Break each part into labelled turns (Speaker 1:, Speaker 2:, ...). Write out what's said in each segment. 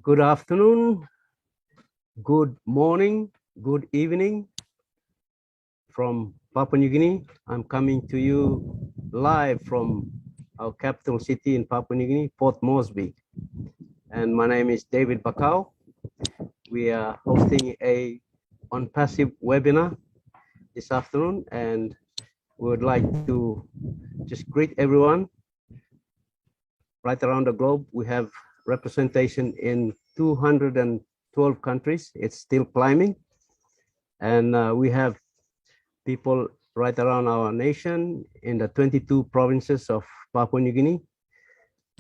Speaker 1: Good afternoon, good morning, good evening from Papua New Guinea. I'm coming to you live from our capital city in Papua New Guinea, Port Moresby. And my name is David Bakau. We are hosting a ONPASSIVE webinar this afternoon, and we would like to just greet everyone right around the globe. We have representation in 212 countries. It's still climbing. And we have people right around our nation in the 22 provinces of Papua New Guinea.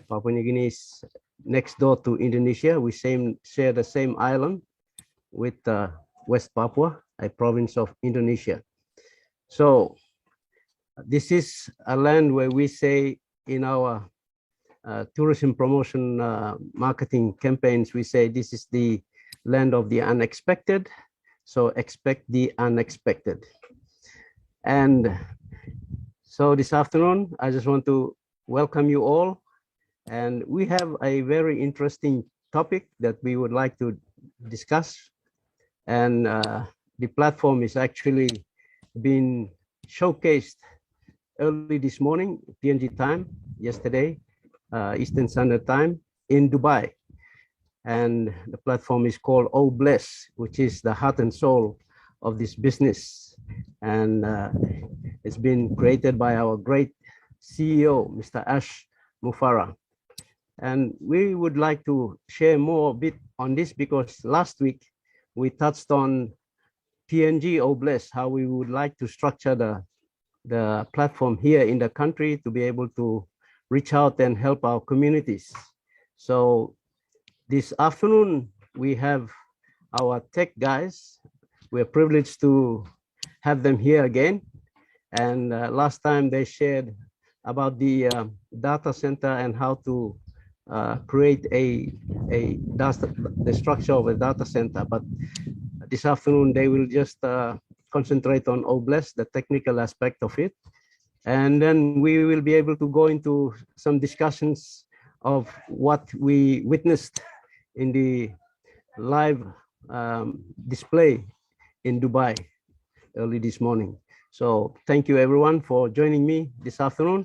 Speaker 1: Papua New Guinea is next door to Indonesia. We share the same island with West Papua, a province of Indonesia. So this is a land where we say in our tourism promotion marketing campaigns, we say this is the land of the unexpected. So expect the unexpected. And so this afternoon, I just want to welcome you all. And we have a very interesting topic that we would like to discuss. And the platform is actually been showcased early this morning, PNG time, yesterday, Eastern Standard Time in Dubai. And the platform is called Oh Bless, which is the heart and soul of this business. And it's been created by our great CEO, Mr. Ash Mufara. And we would like to share more a bit on this because last week we touched on PNG Oh Bless, how we would like to structure the platform here in the country to be able to reach out and help our communities. So this afternoon, we have our tech guys. We're privileged to have them here again. And last time they shared about the data center and how to create the structure of a data center. But this afternoon, they will just concentrate on OBLES, the technical aspect of it. And then we will be able to go into some discussions of what we witnessed in the live display in Dubai early this morning. So thank you everyone for joining me this afternoon.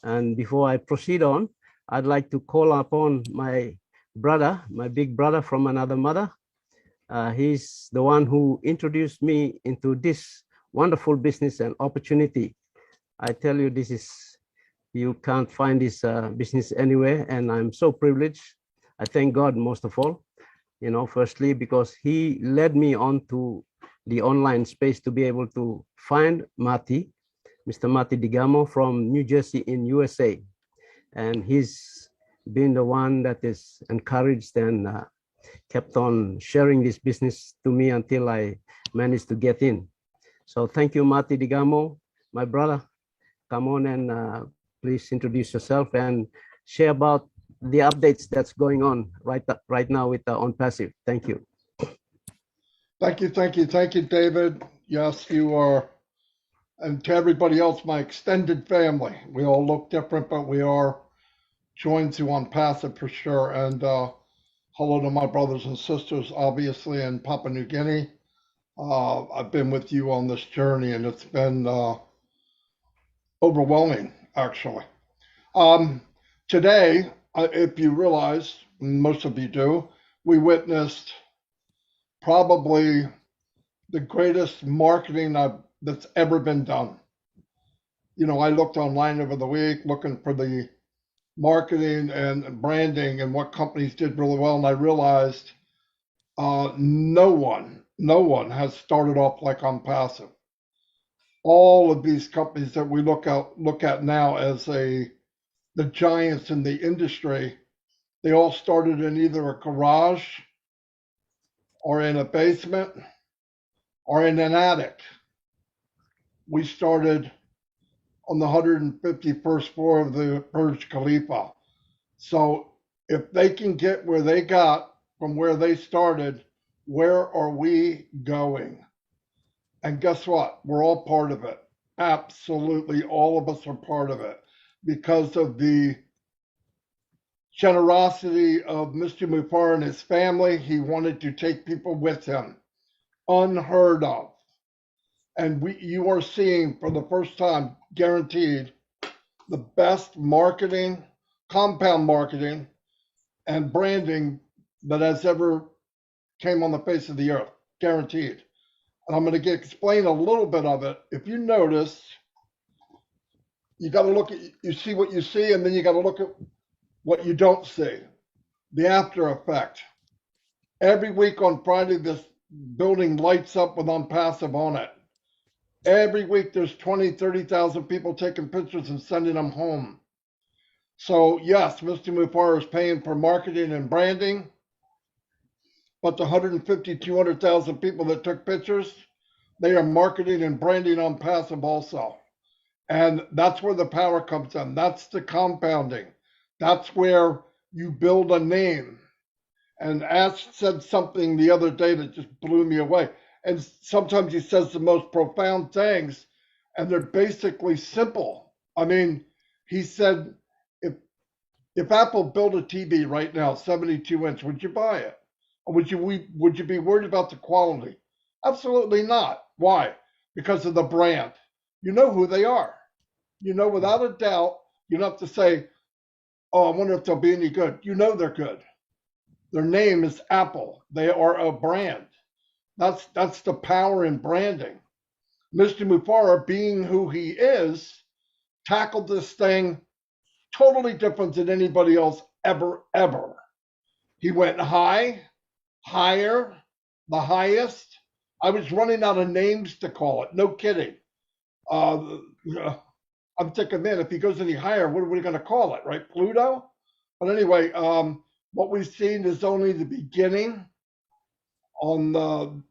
Speaker 1: And before I proceed on, I'd like to call upon my brother, my big brother from another mother. He's the one who introduced me into this wonderful business and opportunity. I tell you, you can't find this business anywhere, and I'm so privileged. I thank God most of all, firstly, because he led me onto the online space to be able to find Mr. Mati Digamo from New Jersey in USA. And he's been the one that is encouraged and kept on sharing this business to me until I managed to get in. So thank you, Mati Digamo, my brother. Come on and please introduce yourself and share about the updates that's going on right now with ONPASSIVE. Thank you.
Speaker 2: Thank you, David. Yes, you are, and to everybody else, my extended family. We all look different, but we are joined to ONPASSIVE for sure. And hello to my brothers and sisters, obviously, in Papua New Guinea. I've been with you on this journey, and it's been overwhelming, actually. Today, if you realize, most of you do, we witnessed probably the greatest marketing that's ever been done. I looked online over the week looking for the marketing and branding and what companies did really well, and I realized no one has started off like ONPASSIVE. All of these companies that we look at now as the giants in the industry, they all started in either a garage or in a basement or in an attic. We started on the 151st floor of the Burj Khalifa. So if they can get where they got from where they started, where are we going? And guess what? We're all part of it. Absolutely all of us are part of it because of the generosity of Mr. Mufar and his family. He wanted to take people with him. Unheard of. And you are seeing for the first time, guaranteed, the best marketing, compound marketing, and branding that has ever came on the face of the earth. Guaranteed. And I'm going to explain a little bit of it. If you notice, you got to look at, you see what you see, and then you got to look at what you don't see. The after effect. Every week on Friday, this building lights up with ONPASSIVE on it. Every week there's 20, 30,000 people taking pictures and sending them home. So yes, Mr. Mufar is paying for marketing and branding, but the 150, 200,000 people that took pictures, they are marketing and branding ONPASSIVE also. And that's where the power comes in. That's the compounding. That's where you build a name. And Ash said something the other day that just blew me away. And sometimes he says the most profound things, and they're basically simple. I mean, he said, if Apple built a TV right now, 72-inch, would you buy it? Or would you be worried about the quality? Absolutely not. Why? Because of the brand. You know who they are. You know without a doubt. You don't have to say, oh, I wonder if they'll be any good. You know they're good. Their name is Apple. They are a brand. That's the power in branding. Mr. Mufar, being who he is, tackled this thing totally different than anybody else ever. He went high, higher, the highest. I was running out of names to call it. No kidding. I'm thinking, man, if he goes any higher, what are we going to call it, right? Pluto? But anyway, what we've seen is only the beginning. On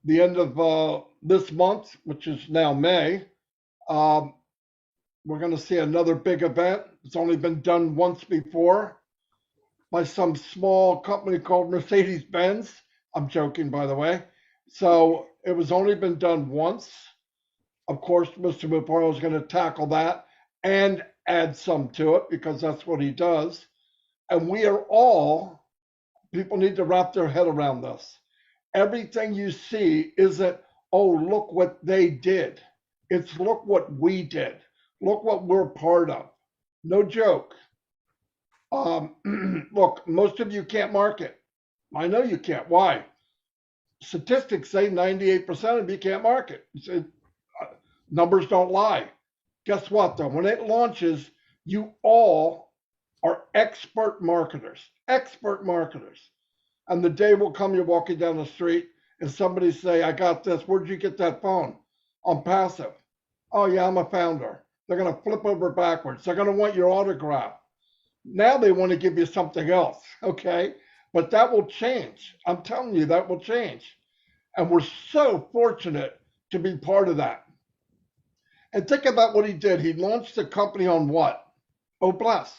Speaker 2: the end of this month, which is now May, we're going to see another big event. It's only been done once before by some small company called Mercedes-Benz. I'm joking, by the way. So it was only been done once. Of course, Mr. Mufar is going to tackle that and add some to it because that's what he does. And we are all, people need to wrap their head around this. Everything you see isn't, oh, look what they did. It's look what we did. Look what we're part of. No joke. Look, most of you can't market. I know you can't. Why? Statistics say 98% of you can't market. Numbers don't lie. Guess what, though? When it launches, you all are expert marketers. Expert marketers. And the day will come you're walking down the street and somebody say, I got this. Where'd you get that phone? ONPASSIVE. Oh, yeah, I'm a founder. They're going to flip over backwards. They're going to want your autograph. Now they want to give you something else, okay? But that will change. I'm telling you, that will change. And we're so fortunate to be part of that. And think about what he did. He launched the company on what? Oh, bless.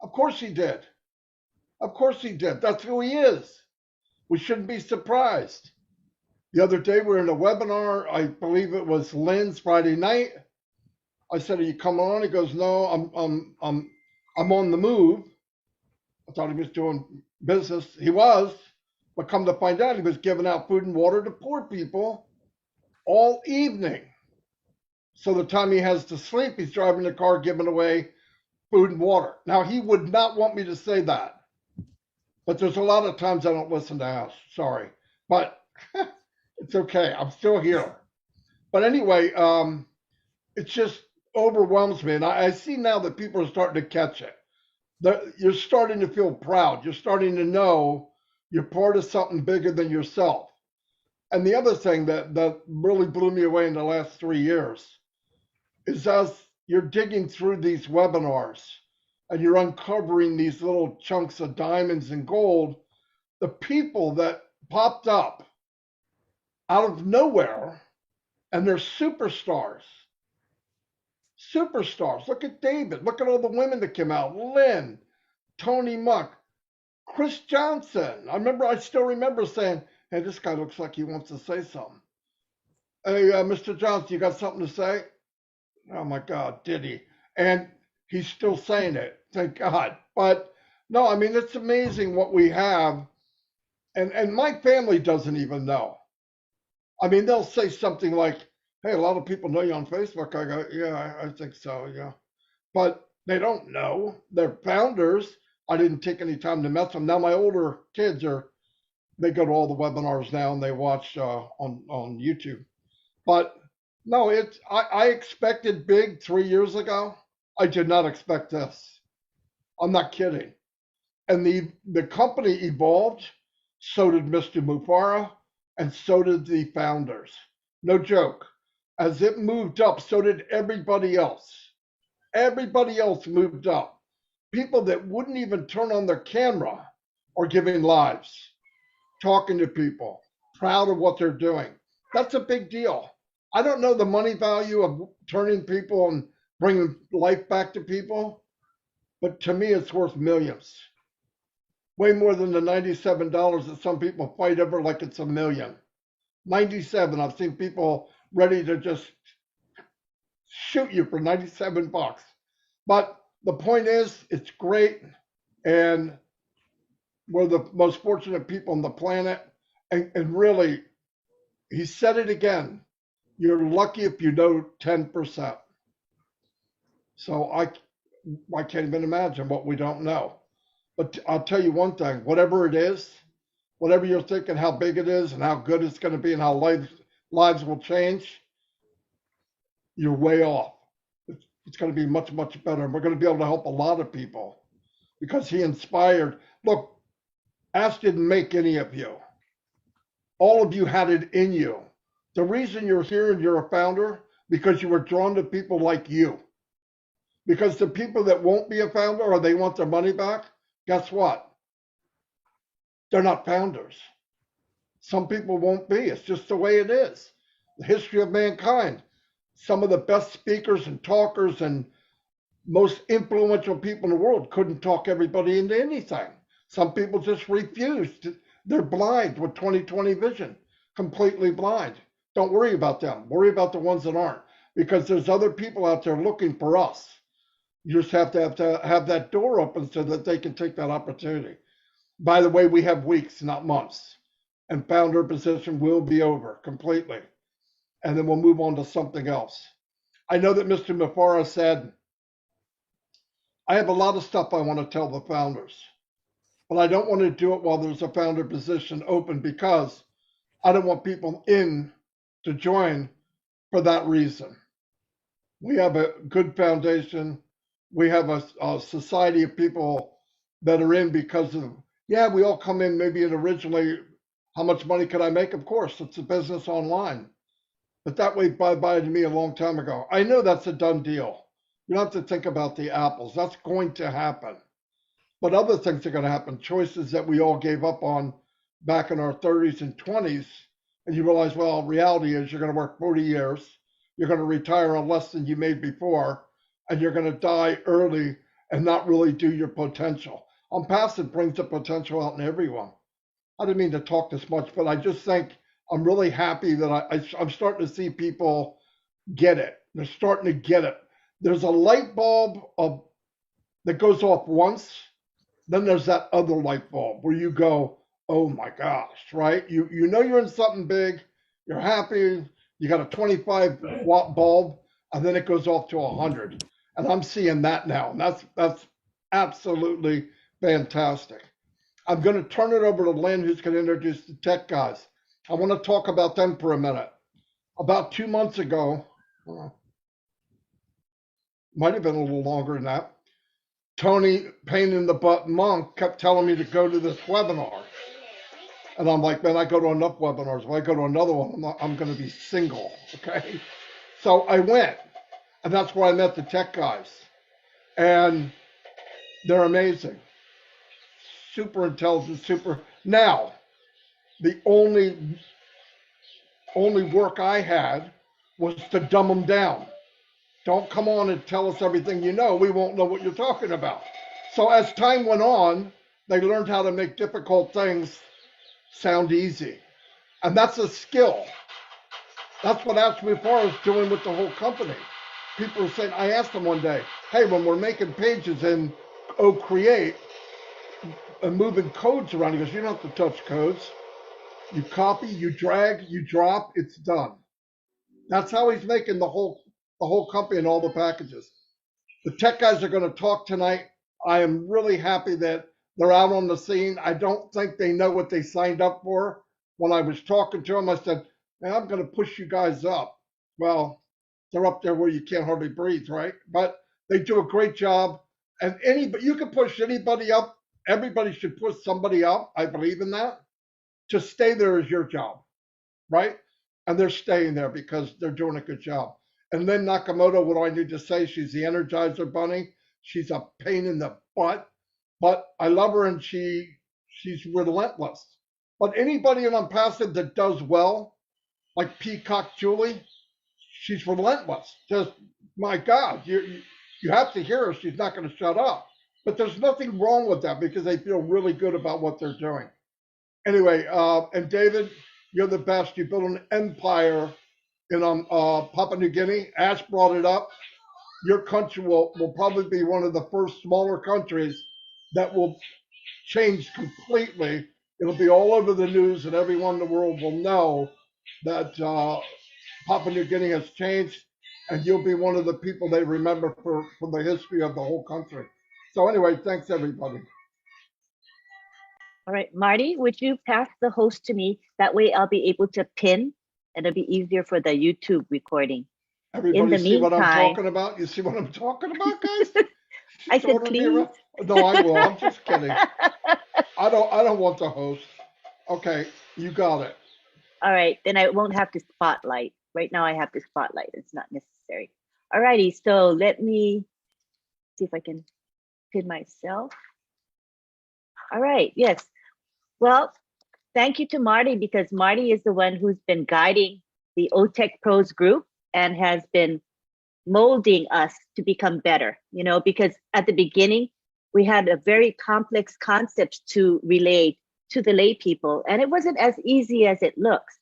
Speaker 2: Of course he did. Of course he did. That's who he is. We shouldn't be surprised. The other day we were in a webinar. I believe it was Lynn's Friday night. I said, "Are you coming on?" He goes, "No, I'm on the move." I thought he was doing business. He was, but come to find out, he was giving out food and water to poor people all evening. So the time he has to sleep, he's driving the car giving away food and water. Now, he would not want me to say that. But there's a lot of times I don't listen to Ash. Sorry. But it's okay. I'm still here. But anyway, it just overwhelms me. And I see now that people are starting to catch it. You're starting to feel proud. You're starting to know you're part of something bigger than yourself. And the other thing that really blew me away in the last 3 years is as you're digging through these webinars and you're uncovering these little chunks of diamonds and gold, the people that popped up out of nowhere, and they're superstars. Superstars. Look at David. Look at all the women that came out. Lynn, Tony Muck, Chris Johnson. I still remember saying, hey, this guy looks like he wants to say something. Hey, Mr. Johnson, you got something to say? Oh my God, did he? And he's still saying it. Thank God. But No, I mean, it's amazing what we have. And my family doesn't even know. I mean, they'll say something like, hey, a lot of people know you on Facebook. I go, yeah, I think so, yeah. But they don't know. They're founders. I didn't take any time to mess them. Now my older kids they go to all the webinars now and they watch on YouTube. But no, I expected big 3 years ago. I did not expect this. I'm not kidding. And the company evolved. So did Mr. Mufara, and so did the founders. No joke. As it moved up, so did everybody else. Everybody else moved up. People that wouldn't even turn on their camera are giving lives, talking to people, proud of what they're doing. That's a big deal. I don't know the money value of turning people and bringing life back to people, but to me, it's worth millions. Way more than the $97 that some people fight over like it's a million. 97, I've seen people ready to just shoot you for 97 bucks. But the point is, it's great. And we're the most fortunate people on the planet. And really, he said it again. You're lucky if you know 10%. So I can't even imagine what we don't know. But I'll tell you one thing, whatever it is, whatever you're thinking, how big it is and how good it's going to be and how lives will change, you're way off. It's going to be much, much better. And we're going to be able to help a lot of people because he inspired. Look, Ash didn't make any of you. All of you had it in you. The reason you're here and you're a founder, because you were drawn to people like you. Because the people that won't be a founder or they want their money back, guess what? They're not founders. Some people won't be. It's just the way it is. The history of mankind. Some of the best speakers and talkers and most influential people in the world couldn't talk everybody into anything. Some people just refused. They're blind with 20/20 vision, completely blind. Don't worry about them. Worry about the ones that aren't, because there's other people out there looking for us. You just have to have that door open so that they can take that opportunity. By the way, we have weeks, not months, and founder position will be over completely. And then we'll move on to something else. I know that Mr. Mufara said, I have a lot of stuff I want to tell the founders, but I don't want to do it while there's a founder position open because I don't want people in to join for that reason. We have a good foundation. We have a society of people that are in because of, yeah, we all come in maybe and originally, how much money could I make? Of course, it's a business online. But that way bye-bye to me a long time ago. I know that's a done deal. You don't have to think about the apples. That's going to happen. But other things are going to happen. Choices that we all gave up on back in our 30s and 20s. And you realize, well, reality is you're going to work 40 years. You're going to retire on less than you made before. And you're going to die early and not really do your potential. ONPASSIVE brings the potential out in everyone. I didn't mean to talk this much, but I just think I'm really happy that I'm starting to see people get it. They're starting to get it. There's a light bulb that goes off once. Then there's that other light bulb where you go, oh my gosh, right? You know you're in something big. You're happy. You got a 25-watt bulb, and then it goes off to 100. And I'm seeing that now. And that's absolutely fantastic. I'm going to turn it over to Lynn, who's going to introduce the tech guys. I want to talk about them for a minute. About 2 months ago, might have been a little longer than that, Tony, pain in the butt monk, kept telling me to go to this webinar. And I'm like, man, I go to enough webinars. If I go to another one, I'm going to be single, okay? So I went, and that's where I met the tech guys. And they're amazing. Super intelligent, super. Now, the only work I had was to dumb them down. Don't come on and tell us everything you know. We won't know what you're talking about. So as time went on, they learned how to make difficult things sound easy. And that's a skill. That's what Ask Me Far is doing with the whole company. People are saying, I asked them one day, hey, when we're making pages in Create, and moving codes around. He goes, you don't have to touch codes. You copy, you drag, you drop, it's done. That's how he's making the whole company and all the packages. The tech guys are going to talk tonight. I am really happy that they're out on the scene. I don't think they know what they signed up for. When I was talking to them, I said, man, I'm going to push you guys up. Well, they're up there where you can't hardly breathe, right? But they do a great job. And you can push anybody up. Everybody should push somebody up. I believe in that. To stay there is your job, right? And they're staying there because they're doing a good job. And then Nakamoto, what do I need to say? She's the Energizer Bunny. She's a pain in the butt, but I love her and she's relentless. But anybody in Unpassive that does well, like Peacock Julie, she's relentless. Just, my God, you have to hear her. She's not going to shut up. But there's nothing wrong with that because they feel really good about what they're doing. Anyway, and David, you're the best. You built an empire in Papua New Guinea. Ash brought it up. Your country will probably be one of the first smaller countries that will change completely. It'll be all over the news, and everyone in the world will know that Papua New Guinea has changed, and you'll be one of the people they remember for the history of the whole country. So anyway, thanks everybody.
Speaker 3: All right, Marty, would you pass the host to me? That way I'll be able to pin, and it'll be easier for the YouTube recording.
Speaker 2: Everybody see what I'm talking about? You see what I'm talking about, guys?
Speaker 3: I said please.
Speaker 2: No, I will. I'm just kidding. I don't want the host. Okay, you got it.
Speaker 3: All right, then I won't have to spotlight. Right now I have to spotlight. It's not necessary. All righty, so let me see if I can pin myself. All right, yes. Well, thank you to Marty, because Marty is the one who's been guiding the OTech Pros group and has been molding us to become better, because at the beginning, we had a very complex concepts to relay to the lay people, and it wasn't as easy as it looks.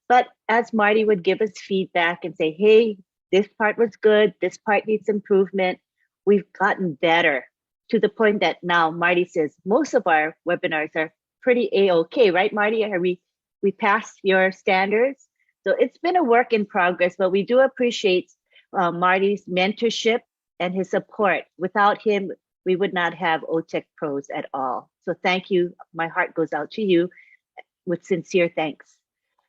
Speaker 3: But as Marty would give us feedback and say, hey, this part was good, this part needs improvement, we've gotten better to the point that now Marty says most of our webinars are pretty A-okay, right, Marty? Are we passed your standards? So it's been a work in progress, but we do appreciate Marty's mentorship and his support. Without him, we would not have OTech Pros at all. So thank you. My heart goes out to you with sincere thanks.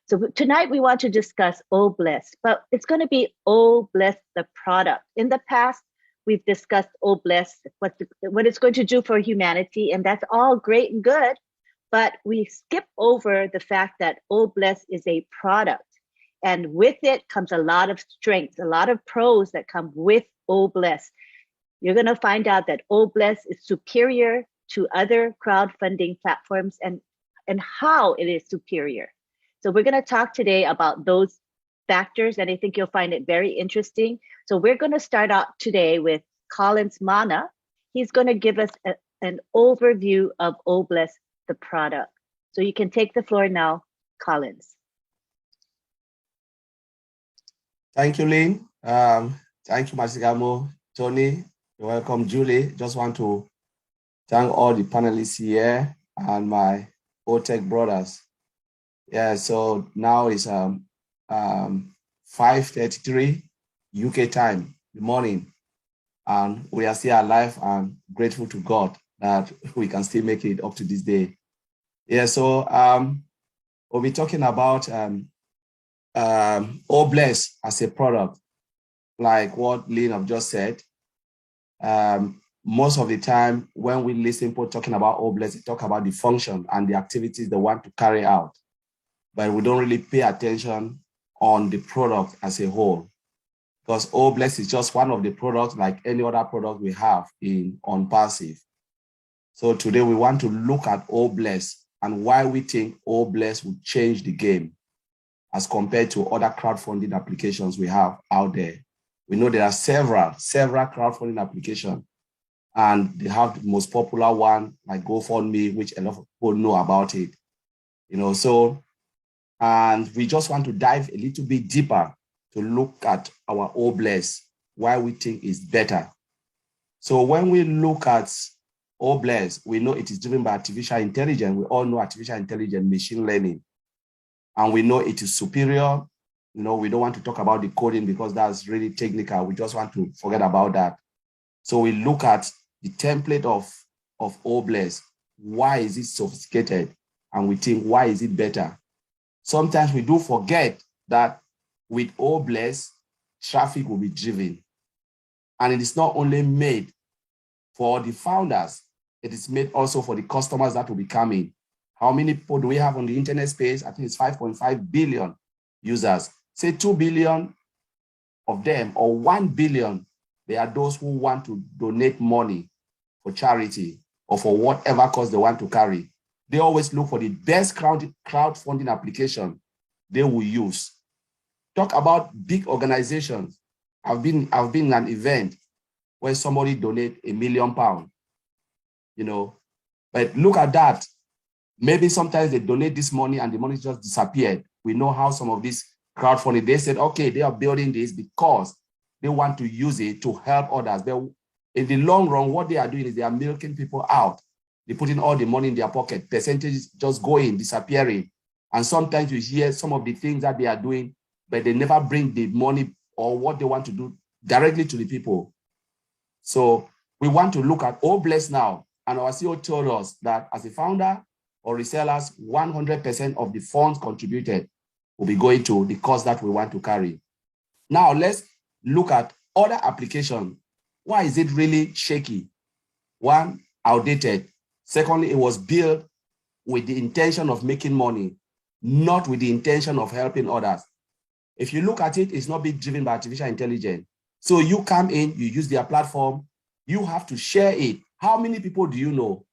Speaker 3: So tonight we want to discuss Oh Bless, but it's going to be Oh Bless the product. In the past, we've discussed Oh Bless, what it's going to do for humanity, and that's all great and good. But we skip over the fact that Oh Bless is a product. And with it comes a lot of strengths, a lot of pros that come with Oh Bless. You're going to find out that Oh Bless is superior to other crowdfunding platforms and how it is superior. So we're going to talk today about those factors, and I think you'll find it very interesting. So we're going to start out today with Collins Manna. He's going to give us an overview of Oh Bless, the product. So you can take the floor now, Collins.
Speaker 4: Thank you, Lynn. Thank you, Masigamo, Tony. You're welcome, Julie. Just want to thank all the panelists here and my OTech brothers. Yeah, so now it's 5:33 UK time, the morning, and we are still alive and grateful to God that we can still make it up to this day. Yeah, so we'll be talking about Oh Bless as a product, like what Lynn have just said. Most of the time when we listen people talking about Oh Bless, they talk about the function and the activities they want to carry out, but we don't really pay attention on the product as a whole, because Oh Bless is just one of the products like any other product we have in ONPASSIVE. So today we want to look at Oh Bless and why we think Oh Bless will change the game as compared to other crowdfunding applications we have out there. We know there are several crowdfunding applications, and they have the most popular one like GoFundMe, which a lot of people know about it. So, and we just want to dive a little bit deeper to look at our Oh Bless, why we think it's better. So when we look at OBLES, we know it is driven by artificial intelligence. We all know artificial intelligence, machine learning, and we know it is superior. You know, we don't want to talk about the coding because that's really technical. We just want to forget about that. So we look at the template of OBLES. Why is it sophisticated? And we think, why is it better? Sometimes we do forget that with OBLES, traffic will be driven. And it is not only made for the founders, it is made also for the customers that will be coming. How many people do we have on the internet space? I think it's 5.5 billion users. Say 2 billion of them, or 1 billion, they are those who want to donate money for charity or for whatever cause they want to carry. They always look for the best crowdfunding application they will use. Talk about big organizations. I've been in an event where somebody donate £1 million, you know, but look at that. Maybe sometimes they donate this money and the money just disappeared. We know how some of these crowdfunding, they said, okay, they are building this because they want to use it to help others. But in the long run, what they are doing is they are milking people out. They're putting all the money in their pocket, percentages just going, disappearing. And sometimes you hear some of the things that they are doing, but they never bring the money or what they want to do directly to the people. So we want to look at OBLES now. And our CEO told us that as a founder or resellers, 100% of the funds contributed will be going to the cost that we want to carry. Now let's look at other applications. Why is it really shaky? One, outdated. Secondly, it was built with the intention of making money, not with the intention of helping others. If you look at it, it's not being driven by artificial intelligence. So you come in, you use their platform, you have to share it. How many people do you know?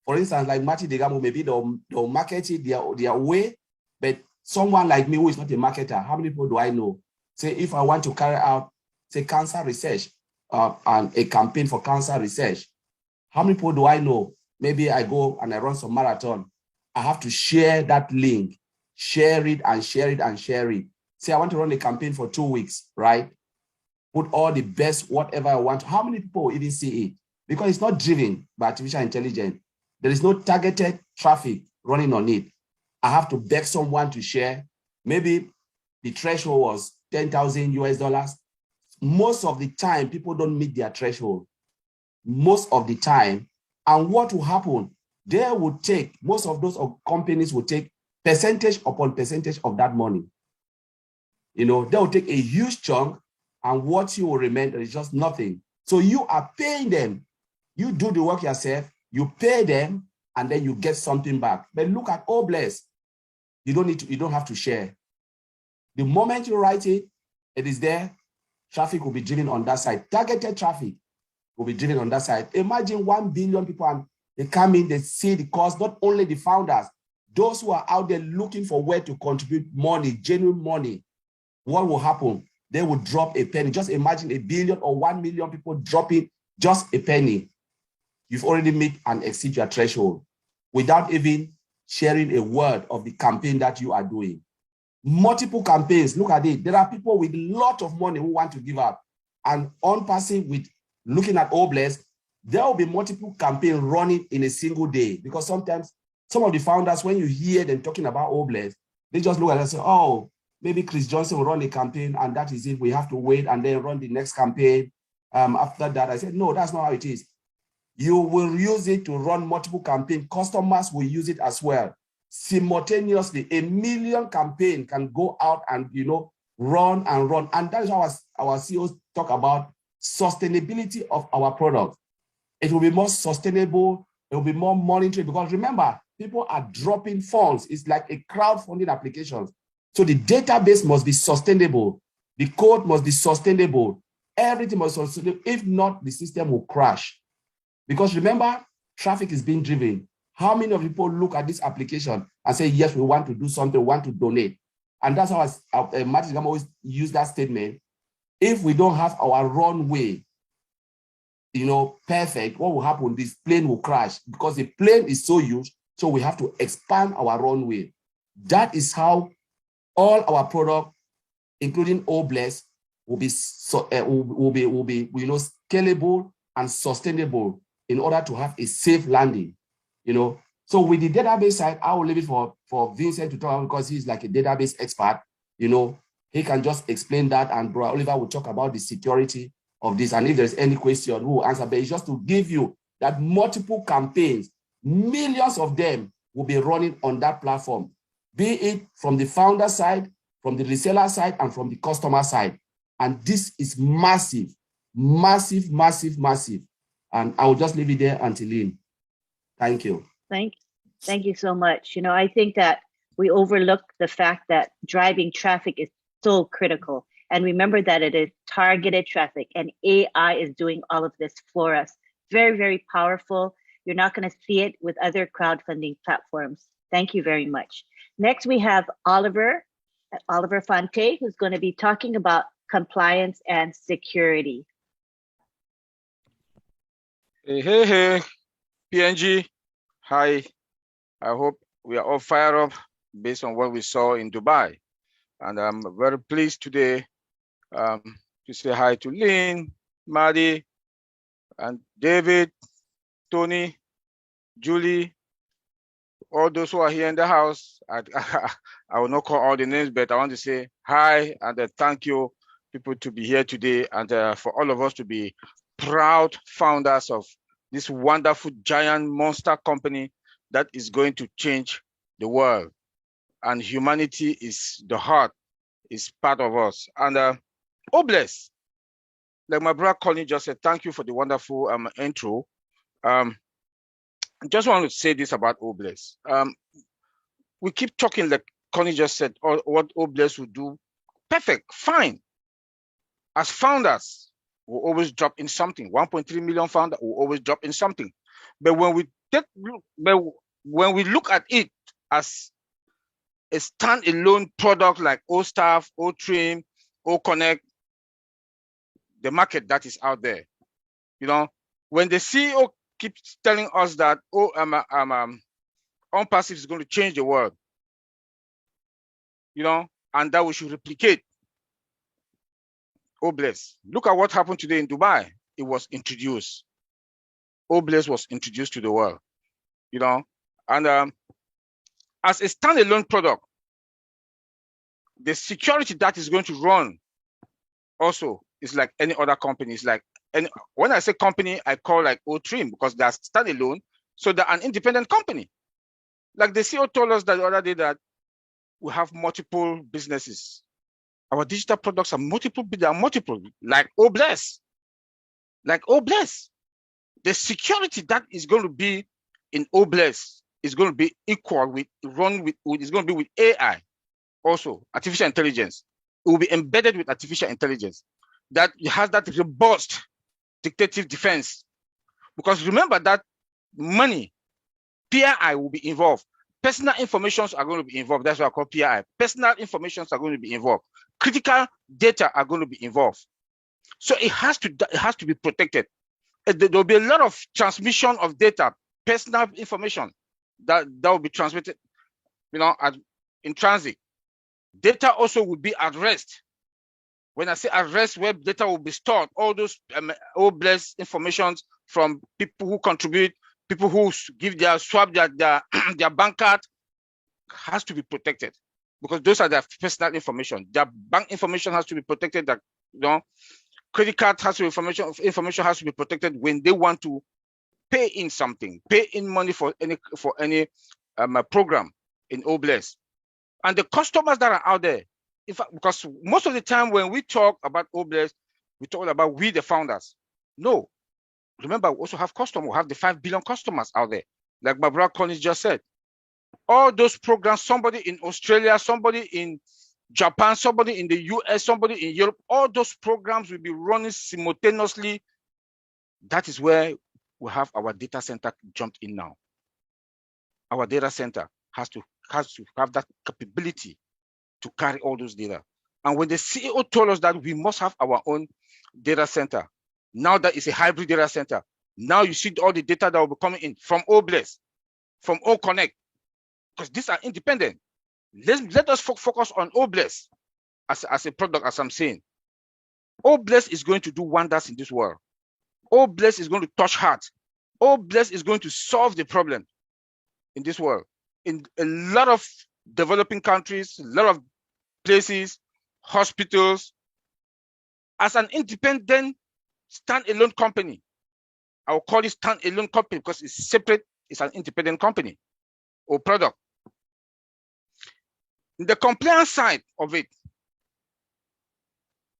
Speaker 4: For instance, like Marty Degamo, maybe they'll market it their way, but someone like me who is not a marketer, how many people do I know? Say if I want to carry out, say, cancer research and a campaign for cancer research, how many people do I know? Maybe I go and I run some marathon. I have to share that link, share it and share it and share it. Say I want to run a campaign for 2 weeks, right? Put all the best, whatever I want. How many people will even see it? Because it's not driven by artificial intelligence. There is no targeted traffic running on it. I have to beg someone to share. Maybe the threshold was $10,000 US. Most of the time, people don't meet their threshold. Most of the time. And what will happen? They will take, most of those companies will take percentage upon percentage of that money. You know, they will take a huge chunk, and what you will remain is just nothing. So you are paying them. You do the work yourself, you pay them, and then you get something back. But look at OBLES. You don't have to share. The moment you write it, it is there. Traffic will be driven on that side. Targeted traffic will be driven on that side. Imagine 1 billion people, and they come in, they see the cost, not only the founders, those who are out there looking for where to contribute money, genuine money. What will happen? They will drop a penny. Just imagine 1 billion or 1 million people dropping just a penny. You've already met and exceed your threshold without even sharing a word of the campaign that you are doing. Multiple campaigns, look at it. There are people with a lot of money who want to give up. And ONPASSIVE, with looking at OBLES, there will be multiple campaigns running in a single day. Because sometimes some of the founders, when you hear them talking about OBLES, they just look at it and say, oh, maybe Chris Johnson will run a campaign and that is it. We have to wait and then run the next campaign. After that, I said, no, that's not how it is. You will use it to run multiple campaigns. Customers will use it as well. Simultaneously, 1 million campaign can go out and, you know, run and run. And that is how our CEOs talk about sustainability of our product. It will be more sustainable. It will be more monitoring, because remember, people are dropping funds. It's like a crowdfunding application. So the database must be sustainable. The code must be sustainable. Everything must be sustainable. If not, the system will crash. Because remember, traffic is being driven. How many of people look at this application and say, yes, we want to do something, we want to donate? And that's how Martin Gam always use that statement. If we don't have our runway, you know, perfect, what will happen? This plane will crash, because the plane is so huge. So we have to expand our runway. That is how all our product, including OBLES, will be scalable and sustainable. in order to have a safe landing, you know. So with the database side, I will leave it for Vincent to talk about, because he's like a database expert, you know. He can just explain that, and Bro Oliver will talk about the security of this. And if there's any question, we will answer. But it's just to give you that multiple campaigns, millions of them will be running on that platform, be it from the founder side, from the reseller side, and from the customer side. And this is massive, massive, massive, massive. And I will just leave it there until in. Thank you.
Speaker 3: Thank you so much. You know, I think that we overlook the fact that driving traffic is so critical. And remember that it is targeted traffic, and AI is doing all of this for us. Very, very powerful. You're not going to see it with other crowdfunding platforms. Thank you very much. Next, we have Oliver Fonteh, who's going to be talking about compliance and security.
Speaker 5: Hey, PNG. Hi. I hope we are all fired up based on what we saw in Dubai. And I'm very pleased today to say hi to Lynn, Maddie, and David, Tony, Julie, all those who are here in the house. I will not call all the names, but I want to say hi and thank you, people, to be here today, and for all of us to be proud founders of this wonderful giant monster company that is going to change the world. And humanity is the heart, is part of us. And Obless, like my brother Colin just said, thank you for the wonderful intro. I just want to say this about Obless. We keep talking, like Connie just said, what Obless will do. Perfect, fine. As founders, we'll always drop in something. 1.3 million founders will always drop in something. But when we look at it as a standalone product like OStaff, OTrim, OConnect, the market that is out there, you know, when the CEO keeps telling us that ONPASSIVE is going to change the world, you know, and that we should replicate Obless. Look at what happened today in Dubai. It was introduced. Obless was introduced to the world, you know, and as a standalone product, the security that is going to run also is like any other company. It's like, and when I say company, I call like OTrim, because they're standalone, so they're an independent company. Like the CEO told us that the other day that we have multiple businesses. Our digital products are multiple, like Obless. Like Obless. The security that is going to be in Obless is going to be equal with, is going to be with AI, also artificial intelligence. It will be embedded with artificial intelligence that has that robust dictative defense. Because remember that money, PII will be involved. Personal informations are going to be involved. That's what I call PII. Personal informations are going to be involved. Critical data are going to be involved. So it has to be protected. There will be a lot of transmission of data, personal information that will be transmitted, you know, in transit. Data also will be at rest. When I say at rest, where data will be stored, all those Obless informations from people who contribute, people who give their swap their bank card, has to be protected, because those are their personal information. Their bank information has to be protected. That, you know, credit card has to be information has to be protected when they want to pay in something, pay in money for any program in Obless. And the customers that are out there, because most of the time when we talk about Obless, we talk about we the founders. No, remember, we also have customers. We have the 5 billion customers out there. Like my brother Collins just said, all those programs, somebody in Australia, somebody in Japan, somebody in the US, somebody in Europe, all those programs will be running simultaneously. That is where we have our data center jumped in now. Our data center has to have that capability to carry all those data. And when the CEO told us that we must have our own data center, now that it's a hybrid data center, now you see all the data that will be coming in from Obless, from OConnect, because these are independent. Let us focus on Obless as a product, as I'm saying. Obless is going to do wonders in this world. Obless is going to touch hearts. OBLES is going to solve the problem in this world. In a lot of developing countries, a lot of places, hospitals, as an independent, stand-alone company. I'll call it stand-alone company because it's separate, it's an independent company or product. The compliance side of it,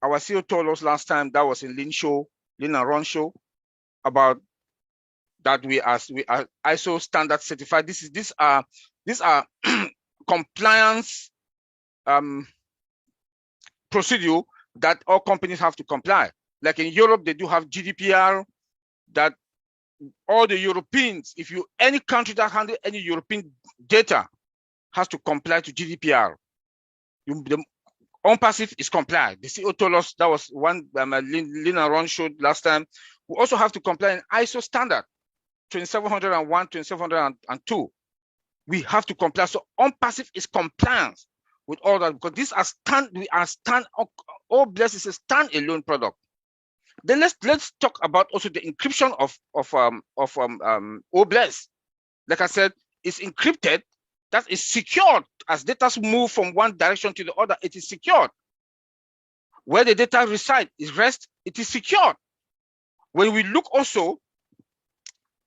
Speaker 5: our CEO told us last time, that was in Lin and Ron show, about that we are ISO standard certified. These are compliance procedure that all companies have to comply. Like in Europe, they do have GDPR, that all the Europeans, any country that handles any European data has to comply to GDPR. The ONPASSIVE is complied. The CEO told us, that was one Lin and Ron showed last time. We also have to comply in ISO standard 2701, 2702. We have to comply. So ONPASSIVE is compliance with all that, because these are OBLES is a stand-alone product. Then let's talk about also the encryption of OBLES. Like I said, it's encrypted. That is secured. As data move from one direction to the other, it is secured. Where the data reside is rest, it is secured. When we look also,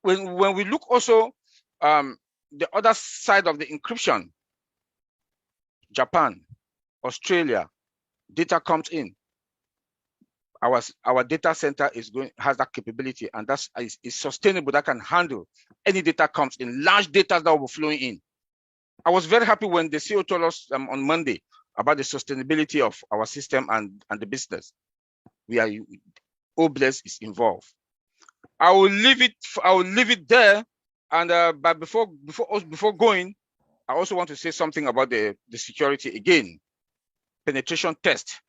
Speaker 5: when we look also the other side of the encryption, Japan, Australia, data comes in. Our data center has that capability, and that is sustainable, that can handle any data comes in, large data that will be flowing in. I was very happy when the CEO told us on Monday about the sustainability of our system and the business. OBLES is involved. I will leave it there. And but before going, I also want to say something about the security again. Penetration test.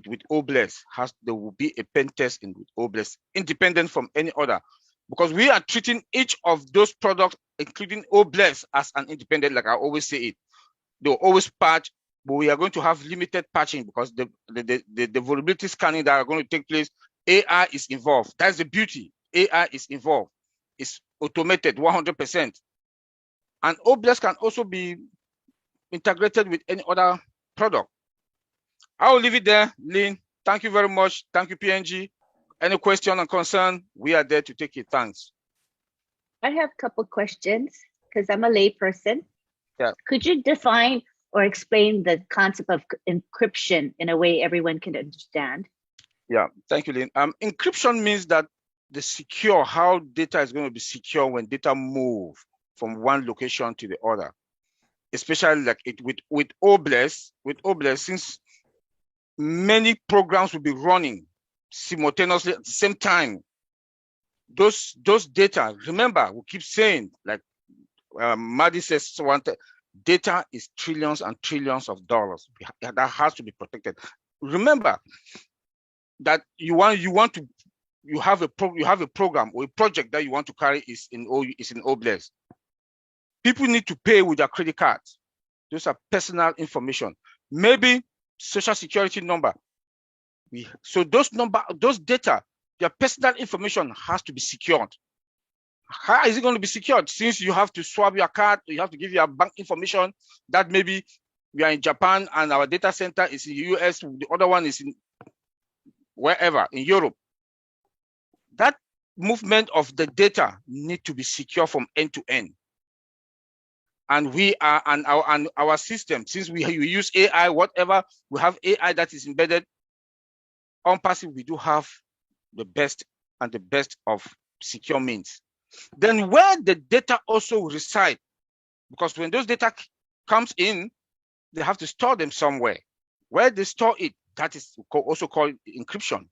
Speaker 5: With OBLES there will be a pen test with OBLES, independent from any other, because we are treating each of those products, including OBLES, as an independent. Like I always say it, they'll always patch, but we are going to have limited patching because the vulnerability scanning that are going to take place, AI is involved. That's the beauty. AI is involved. It's automated 100%, and OBLES can also be integrated with any other product. I will leave it there, Lynn. Thank you very much. Thank you, PNG. Any question or concern, we are there to take it. Thanks.
Speaker 3: I have a couple questions because I'm a lay person.
Speaker 5: Yeah.
Speaker 3: Could you define or explain the concept of encryption in a way everyone can understand?
Speaker 5: Yeah, thank you, Lynn. Encryption means that how data is going to be secure when data move from one location to the other. Especially like it with OBLES, since many programs will be running simultaneously at the same time. Those data, remember, we keep saying, like Madi says, data is trillions and trillions of dollars. That has to be protected. Remember that you have a program or a project that you want to carry is in OBLES. People need to pay with their credit cards. Those are personal information. Maybe social security number. So those data, their personal information has to be secured. How is it going to be secured? Since you have to swap your card, you have to give your bank information, that maybe we are in Japan and our data center is in the US, the other one is in wherever, in Europe. That movement of the data need to be secure from end to end. And our system, since we use AI, whatever, we have AI that is embedded. ONPASSIVE, we do have the best of secure means. Then where the data also reside, because when those data comes in, they have to store them somewhere. Where they store it, that is also called encryption.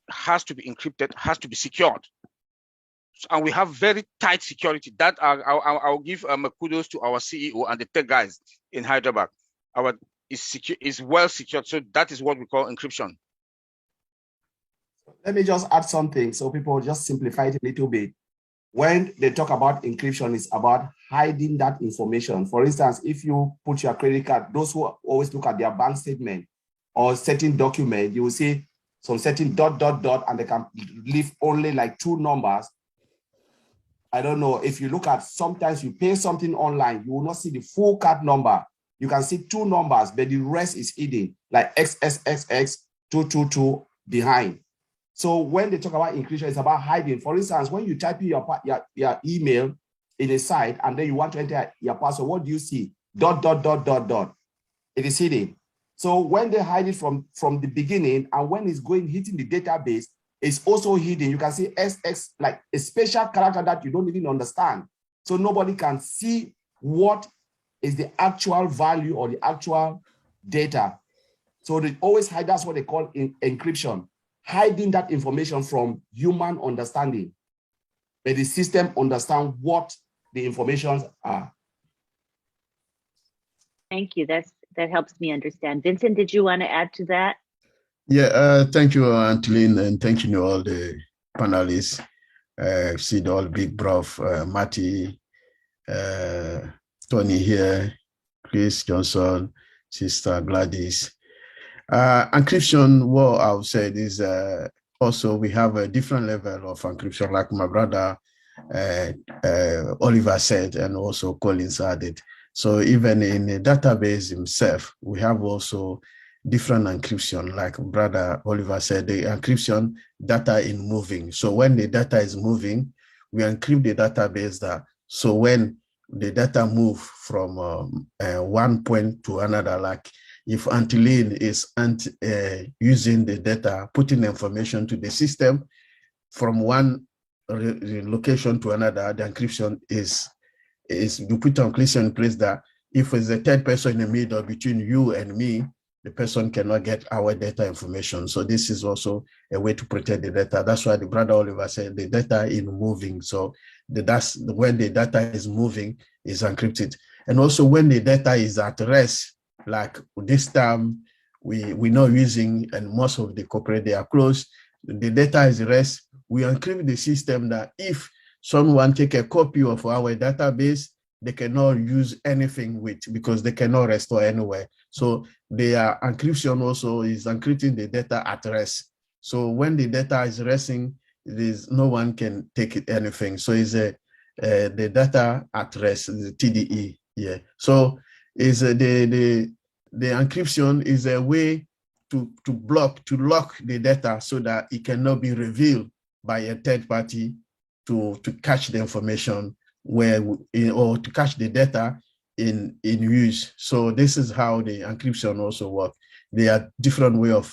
Speaker 5: Has to be encrypted, has to be secured. And we have very tight security. That I'll give kudos to our CEO and the tech guys in Hyderabad. Is well secured. So that is what we call encryption.
Speaker 4: Let me just add something so people just simplify it a little bit. When they talk about encryption, it's about hiding that information. For instance, if you put your credit card, those who always look at their bank statement or certain document, you will see some certain ... and they can leave only like 2 numbers. I don't know if you look at, sometimes you pay something online, you will not see the full card number. You can see 2 numbers, but the rest is hidden, like XXXX 222 behind. So when they talk about encryption, it's about hiding. For instance, when you type in your email in a site and then you want to enter your password, what do you see? ... It is hidden. So when they hide it from the beginning, and when it's hitting the database, it's also hidden. You can see SX, like a special character that you don't even understand. So nobody can see what is the actual value or the actual data. So they always hide, that's what they call encryption, hiding that information from human understanding. But the system understands what the informations are.
Speaker 3: Thank you. That helps me understand. Vincent, did you want to add to that?
Speaker 6: Yeah, thank you, Antolin, and thank you to all the panelists. See all big prof, Matty, Tony here, Chris Johnson, Sister Gladys. Encryption, what I've said is also we have a different level of encryption, like my brother Oliver said, and also Collins added. So even in the database himself, we have also different encryption, like brother Oliver said, the encryption data in moving. So when the data is moving, we encrypt the database that, so when the data move from one point to another, like if Antolin is using the data, putting information to the system from one location to another, the encryption is you put encryption in place that if it's a third person in the middle between you and me, the person cannot get our data information. So this is also a way to protect the data. That's why the brother Oliver said the data is moving. So that's when the data is moving is encrypted. And also when the data is at rest, like this time we're not using, and most of the corporate, they are closed, the data is rest, we encrypt the system that if someone take a copy of our database, they cannot use anything with, because they cannot restore anywhere. So their encryption also is encrypting the data at rest. So when the data is resting, no one can take it anything. So it's the data at rest, the TDE. Yeah. So is the encryption is a way to lock the data so that it cannot be revealed by a third party to catch the information or to catch the data in use. So this is how the encryption also works. There are different way of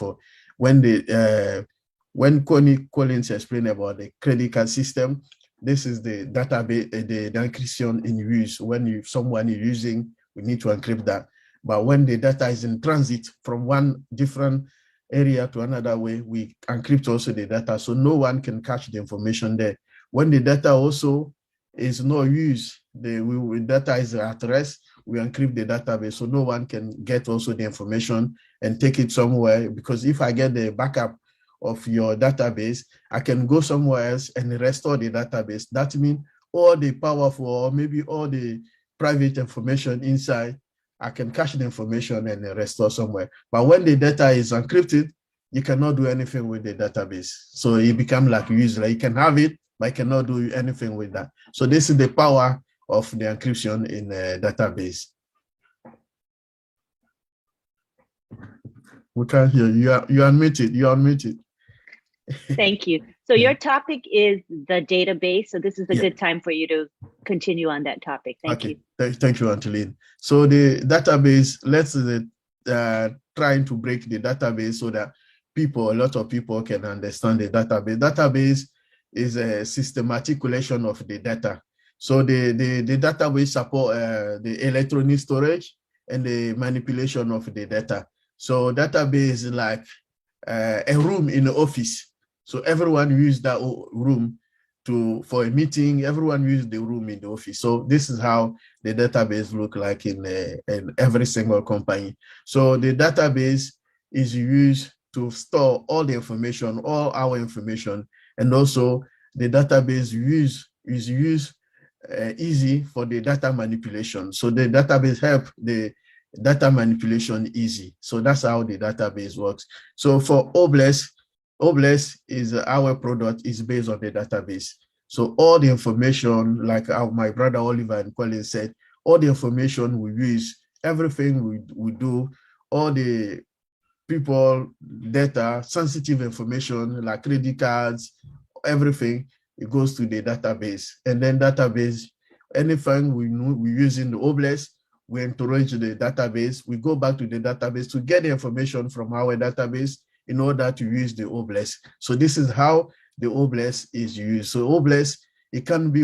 Speaker 6: when Collins explained about the credit card system. This is the database, the encryption in use. When someone is using, we need to encrypt that. But when the data is in transit from one different area to another way, we encrypt also the data, so no one can catch the information there. When the data also is not used, the data is at rest, we encrypt the database, so no one can get also the information and take it somewhere. Because if I get the backup of your database, I can go somewhere else and restore the database. That means all the powerful, or maybe all the private information inside, I can cache the information and restore somewhere. But when the data is encrypted, you cannot do anything with the database. So it becomes like useless. You can have it, but you cannot do anything with that. So this is the power of the encryption in a database. We can't hear you. You're unmuted. You're unmuted.
Speaker 3: Thank you. So your topic is the database. So this is a good time for you to continue on that topic. Thank you.
Speaker 6: Thank you, Antolin. So the database, let's trying to break the database so that a lot of people can understand the database. Database is a systematic collection of the data. So the database support the electronic storage and the manipulation of the data. So database is like a room in the office. So everyone use that room for a meeting. Everyone use the room in the office. So this is how the database look like in every single company. So the database is used to store all the information, all our information, and also the database is used easy for the data manipulation. So the database help the data manipulation easy. So that's how the database works. So for Obless is our product is based on the database. So all the information, like my brother Oliver and Colin said, all the information we use, everything we do, all the people data, sensitive information like credit cards, everything, it goes to the database. And then database, anything we use in the OBLES, we encourage the database. We go back to the database to get the information from our database in order to use the OBLES. So this is how the OBLES is used. So OBLES, it can be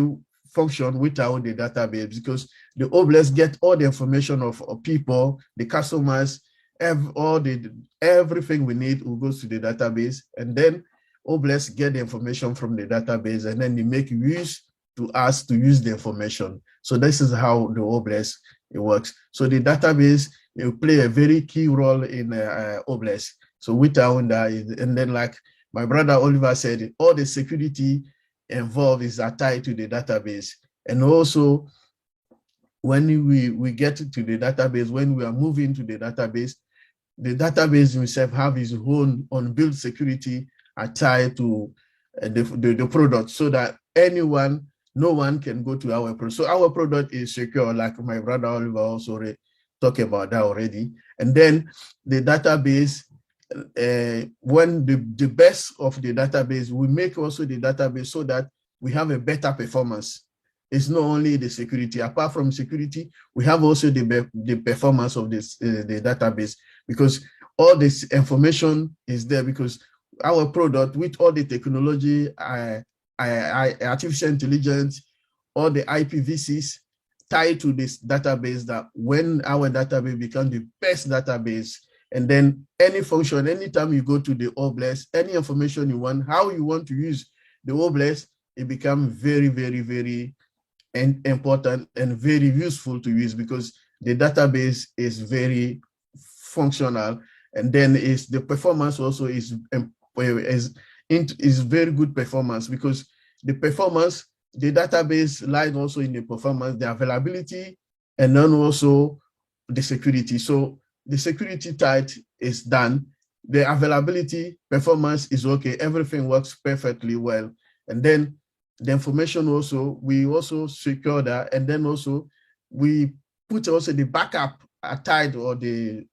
Speaker 6: function without the database because the OBLES get all the information of people, the customers, everything we need will go to the database, and then OBLES get the information from the database, and then they make use to us to use the information. So this is how the OBLES it works. So the database will play a very key role in OBLES. So without that, and then like my brother Oliver said, all the security involved is tied to the database. And also, when we get to the database, when we are moving to the database himself have his own unbuilt security tied to the product, so that no one can go to our product. So our product is secure, like my brother Oliver also talked about that already. And then the database, when the best of the database, we make also the database so that we have a better performance. It's not only the security. Apart from security, we have also the performance of this the database, because all this information is there, because our product with all the technology, artificial intelligence, all the IPv6 tied to this database, that when our database becomes the best database, and then any function, anytime you go to the OBLES, any information you want, how you want to use the OBLES, it becomes very, very, very important and very useful to use, because the database is very functional, and then the performance also is very good performance, because the performance, the database lies also in the performance, the availability, and then also the security. So the security type is done, the availability, performance is okay, everything works perfectly well, and then the information also, we also secure that, and then also we put also the backup tied or the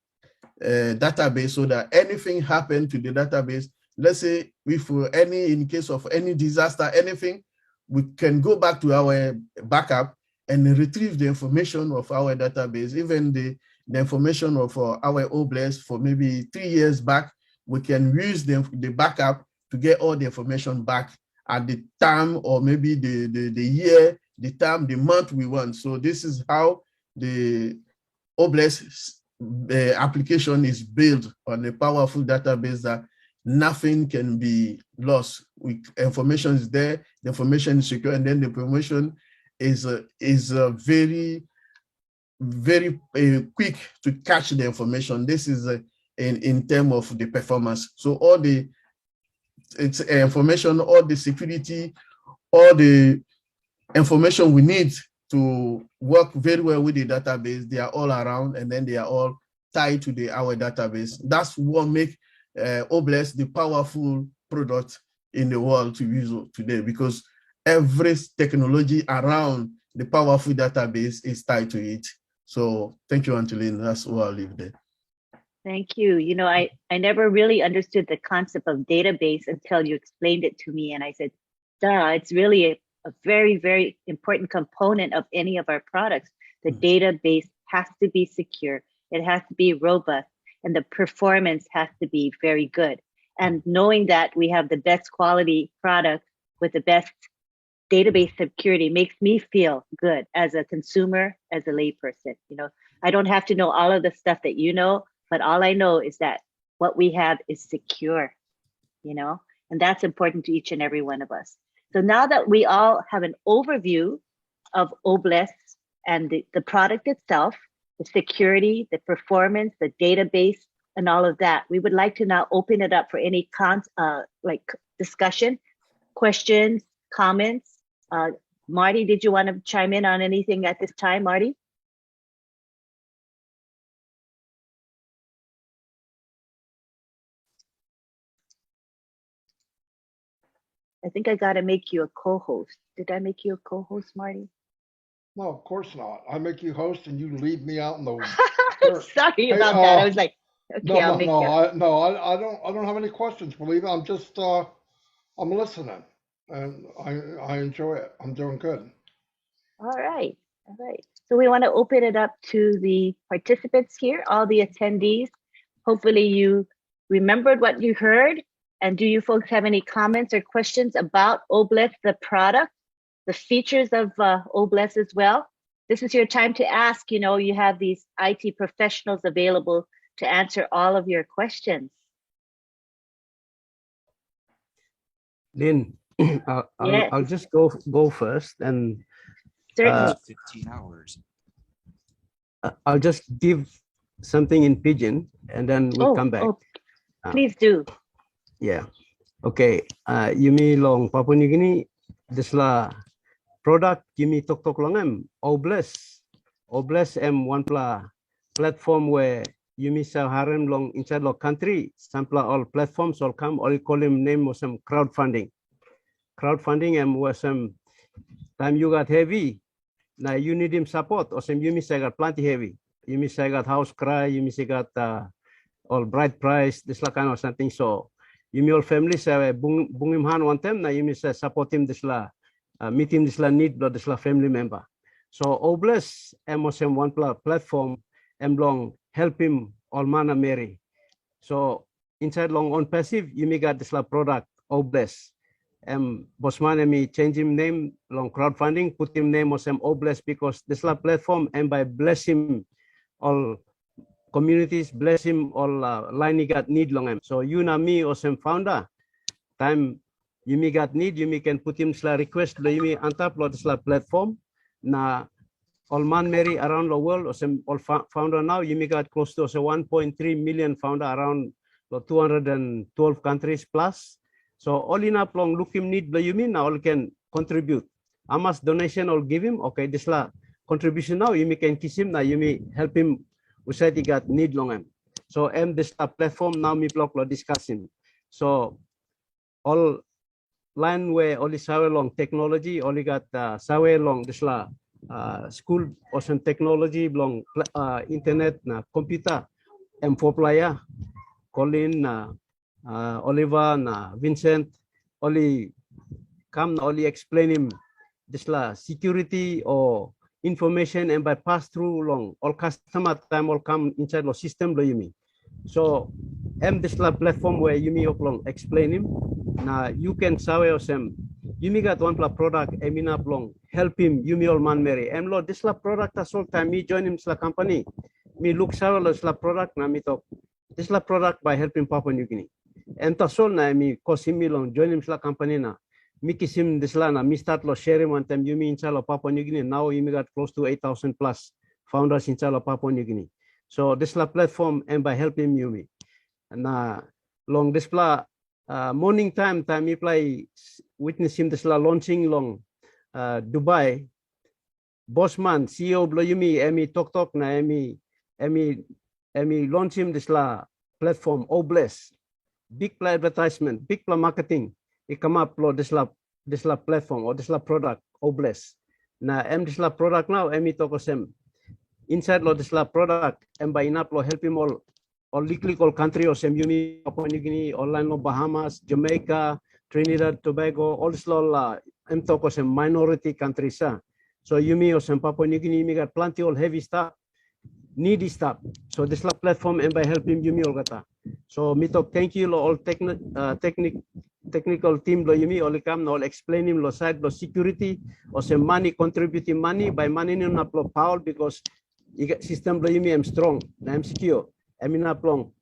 Speaker 6: database, so that anything happened to the database, let's say if in case of any disaster, anything, we can go back to our backup and retrieve the information of our database, even the information of our OBLES for maybe 3 years back. We can use the backup to get all the information back at the time, or maybe the year, the time, the month we want. So this is how the OBLES application is built on a powerful database that nothing can be lost. Information is there, the information is secure, and then the information is very, very quick to catch the information. This is in terms of the performance. So all the information, all the security, all the information we need to work very well with the database, they are all around, and then they are all tied to our database. That's what makes OBLES the powerful product in the world to use today, because every technology around the powerful database is tied to it. So thank you, Antolin. That's what I'll leave there.
Speaker 3: Thank you. You know, I never really understood the concept of database until you explained it to me. And I said, duh, it's really a very, very important component of any of our products. The database has to be secure. It has to be robust, and the performance has to be very good. And knowing that we have the best quality product with the best database security makes me feel good as a consumer, as a layperson. You know, I don't have to know all of the stuff that you know, but all I know is that what we have is secure, you know, and that's important to each and every one of us. So now that we all have an overview of OBLES and the product itself, the security, the performance, the database, and all of that, we would like to now open it up for any discussion, questions, comments. Marty, did you want to chime in on anything at this time, Marty? I think I got to make you a co-host. Did I make you a co-host, Marty?
Speaker 2: No, of course not. I make you host and you leave me out in the dirt.
Speaker 3: Sorry
Speaker 2: Hey,
Speaker 3: about that. I was like,
Speaker 2: no,
Speaker 3: okay, I'll
Speaker 2: no,
Speaker 3: make
Speaker 2: no.
Speaker 3: you.
Speaker 2: I don't have any questions. Believe it. I'm just, I'm listening, and I enjoy it. I'm doing good.
Speaker 3: All right. All right. So we want to open it up to the participants here, all the attendees. Hopefully you remembered what you heard. And do you folks have any comments or questions about OBLES, the product, the features of OBLES as well? This is your time to ask. You know, you have these IT professionals available to answer all of your questions.
Speaker 1: Lynn,
Speaker 3: Yes,
Speaker 1: I'll just go first, and
Speaker 3: certainly.
Speaker 7: 15 hours.
Speaker 1: I'll just give something in Pidgin, and then we'll come back.
Speaker 3: Please do.
Speaker 1: Yeah. Okay. Yumi long Papua New Guinea. This la product Yumi tok long OBLES. OBLES one platform where Yumi sa harem long inside lo country. Sampla all platforms all come. All call him name was some crowdfunding. Crowdfunding was some time you got heavy. Now you need him support. Or some Yumi say got plenty heavy. Yumi say got house cry. Yumi say got all bright price. This la kind of something. So Yumi all family say bung him hand one time. Now Yumi say support him this la meet him this la need blood this la family member. So OBLES was one platform long help him all manner marry. So inside long ONPASSIVE Yumi got this la product OBLES. Bosman me change him name long crowdfunding, put him name of OBLES because this la platform and by bless him all communities, bless him all line he got need long him. So you na me or some founder time you me got need you me can put him sla request you me on top of this la platform na all man Mary around the world or some all founder now you me got close to 1.3 million founder around 212 countries plus. So all in up long look him need you mean now all can contribute. Amas donation or give him okay this la contribution now you me can kiss him now you me help him usai he got need long him. So this platform now me block lo discussing. So all line where only sawe long technology only got sawe long this la school or some technology long internet na computer M4 player Colin Oliver na Vincent only come only explain him this la security or information and by pass through long all customer time all come inside the system lo yumi. So this la platform where yumi long explain him. Now you can sawe or some yumi got one product emina long help him yumi all man Mary. Lo this la product as all time me join him la company. Me look sawe la product na me talk this la product by helping Papua New Guinea. And tasol na me cause him long join him la company na. Me kiss him this la na me start lo share him one time yumi inside of Papua New Guinea. Now yumi got close to 8,000 plus founders inside of Papua New Guinea. So this la platform and by helping yumi. Na long this la morning time me play witness him this la launching long Dubai Bossman CEO blo yumi emi talk na emi launch him this la platform OBLES big play advertisement big play marketing it come up lo this la platform or this la product OBLES na this la product now emi talk osem inside lo this la product and by enough lo help him all legal country or some Yumi, Papua New Guinea, online lo Bahamas, Jamaica, Trinidad, Tobago, all this lo I'm talking some minority countries. So Yumi or some Papua New Guinea, me got plenty all heavy stuff, needy stuff. So this la platform and by helping Yumi all gata. So me talk thank you lo all technical team lo Yumi all come all explain him lo side lo security or some money contributing money by money no na power because system lo Yumi I'm strong, I'm secure. I mean up long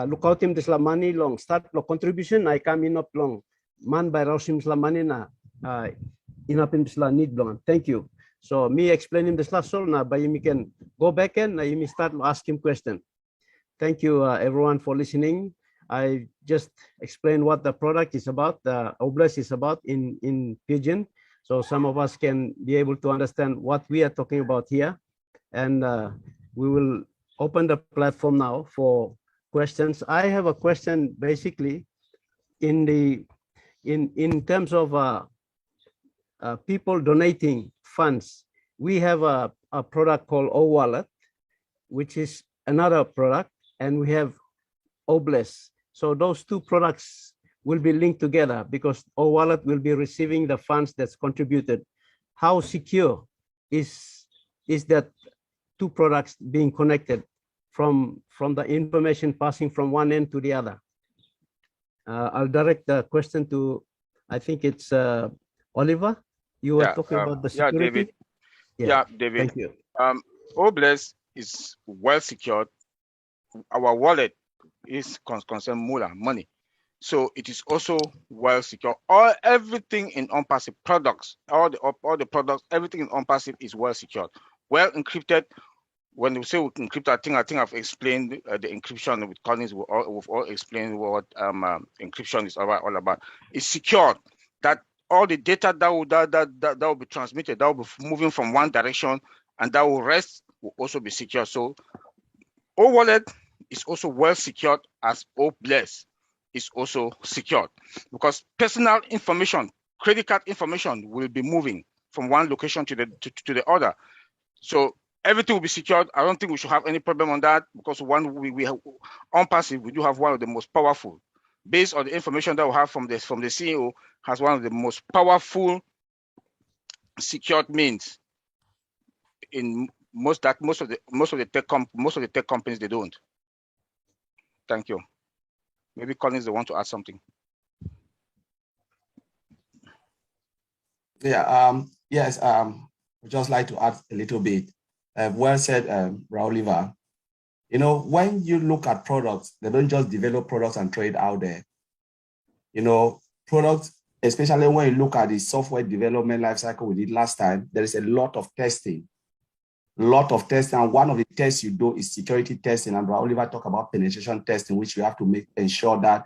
Speaker 1: look out him this la money long start lo contribution I come in up long man by Rausim la money na in up him this la need long. Thank you. So me explain him this last soul now but you can go back and you start ask him question. Thank you everyone for listening. I just explained what the product is about, the OBLES is about in Pidgin. So some of us can be able to understand what we are talking about here. And we will open the platform now for questions. I have a question basically in the in terms of people donating funds, we have a product called O-Wallet, which is another product, and we have O-Bless. So those two products will be linked together because O-Wallet will be receiving the funds that's contributed. How secure is that two products being connected from the information passing from one end to the other? I'll direct the question to, I think it's Oliver. You were talking about the security.
Speaker 5: Yeah, David. Yeah, David.
Speaker 1: Thank you.
Speaker 5: O-Bless is well secured. Our wallet is concerned moolah, money. So it is also well secure. Everything in ONPASSIVE products, all the products, everything in ONPASSIVE is well secured, well encrypted. When we say we encrypt, I think I've explained the encryption with Collins. We've all explained what encryption is all about. It's secured. That all the data that will be transmitted, that will be moving from one direction, and that will rest will also be secure. So O-Wallet is also well secured as O-Bless is also secured, because personal information, credit card information will be moving from one location to the other. So everything will be secured. I don't think we should have any problem on that, because we have ONPASSIVE, we do have one of the most powerful, based on the information that we have from the CEO, has one of the most powerful secured means in most of the tech companies they don't. Thank you. Maybe Collins, they want to add something.
Speaker 4: Yeah. Yes. I'd just like to add a little bit. Well said, Oliver. You know, when you look at products, they don't just develop products and trade out there. You know, products, especially when you look at the software development lifecycle we did last time, there is a lot of testing. And one of the tests you do is security testing. And Oliver talked about penetration testing, which you have to ensure that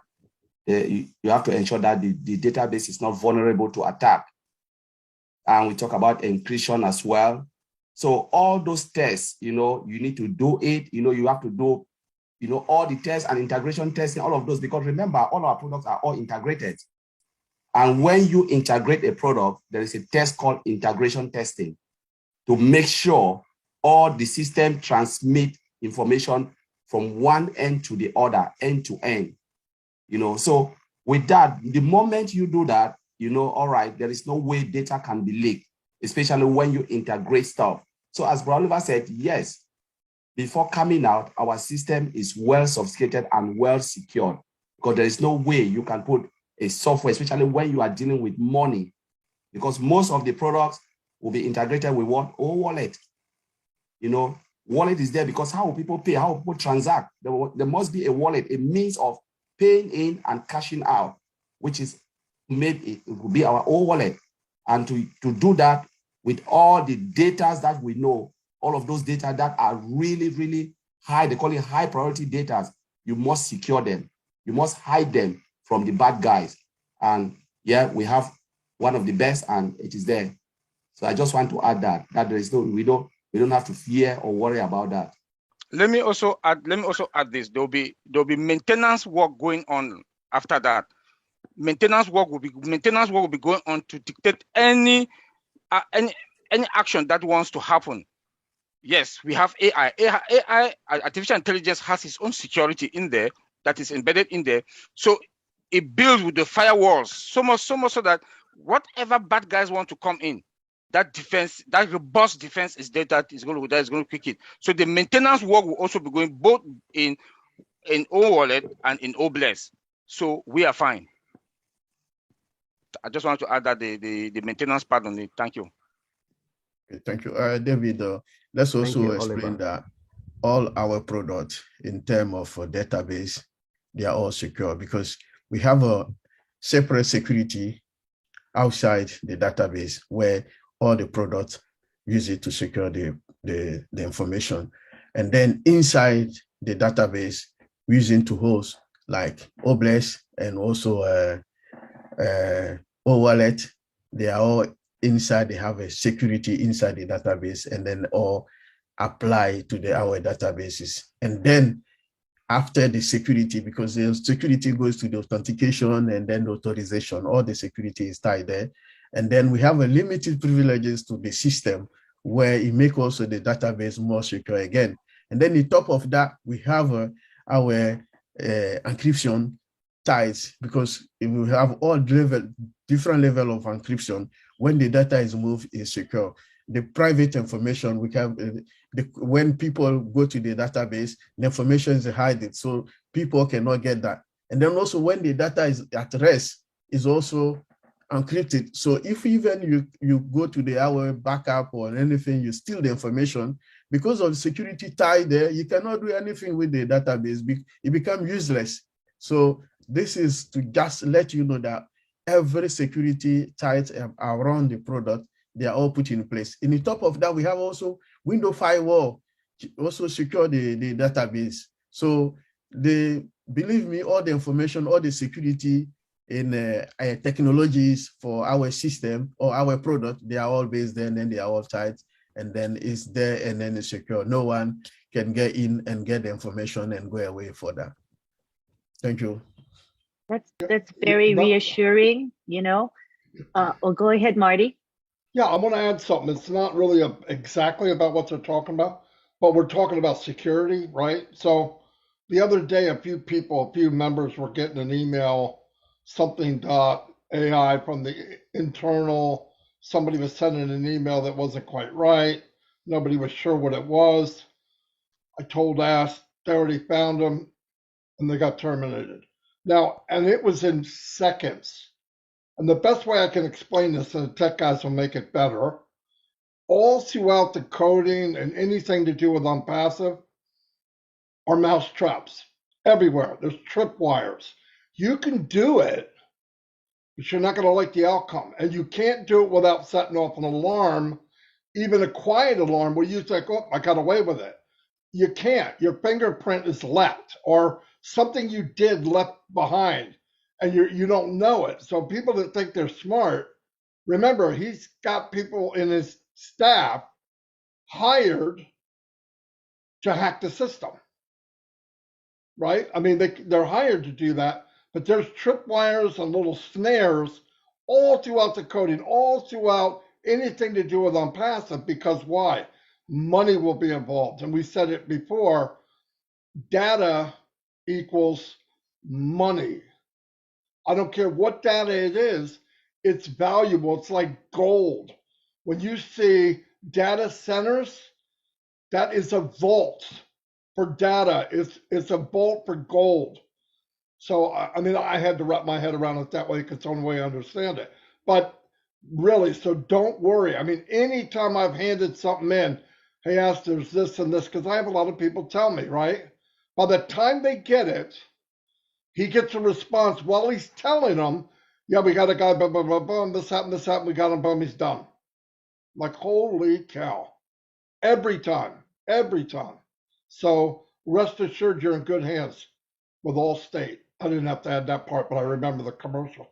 Speaker 4: the database is not vulnerable to attack. And we talk about encryption as well. So all those tests, you know, you need to do it. You know, you have to do, you know, all the tests and integration testing, all of those, because remember, all our products are all integrated. And when you integrate a product, there is a test called integration testing to make sure all the system transmit information from one end to the other, end to end. You know, so with that, the moment you do that, you know, all right, there is no way data can be leaked, especially when you integrate stuff. So as Oliver said, yes, before coming out, our system is well sophisticated and well secured, because there is no way you can put a software, especially when you are dealing with money, because most of the products will be integrated with what? O-Wallet. You know, wallet is there because how will people pay? How will people transact? There must be a wallet, a means of paying in and cashing out, which is maybe it will be our O-Wallet. And to do that with all the data that we know, all of those data that are really, really high, they call it high priority data, you must secure them. You must hide them from the bad guys. And yeah, we have one of the best, and it is there. So I just want to add that there is no, we don't have to fear or worry about that.
Speaker 5: Let me also add this. There'll be maintenance work going on after that. Maintenance work will be going on to dictate any action that wants to happen. Yes, we have AI. AI, artificial intelligence, has its own security in there that is embedded in there. So it builds with the firewalls so much so that whatever bad guys want to come in, that defense, that robust defense is there, that is going to quick it. So the maintenance work will also be going both in O-Wallet and in O-Bless. So we are fine. I just want to add that the maintenance part on it. Thank you.
Speaker 6: Okay, thank you, David. Let's also explain that all our products in terms of database, they are all secure, because we have a separate security outside the database where all the products use it to secure the information. And then inside the database, we use it to host like O-Bless and also O-Wallet. They are all inside, they have a security inside the database, and then all apply to our databases. And then after the security, because the security goes to the authentication and then the authorization. All the security is tied there. And then we have a limited privileges to the system where it makes also the database more secure again. And then on top of that, we have our encryption ties, because we have all different level of encryption. When the data is moved, is secure. The private information we have, when people go to the database, the information is hidden, so people cannot get that. And then also when the data is at rest, is also encrypted. So if even you go to our backup or anything, you steal the information, because of the security tie there, you cannot do anything with the database. It becomes useless. So this is to just let you know that every security ties around the product, they are all put in place. In the top of that, we have also window firewall, also secure the database. So believe me, all the information, all the security in technologies for our system or our product, they are all based there, and then they are all tied, and then it's there, and then it's secure. No one can get in and get the information and go away for that. Thank you.
Speaker 3: That's very reassuring, you know. Well, go ahead, Marty.
Speaker 2: Yeah, I want to add something. It's not really exactly about what they're talking about, but we're talking about security, right? So the other day, a few members were getting an email, something.ai from the internal. Somebody was sending an email that wasn't quite right. Nobody was sure what it was. I told Ask, they already found them, and they got terminated. Now, and it was in seconds. And the best way I can explain this, and the tech guys will make it better, all throughout the coding and anything to do with ONPASSIVE are mouse traps everywhere. There's tripwires. You can do it, but you're not going to like the outcome. And you can't do it without setting off an alarm, even a quiet alarm where you think, oh, I got away with it. You can't. Your fingerprint is left, or something you did left behind, and you don't know it. So people that think they're smart, remember, he's got people in his staff hired to hack the system, right? I mean, they're hired to do that, but there's tripwires and little snares all throughout the coding, all throughout anything to do with ONPASSIVE, because why? Money will be involved. And we said it before, data equals money. I don't care what data it is, it's valuable. It's like gold. When you see data centers, that is a vault for data. It's a vault for gold. So, I mean, I had to wrap my head around it that way because it's the only way I understand it. But really, so don't worry. I mean, anytime I've handed something in, hey, Ask, there's this and this, because I have a lot of people tell me, right? By the time they get it, he gets a response while he's telling them, yeah, we got a guy, blah, blah, blah, blah, this happened, we got him, boom, he's done. Like, holy cow. Every time. So rest assured you're in good hands with Allstate. I didn't have to add that part, but I remember the commercial.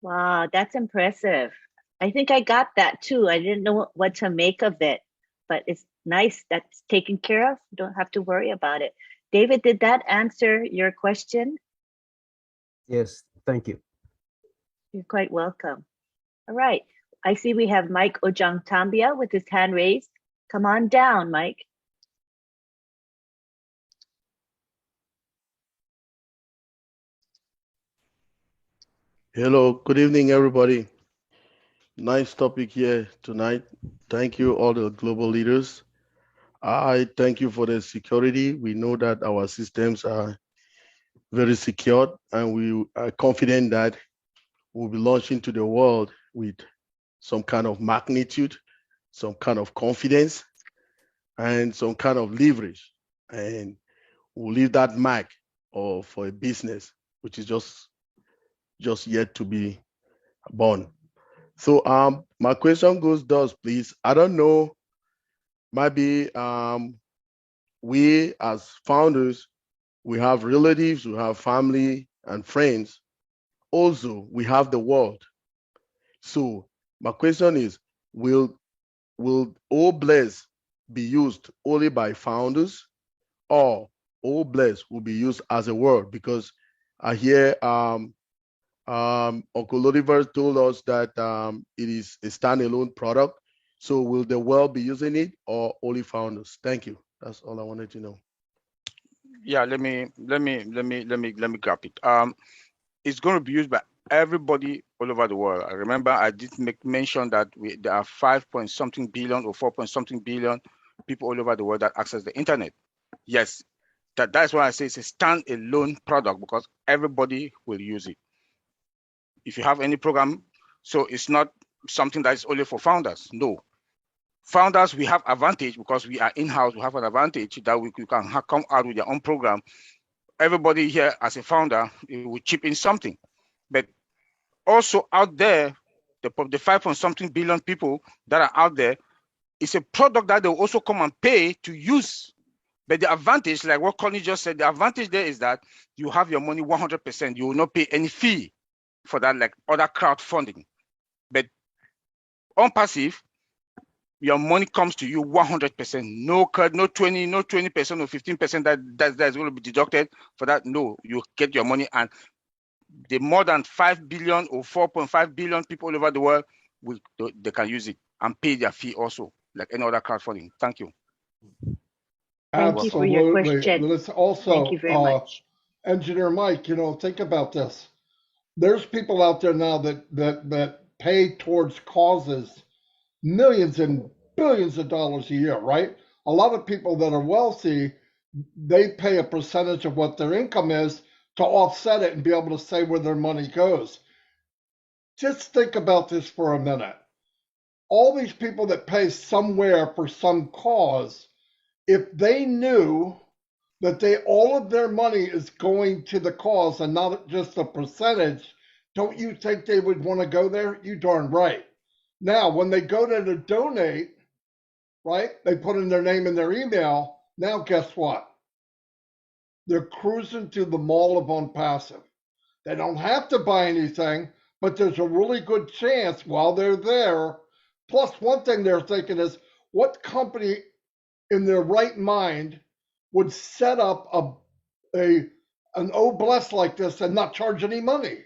Speaker 3: Wow, that's impressive. I think I got that too. I didn't know what to make of it, but it's nice that's taken care of. You don't have to worry about it. David, did that answer your question?
Speaker 1: Yes, thank you.
Speaker 3: You're quite welcome. All right. I see we have Mike Ojang Tambia with his hand raised. Come on down, Mike.
Speaker 7: Hello, good evening, everybody. Nice topic here tonight. Thank you, all the global leaders. I thank you for the security. We know that our systems are very secured, and we are confident that we'll be launching to the world with some kind of magnitude, some kind of confidence, and some kind of leverage. And we'll leave that mark for a business, which is just yet to be born. So my question goes thus, please. I don't know, maybe we as founders, we have relatives, we have family and friends. Also, we have the world. So my question is, will OBless be used only by founders, or OBLES will be used as a word? Because I hear Uncle Oliver told us that it is a standalone product. So will the world be using it or only founders? Thank you. That's all I wanted to know.
Speaker 5: Yeah, let me grab it. It's going to be used by everybody all over the world. I remember I did mention that there are 5-point-something billion or 4-point-something billion people all over the world that access the internet. Yes, that's why I say it's a standalone product, because everybody will use it. If you have any program, so it's not something that is only for founders. No. Founders, we have advantage because we are in-house. We have an advantage that we can come out with your own program. Everybody here as a founder, will chip in something. But also out there, the 5-point-something billion people that are out there, it's a product that they'll also come and pay to use. But the advantage, like what Connie just said, the advantage there is that you have your money 100%. You will not pay any fee for that, like other crowdfunding. But on passive, your money comes to you 100%. No cut, no 20% or 15% that's going to be deducted for that. No, you get your money, and the more than 5 billion or 4.5 billion people all over the world, they can use it and pay their fee also, like any other crowdfunding. Thank you.
Speaker 3: Thank you for your
Speaker 2: Absolutely.
Speaker 3: question.
Speaker 2: Let's also,
Speaker 3: Thank you very much.
Speaker 2: Engineer Mike, think about this. There's people out there now that pay towards causes millions and billions of dollars a year, right? A lot of people that are wealthy, they pay a percentage of what their income is to offset it and be able to say where their money goes. Just think about this for a minute. All these people that pay somewhere for some cause, if they knew that all of their money is going to the cause and not just a percentage, don't you think they would want to go there? You darn right. Now, when they go there to donate, right, they put in their name and their email. Now, guess what? They're cruising to the mall of ONPASSIVE. They don't have to buy anything, but there's a really good chance while they're there. Plus, one thing they're thinking is, what company in their right mind would set up an OBLES like this and not charge any money?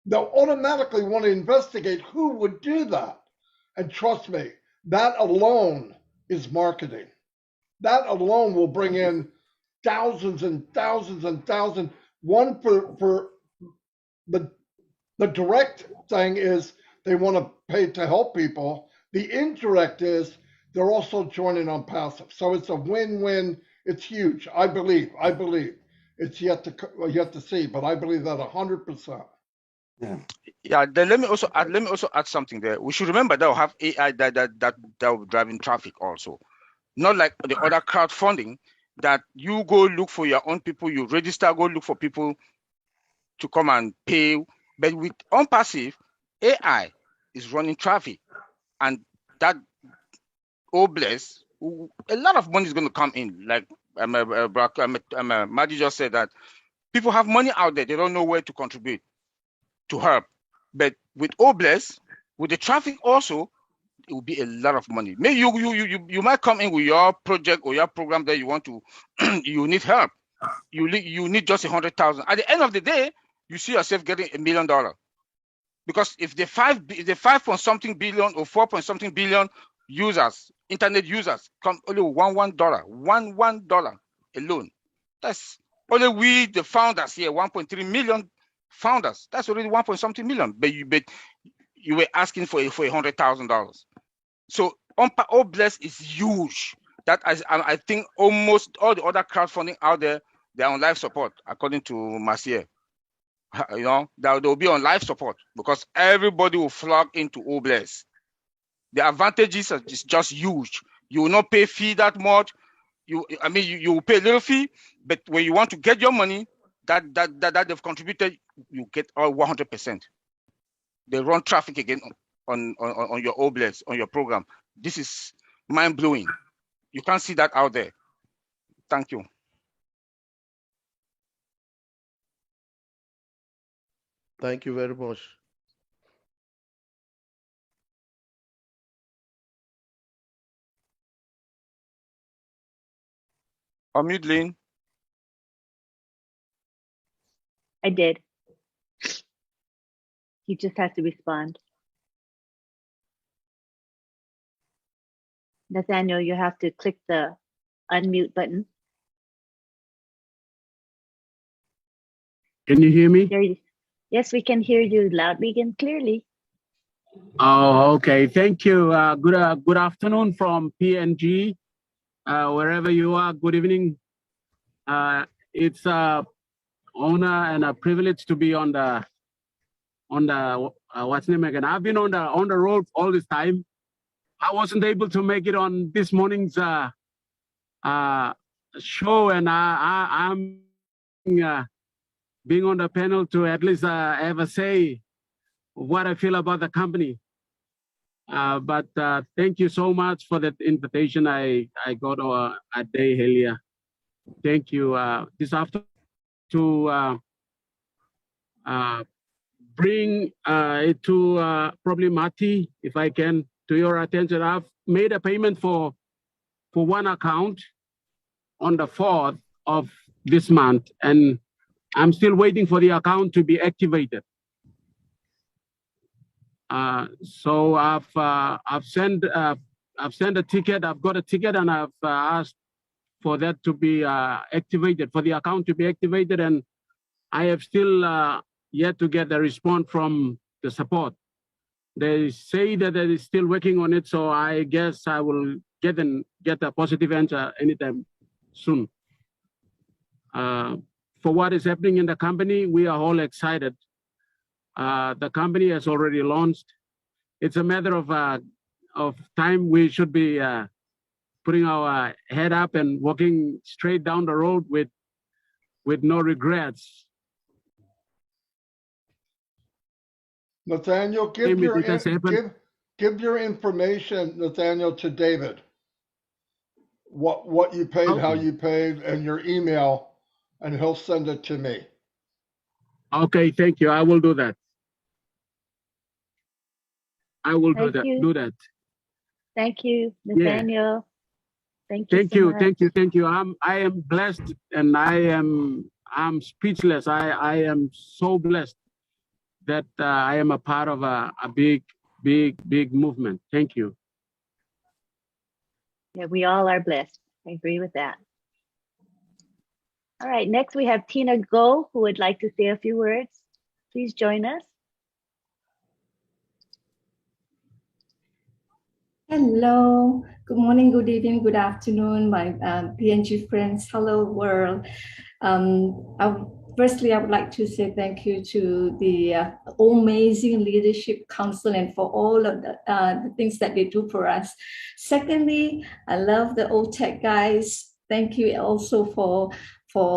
Speaker 2: They'll automatically want to investigate who would do that. And trust me, that alone is marketing. That alone will bring in thousands and thousands and thousands. One for the direct thing is they want to pay to help people. The indirect is they're also joining ONPASSIVE. So it's a win-win. It's huge. I believe. It's yet to see, but I believe that 100%.
Speaker 5: Yeah. Then let me also add something there. We should remember that we'll have AI that will be driving traffic also. Not like the other crowdfunding that you go look for your own people, you register, go look for people to come and pay. But with ONPASSIVE, AI is running traffic, and that OBLES, a lot of money is going to come in. Like Madi just said that people have money out there, they don't know where to contribute to help. But with OBLES, with the traffic also, it will be a lot of money. Maybe you might come in with your project or your program that you want to, you need help. You need just 100,000. At the end of the day, you see yourself getting $1 million, because if the 5-point-something billion or 4-point-something billion users, internet users, come only $1 alone, that's only we the founders here, 1.3 million founders. That's already 1-point-something million. But you were asking for $100,000. So OBLES is huge. That I think almost all the other crowdfunding out there, they're on life support, according to Marcia. They'll be on life support because everybody will flock into OBLES. The advantages are just huge. You will not pay fee that much. You will pay a little fee, but when you want to get your money that they've contributed, you get all 100%. They run traffic again on your OBLES, on your program. This is mind-blowing. You can't see that out there. Thank you.
Speaker 7: Thank you very much.
Speaker 5: Unmute, Lynn.
Speaker 3: I did. He just has to respond. Nathaniel, you have to click the unmute button.
Speaker 1: Can you hear me?
Speaker 3: There you, yes, we can hear you loudly and clearly.
Speaker 1: Oh, okay. Thank you. Good afternoon from PNG, wherever you are. Good evening. It's an honor and a privilege to be on the what's the name again? I've been on the road all this time. I wasn't able to make it on this morning's show, and I'm being on the panel to at least have a say what I feel about the company. But thank you so much for that invitation. I got a day earlier. Thank you. This afternoon to bring it to probably Mati, if I can, to your attention. I've made a payment for one account on the 4th of this month, and I'm still waiting for the account to be activated. So I've sent a ticket. I've got a ticket, and I've asked for that to be activated, for the account to be activated, and I have still yet to get a response from the support. They say that they're still working on it, so I guess I will get a positive answer anytime soon. For what is happening in the company, we are all excited. The company has already launched. It's a matter of time. We should be putting our head up and walking straight down the road with no regrets.
Speaker 2: Nathaniel, give your information, Nathaniel, to David. What you paid, okay, how you paid, and your email, and he'll send it to me.
Speaker 1: Okay, thank you. I will do that. I will do that.
Speaker 3: Thank you, Nathaniel. Yeah. Thank you.
Speaker 1: Thank you. I am blessed, and I'm speechless. I am so blessed that I am a part of a big movement. Thank you.
Speaker 3: Yeah, we all are blessed. I agree with that. All right, next we have Tina Go, who would like to say a few words. Please join us.
Speaker 8: Hello, good morning, good evening, good afternoon, my PNG friends. Hello, world. Firstly, I would like to say thank you to the amazing leadership council and for all of the things that they do for us. Secondly, I love the OTech guys. Thank you also for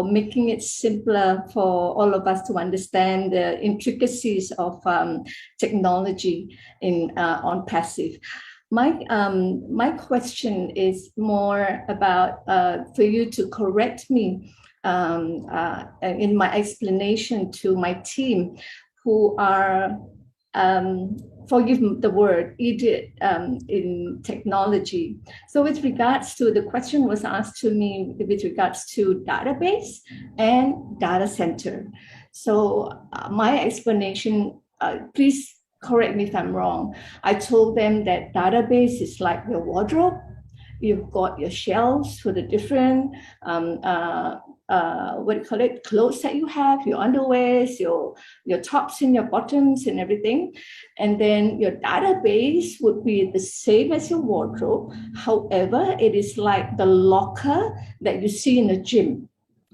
Speaker 8: making it simpler for all of us to understand the intricacies of technology in ONPASSIVE. My question is more about for you to correct me in my explanation to my team, who are, forgive the word, idiot in technology. So with regards to, the question was asked to me with regards to database and data center. So my explanation, please correct me if I'm wrong. I told them that database is like your wardrobe. You've got your shelves for the different clothes that you have, your underwears, your tops and your bottoms and everything. And then your database would be the same as your wardrobe. However, it is like the locker that you see in a gym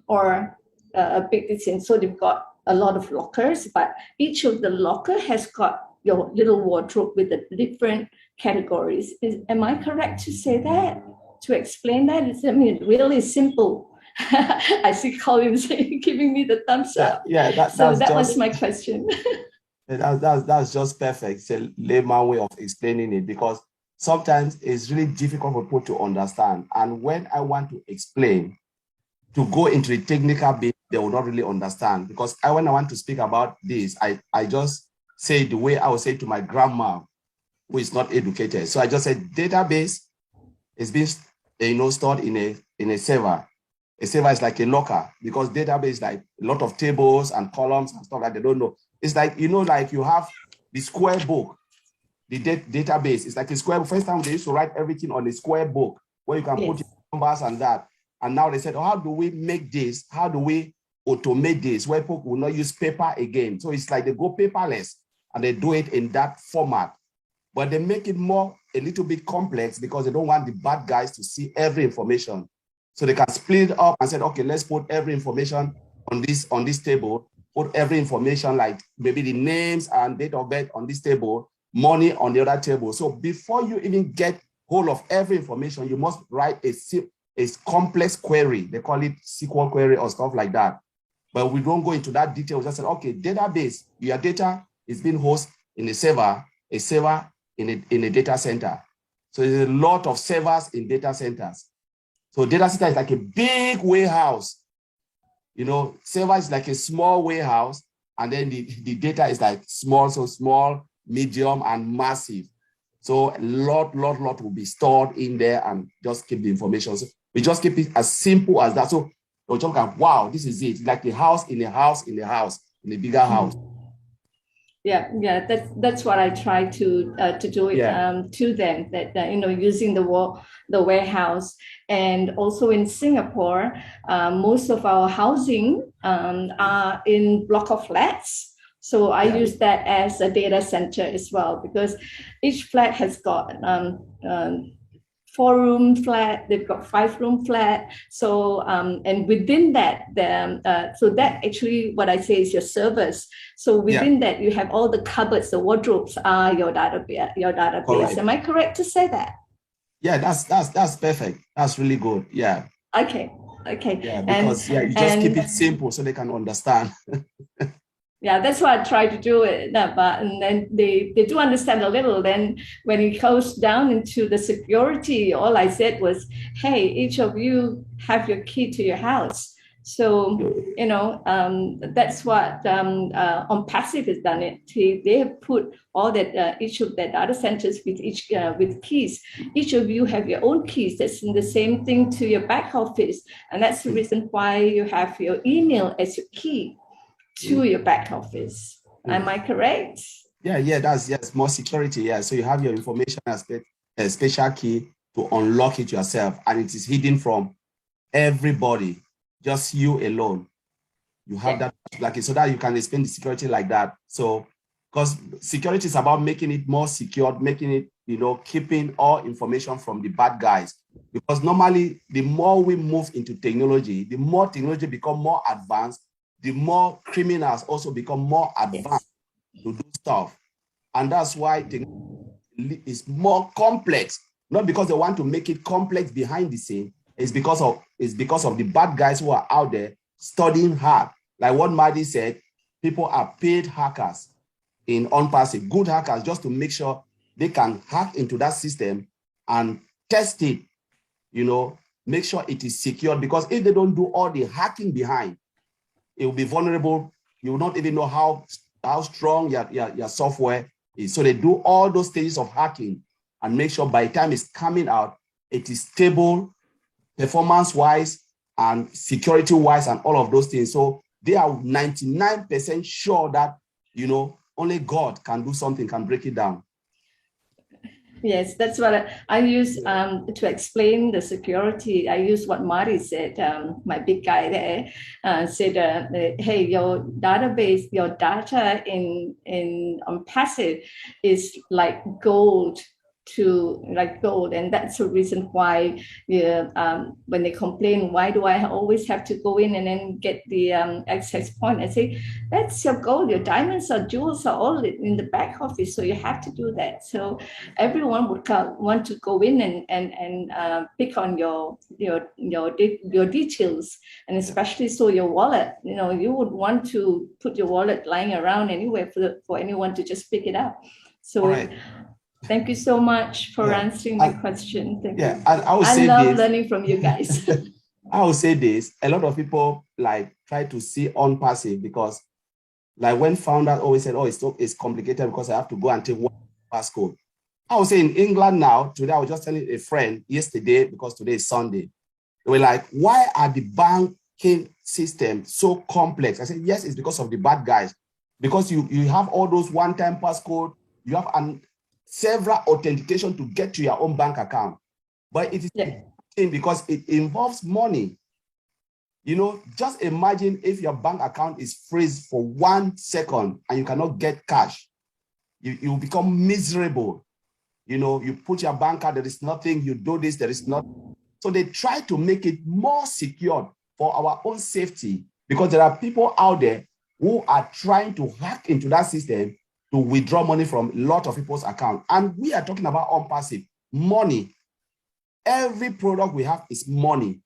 Speaker 8: or a big thing. So they've got a lot of lockers, but each of the locker has got your little wardrobe with the different categories. Am I correct to say that? To explain that? It's, I mean, really simple. I see Colin giving me the thumbs up.
Speaker 4: Yeah,
Speaker 8: that was my question.
Speaker 4: That's just perfect. It's a layman way of explaining it, because sometimes it's really difficult for people to understand. And when I want to explain, to go into the technical bit, they will not really understand. Because when I want to speak about this, I just say the way I would say to my grandma, who is not educated. So I just said database is being stored in a server. A server is like a locker, because database is like a lot of tables and columns and stuff like they don't know. It's like, you know, like you have the square book, the database. It's like a square book. First time they used to write everything on a square book where you can put numbers and that. And now they said, oh, how do we make this? How do we automate this where people will not use paper again? So it's like they go paperless and they do it in that format. But they make it a little bit complex because they don't want the bad guys to see every information. So they can split it up and say, okay, let's put every information on this table, put every information like maybe the names and date of birth on this table, money on the other table. So before you even get hold of every information, you must write a complex query. They call it SQL query or stuff like that. But we don't go into that detail. We just say, okay, database, your data is being hosted in a server in a data center. So there's a lot of servers in data centers. So data center is like a big warehouse. You know, server is like a small warehouse, and then the data is like small, so small, medium, and massive. So a lot will be stored in there and just keep the information. So we just keep it as simple as that. So you're talking, wow, this is it. Like a house in a house in a house, in a bigger house.
Speaker 8: Yeah, that's what I try to do it to them, that you know, using the warehouse. And also in Singapore, most of our housing are in block of flats. So I use that as a data center as well, because each flat has got 4-room flat, they've got 5-room flat. So, and within that, so that actually what I say is your servers. So within that, you have all the cupboards, the wardrobes are your database. Correct. Am I correct to say that?
Speaker 4: Yeah, that's perfect. That's really good. Yeah.
Speaker 8: Okay.
Speaker 4: Yeah, because you just keep it simple so they can understand.
Speaker 8: Yeah, that's what I try to do it. But and then they do understand a little. Then when it goes down into the security, all I said was, hey, each of you have your key to your house. So, you know, that's what ONPASSIVE has done it. They have put all that, each of their data centers with keys. Each of you have your own keys. That's in the same thing to your back office. And that's the reason why you have your email as your key to your back office. Am I correct?
Speaker 4: Yeah, that's more security. Yeah, so you have your information as a special key to unlock it yourself, and it is hidden from everybody, just you alone. You have that like so that you can explain the security like that. So, because security is about making it more secure, making it, you know, keeping all information from the bad guys. Because normally, the more we move into technology, the more technology become more advanced, the more criminals also become more advanced to do stuff. And that's why technology is more complex, not because they want to make it complex behind the scene. It's because of the bad guys who are out there studying hard. Like what Madi said, people are paid hackers in ONPASSIVE, good hackers, just to make sure they can hack into that system and test it, you know, make sure it is secure. Because if they don't do all the hacking behind, it will be vulnerable. You will not even know how strong your software is. So they do all those stages of hacking and make sure by the time it's coming out, it is stable, performance-wise and security-wise and all of those things. So they are 99% sure that, you know, only God can do something, can break it down.
Speaker 8: Yes, that's what I use to explain the security. I use what Marty said, my big guy there, said, hey, your database, your data in ONPASSIVE is like gold. And that's the reason why when they complain, why do I always have to go in and then get the access point? I say, that's your gold, your diamonds or jewels are all in the back office, so you have to do that. So everyone would want to go in and pick on your details, and especially so your wallet. You know, you would want to put your wallet lying around anywhere for anyone to just pick it up. So. Thank you so much for answering my question. Thank you.
Speaker 4: And I
Speaker 8: love learning from you guys.
Speaker 4: I will say this, a lot of people like try to see ONPASSIVE because like when founders always said, oh, it's complicated because I have to go and take one passcode. I would say in England now, today I was just telling a friend yesterday, because today is Sunday, They were like, why are the banking system so complex? I said, yes, it's because of the bad guys. Because you have all those one-time passcode, you have several authentication to get to your own bank account. But it is because it involves money. You know, just imagine if your bank account is freeze for 1 second and you cannot get cash. You become miserable. You know, you put your bank card, there is nothing, you do this, there is nothing. So they try to make it more secure for our own safety, because there are people out there who are trying to hack into that system to withdraw money from a lot of people's accounts. And we are talking about ONPASSIVE, money. Every product we have is money.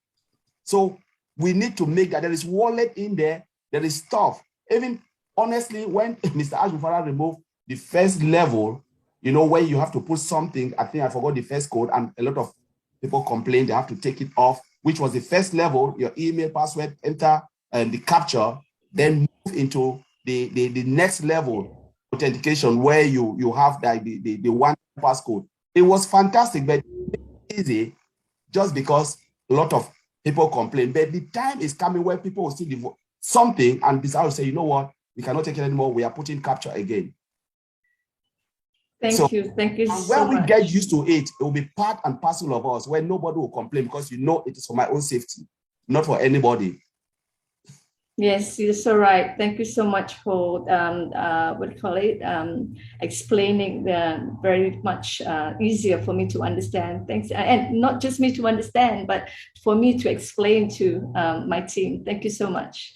Speaker 4: So we need to make that there is wallet in there, there is stuff. Even honestly, when Mr. Ashbufara removed the first level, you know, where you have to put something, I think I forgot the first code, and a lot of people complain they have to take it off, which was the first level, your email, password, enter, and the capture, then move into the next level authentication where you have the one passcode. It was fantastic, but easy just because a lot of people complain. But the time is coming where people will see something and decide to say, you know what, we cannot take it anymore. We are putting capture again.
Speaker 8: Thank you so much.
Speaker 4: When we get used to it, it will be part and parcel of us, where nobody will complain, because you know it is for my own safety, not for anybody.
Speaker 8: Yes, you're so right. Thank you so much for explaining very much easier for me to understand. Thanks, and not just me to understand, but for me to explain to my team. Thank you so much.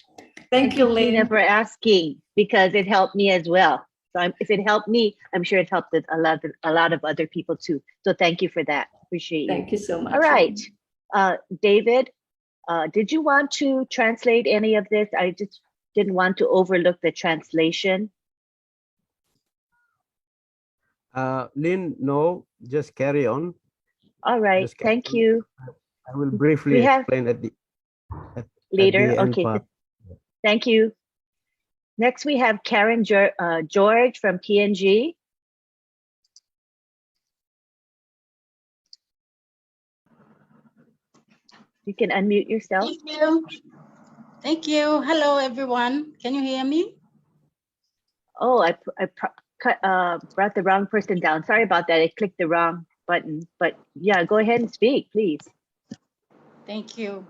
Speaker 8: Thank you, Lynn,
Speaker 3: for asking, because it helped me as well. So if it helped me, I'm sure it helped a lot of other people too. So thank you for that. Appreciate you.
Speaker 8: Thank you so much.
Speaker 3: All right, David. Did you want to translate any of this? I just didn't want to overlook the translation.
Speaker 1: Lynn, no, just carry on.
Speaker 3: All right, thank you.
Speaker 1: I will briefly explain at the
Speaker 3: later.
Speaker 1: End
Speaker 3: Okay,
Speaker 1: part.
Speaker 3: Thank you. Next, we have Karen George from PNG. You can unmute yourself.
Speaker 9: Thank you. Thank you. Hello, everyone. Can you hear me?
Speaker 3: Oh, I brought the wrong person down. Sorry about that. I clicked the wrong button. But yeah, go ahead and speak, please. Thank you.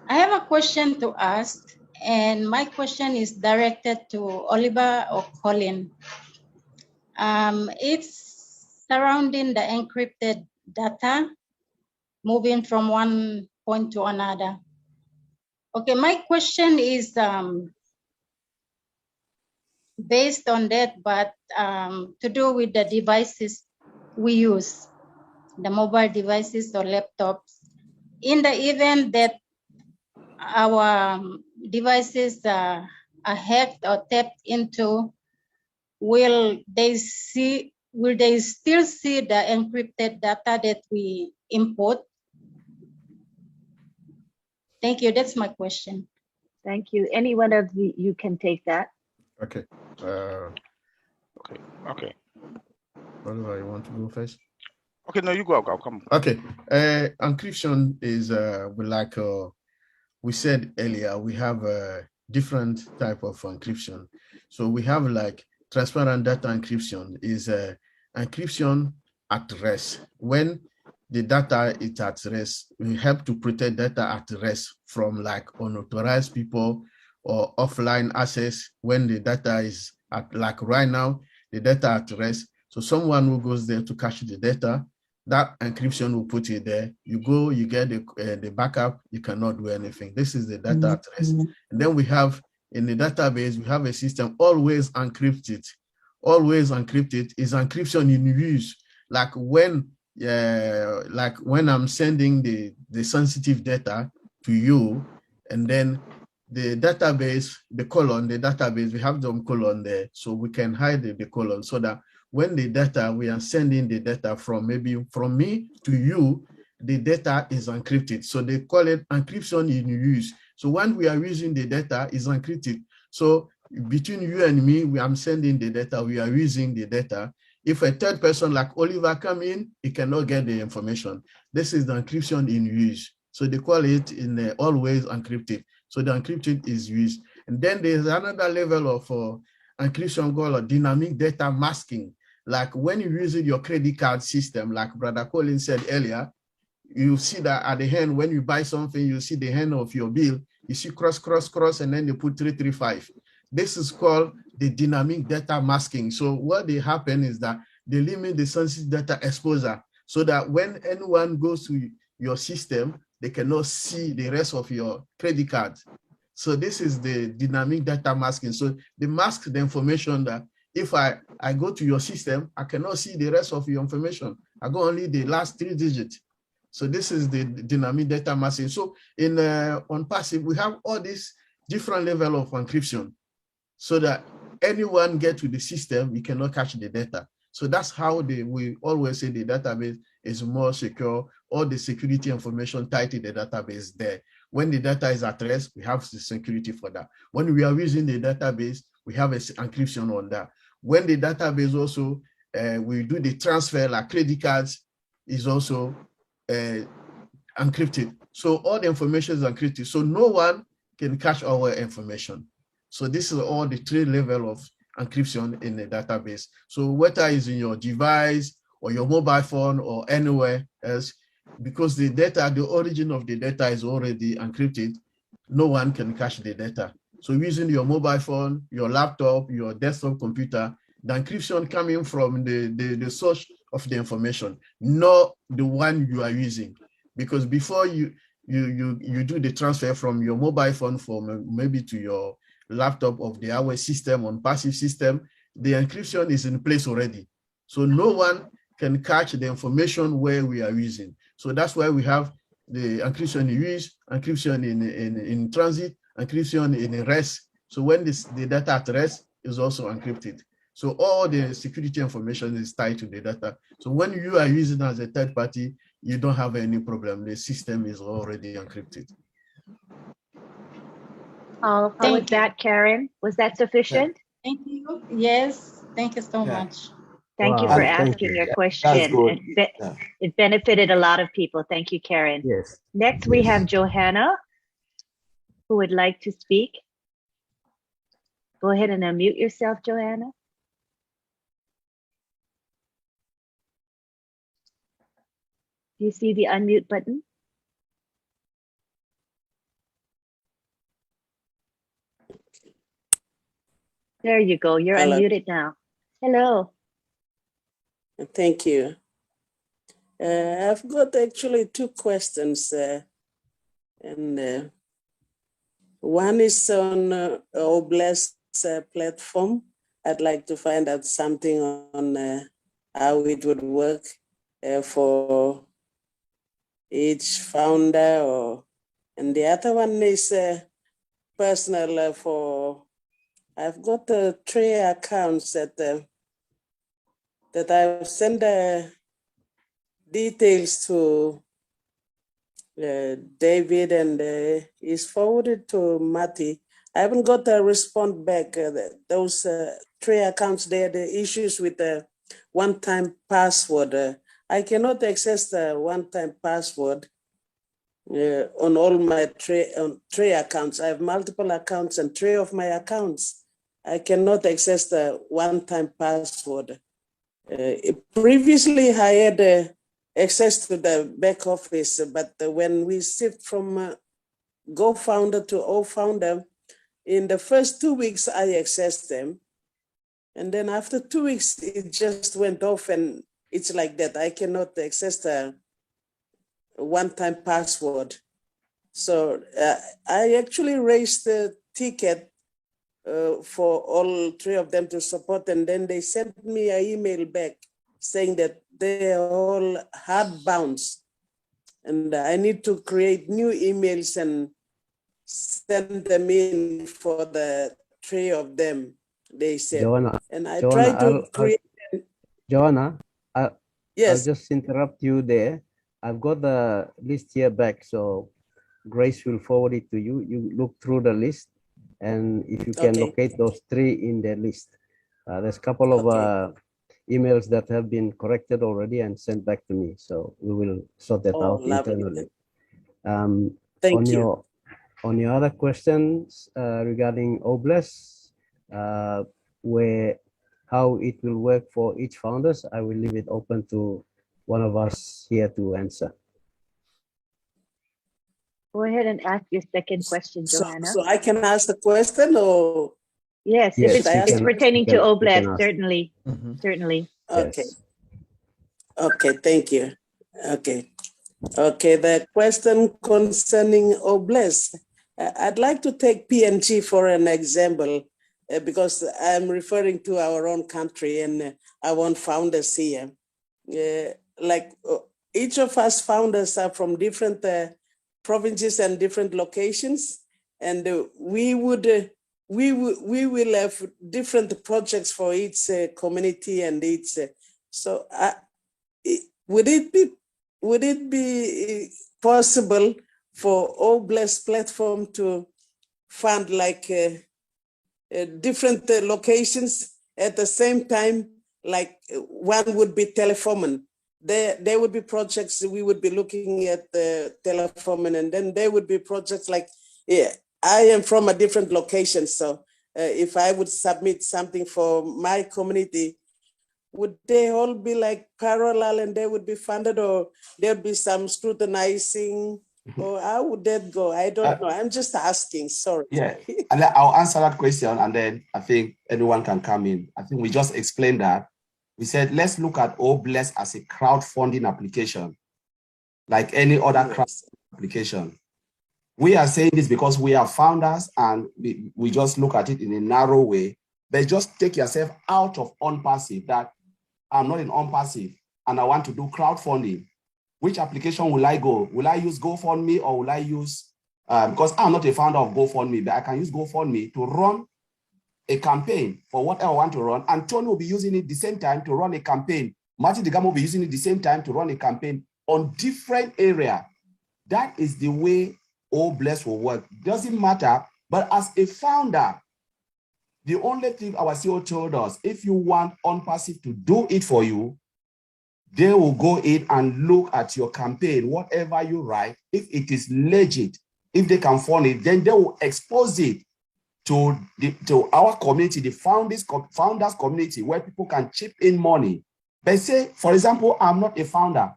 Speaker 9: I have a question to ask, and my question is directed to Oliver or Colin. It's surrounding the encrypted data moving from one point to another. Okay, my question is based on that, but to do with the devices we use, the mobile devices or laptops. In the event that our devices are hacked or tapped into, will they still see the encrypted data that we import? Thank you. That's my question.
Speaker 3: Thank you. Any one of you can take that.
Speaker 6: Okay.
Speaker 5: Okay.
Speaker 6: Oliver, you want to go first?
Speaker 5: Okay, no, you go. I'll come.
Speaker 6: Okay. Encryption is like we said earlier, we have a different type of encryption. So we have like transparent data encryption is encryption at rest. When the data is at rest, we help to protect data at rest from like unauthorized people or offline access. When the data is at, like right now, the data at rest. So someone who goes there to cache the data, that encryption will put it there. You go, you get the backup, you cannot do anything. This is the data at rest. And then we have in the database, we have a system always encrypted. Always encrypted is encryption in use. Like when I'm sending the sensitive data to you, and then the database, the database, we have the colon there, so we can hide the colon so that when the data, we are sending the data from maybe from me to you, the data is encrypted. So they call it encryption in use. So when we are using the data, is encrypted. So between you and me, I'm sending the data, we are using the data. If a third person like Oliver come in, he cannot get the information. This is the encryption in use. So they call it in always encrypted. So the encrypted is used. And then there's another level of encryption called dynamic data masking. Like when you're using your credit card system, like Brother Colin said earlier, you see that at the end, when you buy something, you see the end of your bill, you see cross, cross, cross, and then they put 335. This is called the dynamic data masking. So what they happen is that they limit the sensitive data exposure so that when anyone goes to your system, they cannot see the rest of your credit card. So this is the dynamic data masking. So they mask the information that if I go to your system, I cannot see the rest of your information. I go only the last 3 digits. So this is the dynamic data masking. So in ONPASSIVE, we have all these different level of encryption so that anyone get to the system, you cannot catch the data. So that's how we always say the database is more secure. All the security information tied to the database there. When the data is at rest, we have the security for that. When we are using the database, we have an encryption on that. When the database also, we do the transfer, like credit cards, is also encrypted. So all the information is encrypted. So no one can catch our information. So this is all the 3 levels of encryption in the database. So whether it's in your device or your mobile phone or anywhere else, because the data, the origin of the data is already encrypted, no one can cache the data. So using your mobile phone, your laptop, your desktop computer, the encryption coming from the source of the information, not the one you are using. Because before you do the transfer from your mobile phone from maybe to your laptop of the our system ONPASSIVE system, the encryption is in place already. So no one can catch the information where we are using. So that's why we have the encryption in use, encryption in transit, encryption in rest. So when the data at rest is also encrypted. So all the security information is tied to the data. So when you are using as a third party, you don't have any problem. The system is already encrypted.
Speaker 3: How was that, Karen? Was that sufficient?
Speaker 9: Thank you. Yes, thank you so much.
Speaker 3: Thank you
Speaker 1: Wow,
Speaker 3: for
Speaker 1: thank
Speaker 3: asking
Speaker 1: you.
Speaker 3: your
Speaker 4: That's
Speaker 3: question.
Speaker 4: good.
Speaker 3: It benefited a lot of people. Thank you, Karen.
Speaker 1: Yes.
Speaker 3: Next, we
Speaker 1: Yes.
Speaker 3: have Johanna, who would like to speak. Go ahead and unmute yourself, Johanna. Do you see the unmute button? There you go. You're
Speaker 10: Hello.
Speaker 3: unmuted now. Hello.
Speaker 10: Thank you. I've got actually 2 questions, and one is on OBLES platform. I'd like to find out something on how it would work for each founder, and the other one is personal for. I've got 3 accounts that I've sent details to David, and he's forwarded to Matty. I haven't got a response back. Those 3 accounts, they are the issues with the one-time password. I cannot access the one-time password on all my 3 accounts. I have multiple accounts, and 3 of my accounts, I cannot access the one-time password. Previously, I had access to the back office, but when we shift from Go Founder to O Founder, in the first 2 weeks, I accessed them. And then after 2 weeks, it just went off, and it's like that. I cannot access the one-time password. So I actually raised the ticket for all 3 of them to support, and then they sent me an email back saying that they are all hard bounds, and I need to create new emails and send them in for the 3 of them, they said.
Speaker 1: Joanna,
Speaker 10: And I tried to create.
Speaker 1: Joanna, I'll
Speaker 10: Yes.
Speaker 1: just interrupt you there. I've got the list here back, so Grace will forward it to you. You look through the list, and if you can locate those 3 in the list. There's a couple of emails that have been corrected already and sent back to me, so we will sort that out internally.
Speaker 10: Thank
Speaker 1: On
Speaker 10: you.
Speaker 1: your other questions regarding OBLES, how it will work for each founders, I will leave it open to one of us here to answer.
Speaker 3: Go ahead and ask your second question, Johanna.
Speaker 10: So I can ask the question, or
Speaker 3: Yes,
Speaker 1: Yes,
Speaker 3: if it's pertaining to OBLES, certainly, certainly.
Speaker 10: Okay.
Speaker 1: Yes.
Speaker 10: Okay, thank you. Okay. Okay, the question concerning OBLES, I'd like to take PNG for an example because I'm referring to our own country and I want founders here. Each of us founders are from different provinces and different locations, and we will have different projects for each community and each. Would it be possible for OBLES platform to fund like different locations at the same time? Like one would be Telefomen. There would be projects we would be looking at the Telefomen, and then there would be projects like, I am from a different location, so if I would submit something for my community, would they all be like parallel and they would be funded, or there'd be some scrutinizing, or how would that go? I don't know. I'm just asking. Sorry.
Speaker 4: Yeah, and I'll answer that question, and then I think anyone can come in. I think we just explained that. We said, let's look at OBLES as a crowdfunding application, like any other crowdfunding application. We are saying this because we are founders and we just look at it in a narrow way, but just take yourself out of ONPASSIVE, that I'm not in ONPASSIVE and I want to do crowdfunding. Which application will I go? Will I use GoFundMe, or will I use, because I'm not a founder of GoFundMe, but I can use GoFundMe to run a campaign for whatever I want to run. And Tony will be using it the same time to run a campaign. Martin Digamo will be using it the same time to run a campaign on different area. That is the way OBLES will work. Doesn't matter, but as a founder, the only thing our CEO told us, if you want ONPASSIVE to do it for you, they will go in and look at your campaign, whatever you write. If it is legit, if they can fund it, then they will expose it to our community, the founders community, where people can chip in money. But say, for example, I'm not a founder,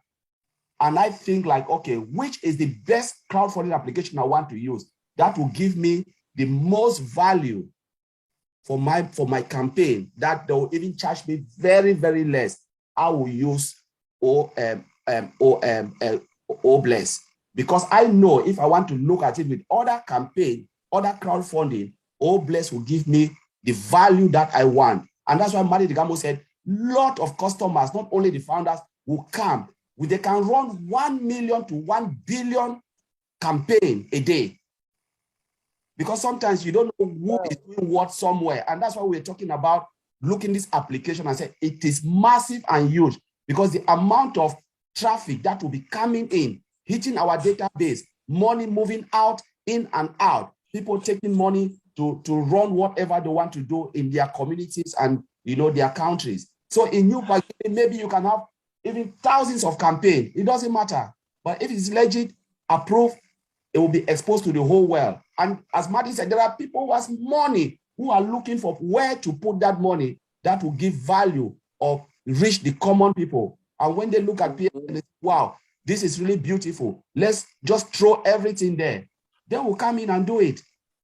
Speaker 4: and I think like, okay, which is the best crowdfunding application I want to use that will give me the most value for my campaign, that they'll even charge me very, very less. I will use OBLES, because I know if I want to look at it with other campaign, other crowdfunding, OBLES will give me the value that I want. And that's why Martin Digamo said, lot of customers, not only the founders, will come. They can run 1 million to 1 billion campaign a day. Because sometimes you don't know who is doing what somewhere. And that's why we're talking about looking this application and say it is massive and huge, because the amount of traffic that will be coming in, hitting our database, money moving out, in and out, people taking money to run whatever they want to do in their communities and their countries. So in New Guinea, maybe you can have even thousands of campaigns. It doesn't matter. But if it's legit, approved, it will be exposed to the whole world. And as Martin said, there are people who has money who are looking for where to put that money that will give value or reach the common people. And when they look at people, they say, wow, this is really beautiful. Let's just throw everything there. They will come in and do it.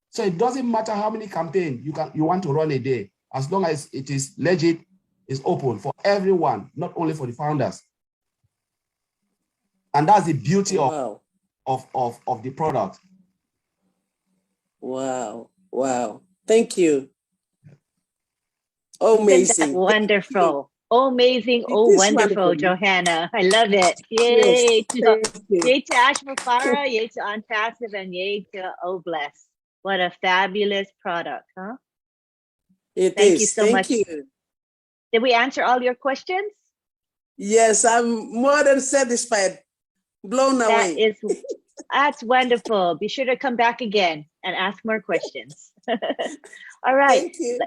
Speaker 4: So it doesn't matter how many campaigns you want to run a day, as long as it is legit, it's open for everyone, not only for the founders. And that's the beauty of the product.
Speaker 10: Wow. Wow. Thank you. Amazing.
Speaker 3: Isn't that wonderful? Oh, amazing. Oh, wonderful,
Speaker 10: wonderful,
Speaker 3: Johanna. I love it. Yay. Yay to Ashmafara, yay to ONPASSIVE, and yay to OBLES. What a fabulous product, huh?
Speaker 10: Thank
Speaker 3: you so much.
Speaker 10: You.
Speaker 3: Did we answer all your questions?
Speaker 10: Yes, I'm more than satisfied. Blown away.
Speaker 3: That's wonderful. Be sure to come back again and ask more questions. All right.
Speaker 10: Thank you.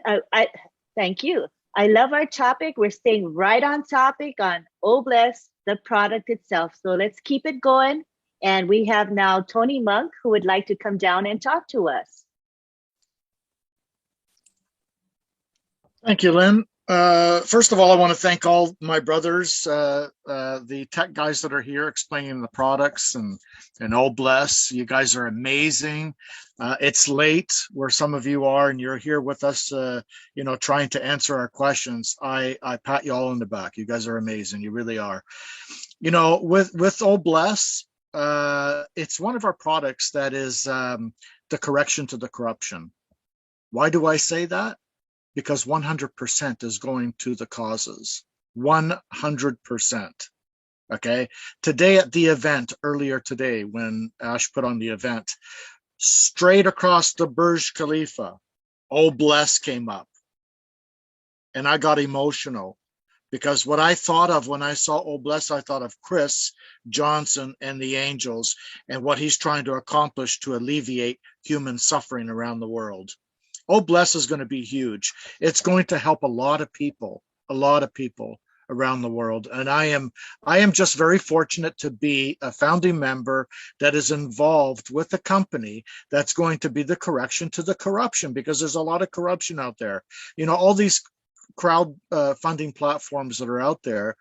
Speaker 3: Thank you. I love our topic. We're staying right on topic on OBLES, the product itself. So let's keep it going. And we have now Tony Monk, who would like to come down and talk to us.
Speaker 11: Thank you, Lynn. First of all, I want to thank all my brothers, the tech guys that are here explaining the products, and oh bless, you guys are amazing. It's late where some of you are, and you're here with us, trying to answer our questions. I pat you all on the back. You guys are amazing. You really are. With oh bless, it's one of our products that is the correction to the corruption. Why do I say that? Because 100% is going to the causes. 100%. Okay. Today at the event, earlier today, when Ash put on the event, straight across the Burj Khalifa, oh bless came up. And I got emotional because what I thought of when I saw oh bless, I thought of Chris Johnson and the angels and what he's trying to accomplish to alleviate human suffering around the world. Oh bless is going to be huge. It's going to help a lot of people around the world. And I am just very fortunate to be a founding member that is involved with a company that's going to be the correction to the corruption, because there's a lot of corruption out there. All these crowd funding platforms that are out there,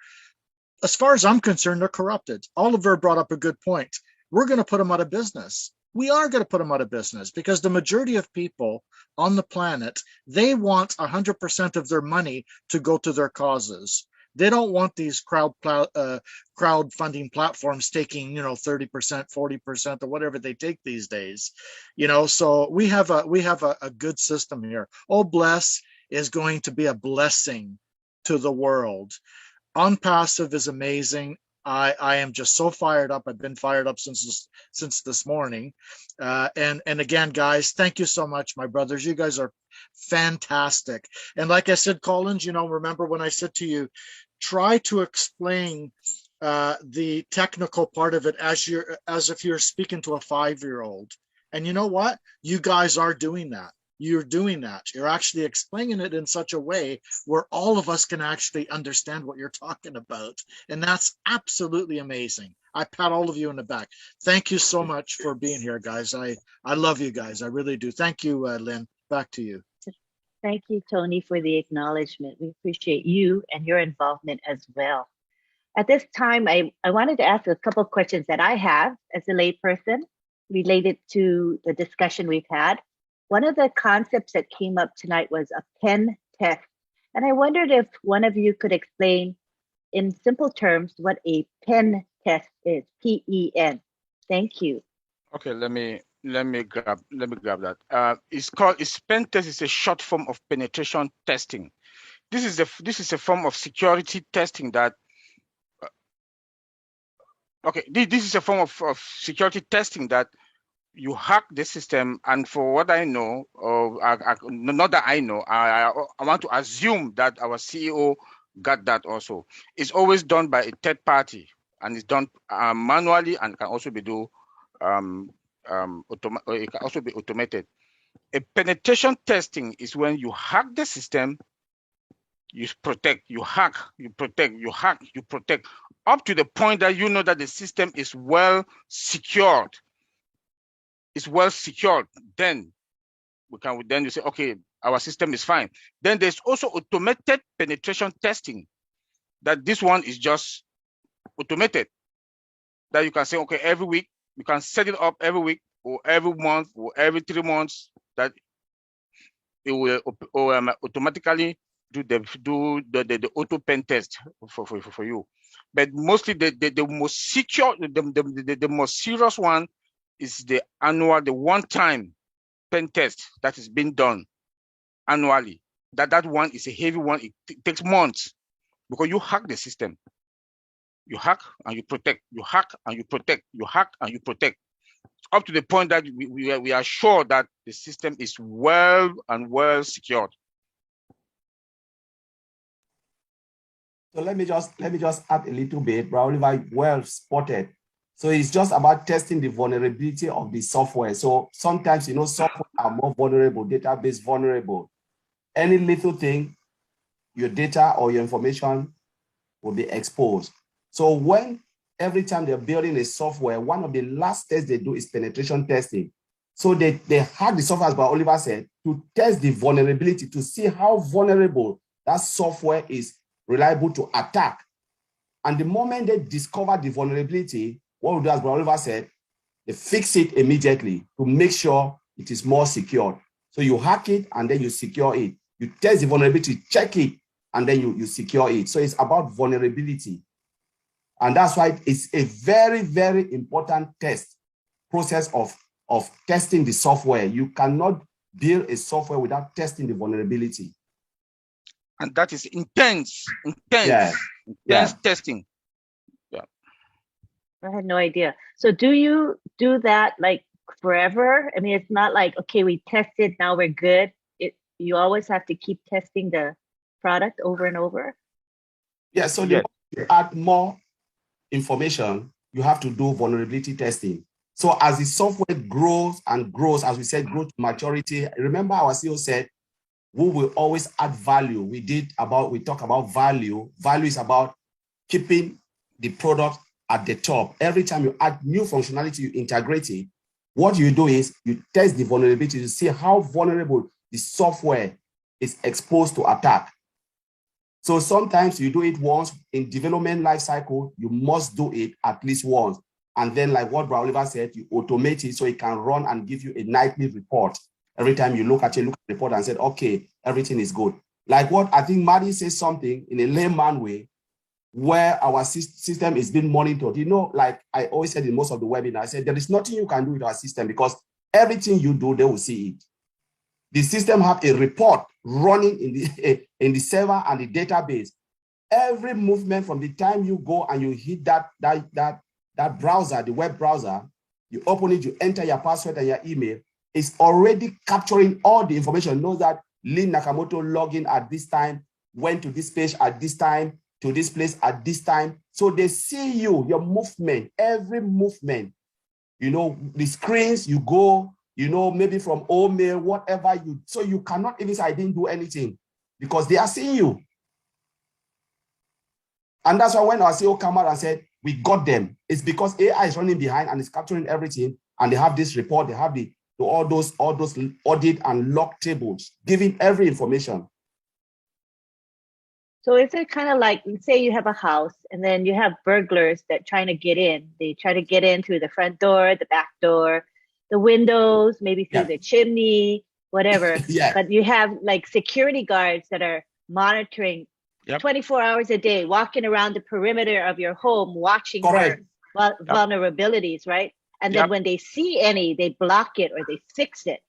Speaker 11: as far as I'm concerned, they're corrupted. Oliver brought up a good point. We're going to put them out of business. We are going to put them out of business because the majority of people on the planet, they want 100% of their money to go to their causes. They don't want these crowdfunding platforms taking, 30%, 40%, or whatever they take these days. So we have a good system here. Oh bless is going to be a blessing to the world. ONPASSIVE is amazing. I am just so fired up. I've been fired up since this morning. And again, guys, thank you so much, my brothers. You guys are fantastic. And like I said, Collins, remember when I said to you, try to explain the technical part of it as if you're speaking to a 5-year-old. And you know what? You guys are doing that. You're doing that. You're actually explaining it in such a way where all of us can actually understand what you're talking about. And that's absolutely amazing. I pat all of you in the back. Thank you so much for being here, guys. I love you guys. I really do. Thank you, Lynn. Back to you.
Speaker 3: Thank you, Tony, for the acknowledgement. We appreciate you and your involvement as well. At this time, I wanted to ask a couple of questions that I have as a layperson related to the discussion we've had. One of the concepts that came up tonight was a pen test. And I wondered if one of you could explain in simple terms what a pen test is, P-E-N. Thank you.
Speaker 5: Okay, let me grab that. It's pen test is a short form of penetration testing. This is a form of security testing that this is a form of security testing that you hack the system, and for what I know, not that I know, I want to assume that our CEO got that also. It's always done by a third party, and it's done manually, and can also be it can also be automated. A penetration testing is when you hack the system, you protect, you hack, you protect, you hack, you protect, up to the point that you know that the system is well secured. Is well secured, then you say, okay, our system is fine. Then there's also automated penetration testing, that this one is just automated, that you can say, okay, every week, you can set it up every week or every month or every 3 months, that it will automatically do the auto pen test for you. But mostly the most secure, the most serious one is the one-time pen test that is being done annually. That one is a heavy one. It takes months because you hack the system. You hack and you protect. You hack and you protect. You hack and you protect. Up to the point that we are sure that the system is well secured.
Speaker 4: So let me just add a little bit, Oliver, well spotted. So it's just about testing the vulnerability of the software. So sometimes, software are more vulnerable, database vulnerable. Any little thing, your data or your information will be exposed. So when every time they're building a software, one of the last tests they do is penetration testing. So they hack the software, as Oliver said, to test the vulnerability, to see how vulnerable that software is reliable to attack. And the moment they discover the vulnerability, what we do, as Oliver said, they fix it immediately to make sure it is more secure. So you hack it and then you secure it. You test the vulnerability, check it, and then you secure it. So it's about vulnerability. And that's why it's a very, very important test process of testing the software. You cannot build a software without testing the vulnerability.
Speaker 5: And that is intense testing. Yeah.
Speaker 3: I had no idea. So do you do that like forever? I mean, it's not like, okay, we tested, now we're good. You always have to keep testing the product over and over?
Speaker 4: Yeah, so the more you add more information, you have to do vulnerability testing. So as the software grows and grows, as we said, grow to maturity, remember our CEO said, we will always add value. We talk about value. Value is about keeping the product at the top. Every time you add new functionality, you integrate it. What you do is you test the vulnerability to see how vulnerable the software is exposed to attack. So sometimes you do it once in development lifecycle, you must do it at least once. And then like what Oliver said, you automate it so it can run and give you a nightly report. Every time you look at the report and said, okay, everything is good. Like what I think Maddie says something in a layman way, where our system is being monitored. You know, like I always said in most of the webinars, I said, there is nothing you can do with our system because everything you do, they will see it. The system have a report running in the server and the database. Every movement from the time you go and you hit that browser, the web browser, you open it, you enter your password and your email, it's already capturing all the information. Knows that Lynn Nakamoto logged in at this time, went to this page at this time, to this place at this time. So they see you, your movement, every movement. You know, the screens you go, you know, maybe from mail, whatever you, so you cannot even say I didn't do anything because they are seeing you. And that's why when our CEO came out and said, we got them, it's because AI is running behind and it's capturing everything. And they have this report, they have all those audit and log tables, giving every information.
Speaker 3: So is it kind of like, say you have a house and then you have burglars that trying to get in. They try to get in through the front door, the back door, the windows, maybe through the chimney, whatever. But you have like security guards that are monitoring 24 hours a day, walking around the perimeter of your home, watching for vulnerabilities, right? And then when they see any, they block it or they fix it.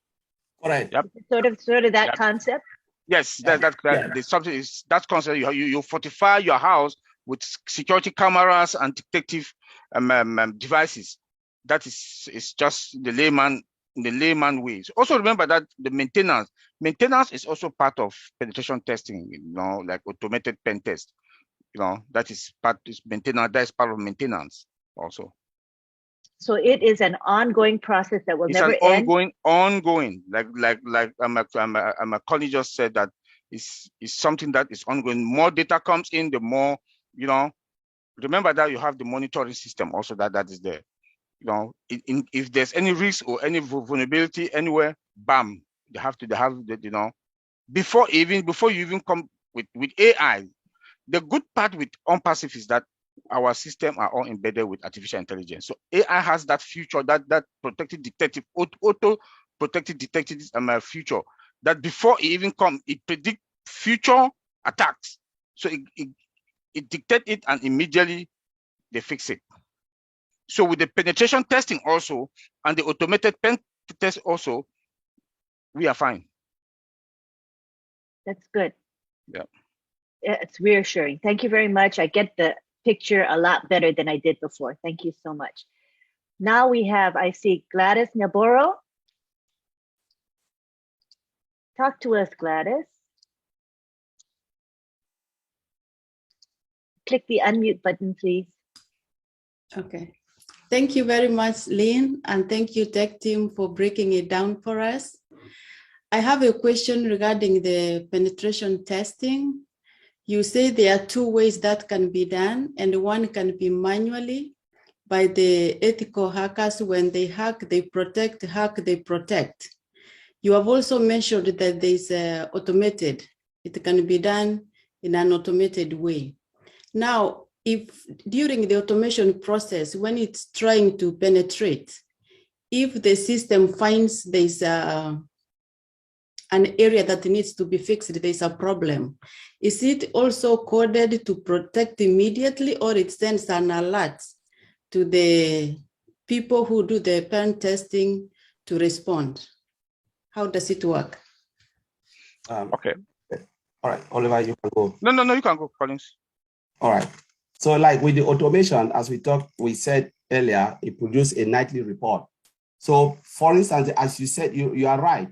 Speaker 4: Correct.
Speaker 3: Sort of that concept.
Speaker 5: Yes, that concept. You fortify your house with security cameras and detective devices. That is just the layman ways. Also remember that the maintenance is also part of penetration testing. You know, like automated pen test. You know, that is part of maintenance also.
Speaker 3: So it is an ongoing process that will never end.
Speaker 5: Ongoing. Like my colleague just said that is something that is ongoing. More data comes in, the more, you know. Remember that you have the monitoring system also that is there. You know, if there's any risk or any vulnerability anywhere, bam, they have the, you know, before you even come with AI. The good part with ONPASSIVE is that our system are all embedded with artificial intelligence. So AI has that feature, that protected detective, auto protected detective feature, that before it even come, it predict future attacks. So it dictate it and immediately they fix it. So with the penetration testing also and the automated pen test also, we are fine.
Speaker 3: That's good.
Speaker 5: Yeah.
Speaker 3: It's reassuring. Thank you very much. I get the picture a lot better than I did before. Thank you so much. Now I see Gladys Naboro. Talk to us, Gladys. Click the unmute button, please.
Speaker 12: Okay. Thank you very much, Lynn, and thank you, Tech Team, for breaking it down for us. I have a question regarding the penetration testing. You say there are two ways that can be done, and one can be manually by the ethical hackers. When they hack, they protect, hack, they protect. You have also mentioned that there's automated. It can be done in an automated way. Now, if during the automation process, when it's trying to penetrate, if the system finds there's an area that needs to be fixed, there's a problem, is it also coded to protect immediately, or it sends an alert to the people who do the pen testing to respond? How does it work?
Speaker 5: Okay.
Speaker 4: All right, Oliver, you can go.
Speaker 5: No, you can go, Collins.
Speaker 4: All right. So like with the automation, as we said earlier, it produced a nightly report. So for instance, as you said, you are right.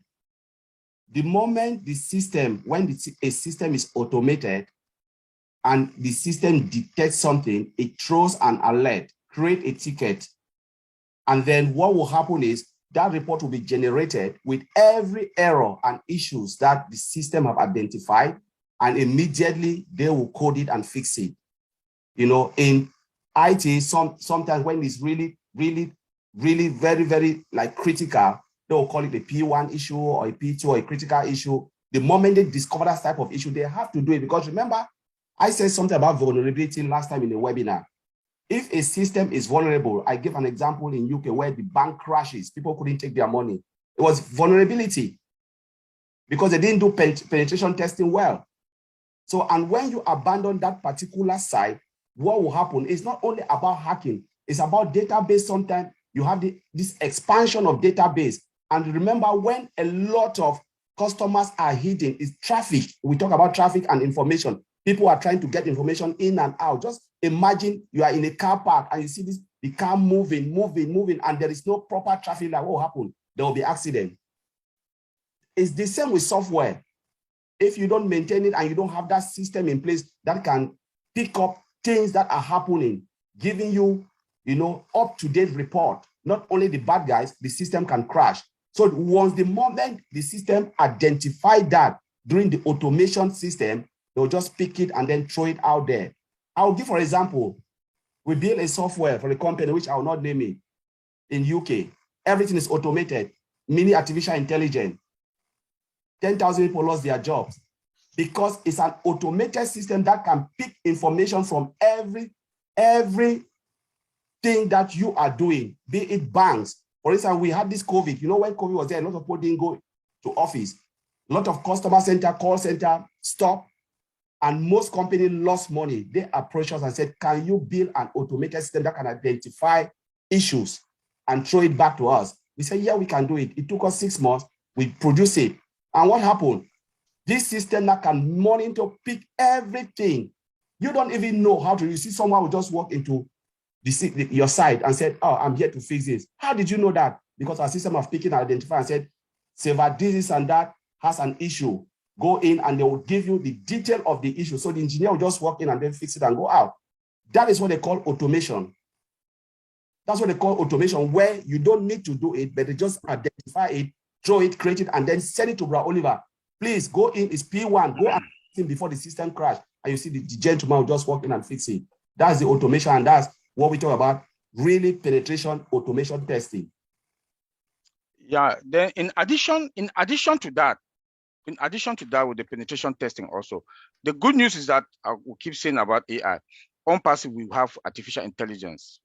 Speaker 4: The moment the system, when a system is automated and the system detects something, it throws an alert, create a ticket. And then what will happen is that report will be generated with every error and issues that the system have identified, and immediately they will code it and fix it. You know, in IT, sometimes when it's really very like critical, they will call it a P1 issue or a P2 or a critical issue. The moment they discover that type of issue, they have to do it, because remember, I said something about vulnerability last time in the webinar. If a system is vulnerable, I give an example in UK where the bank crashes, people couldn't take their money. It was vulnerability because they didn't do penetration testing well. So, and when you abandon that particular site, what will happen is not only about hacking, it's about database. Sometimes you have this expansion of database. And remember, when a lot of customers are hidden, is traffic. We talk about traffic and information. People are trying to get information in and out. Just imagine you are in a car park and you see the car moving, and there is no proper traffic light. What will happen? There will be accident. It's the same with software. If you don't maintain it and you don't have that system in place that can pick up things that are happening, giving you, up-to-date report, not only the bad guys, the system can crash. So once the moment the system identified that during the automation system, they'll just pick it and then throw it out there. I'll give, for example, we built a software for a company, which I will not name it, in UK. Everything is automated, mini artificial intelligence. 10,000 people lost their jobs because it's an automated system that can pick information from everything that you are doing, be it banks. For instance, we had this COVID. You know, when COVID was there, a lot of people didn't go to office. A lot of customer center, call center stopped, and most companies lost money. They approached us and said, can you build an automated system that can identify issues and throw it back to us? We said, yeah, we can do it. It took us 6 months. We produced it. And what happened? This system that can monitor, pick everything. You don't even know how to. You see someone will just walk into your site and said, oh, I'm here to fix this. How did you know that? Because our system of picking and identifying and said, Seva, this and that has an issue. Go in and they will give you the detail of the issue. So the engineer will just walk in and then fix it and go out. That is what they call automation. That's what they call automation, where you don't need to do it, but they just identify it, throw it, create it, and then send it to Bra Oliver. Please go in, it's P1, go and fix it before the system crash. And you see the gentleman will just walk in and fix it. That's the automation, and that's what we talk about, really penetration automation testing.
Speaker 5: Yeah, then in addition to that, with the penetration testing also, the good news is that I will keep saying about AI, ONPASSIVE will have artificial intelligence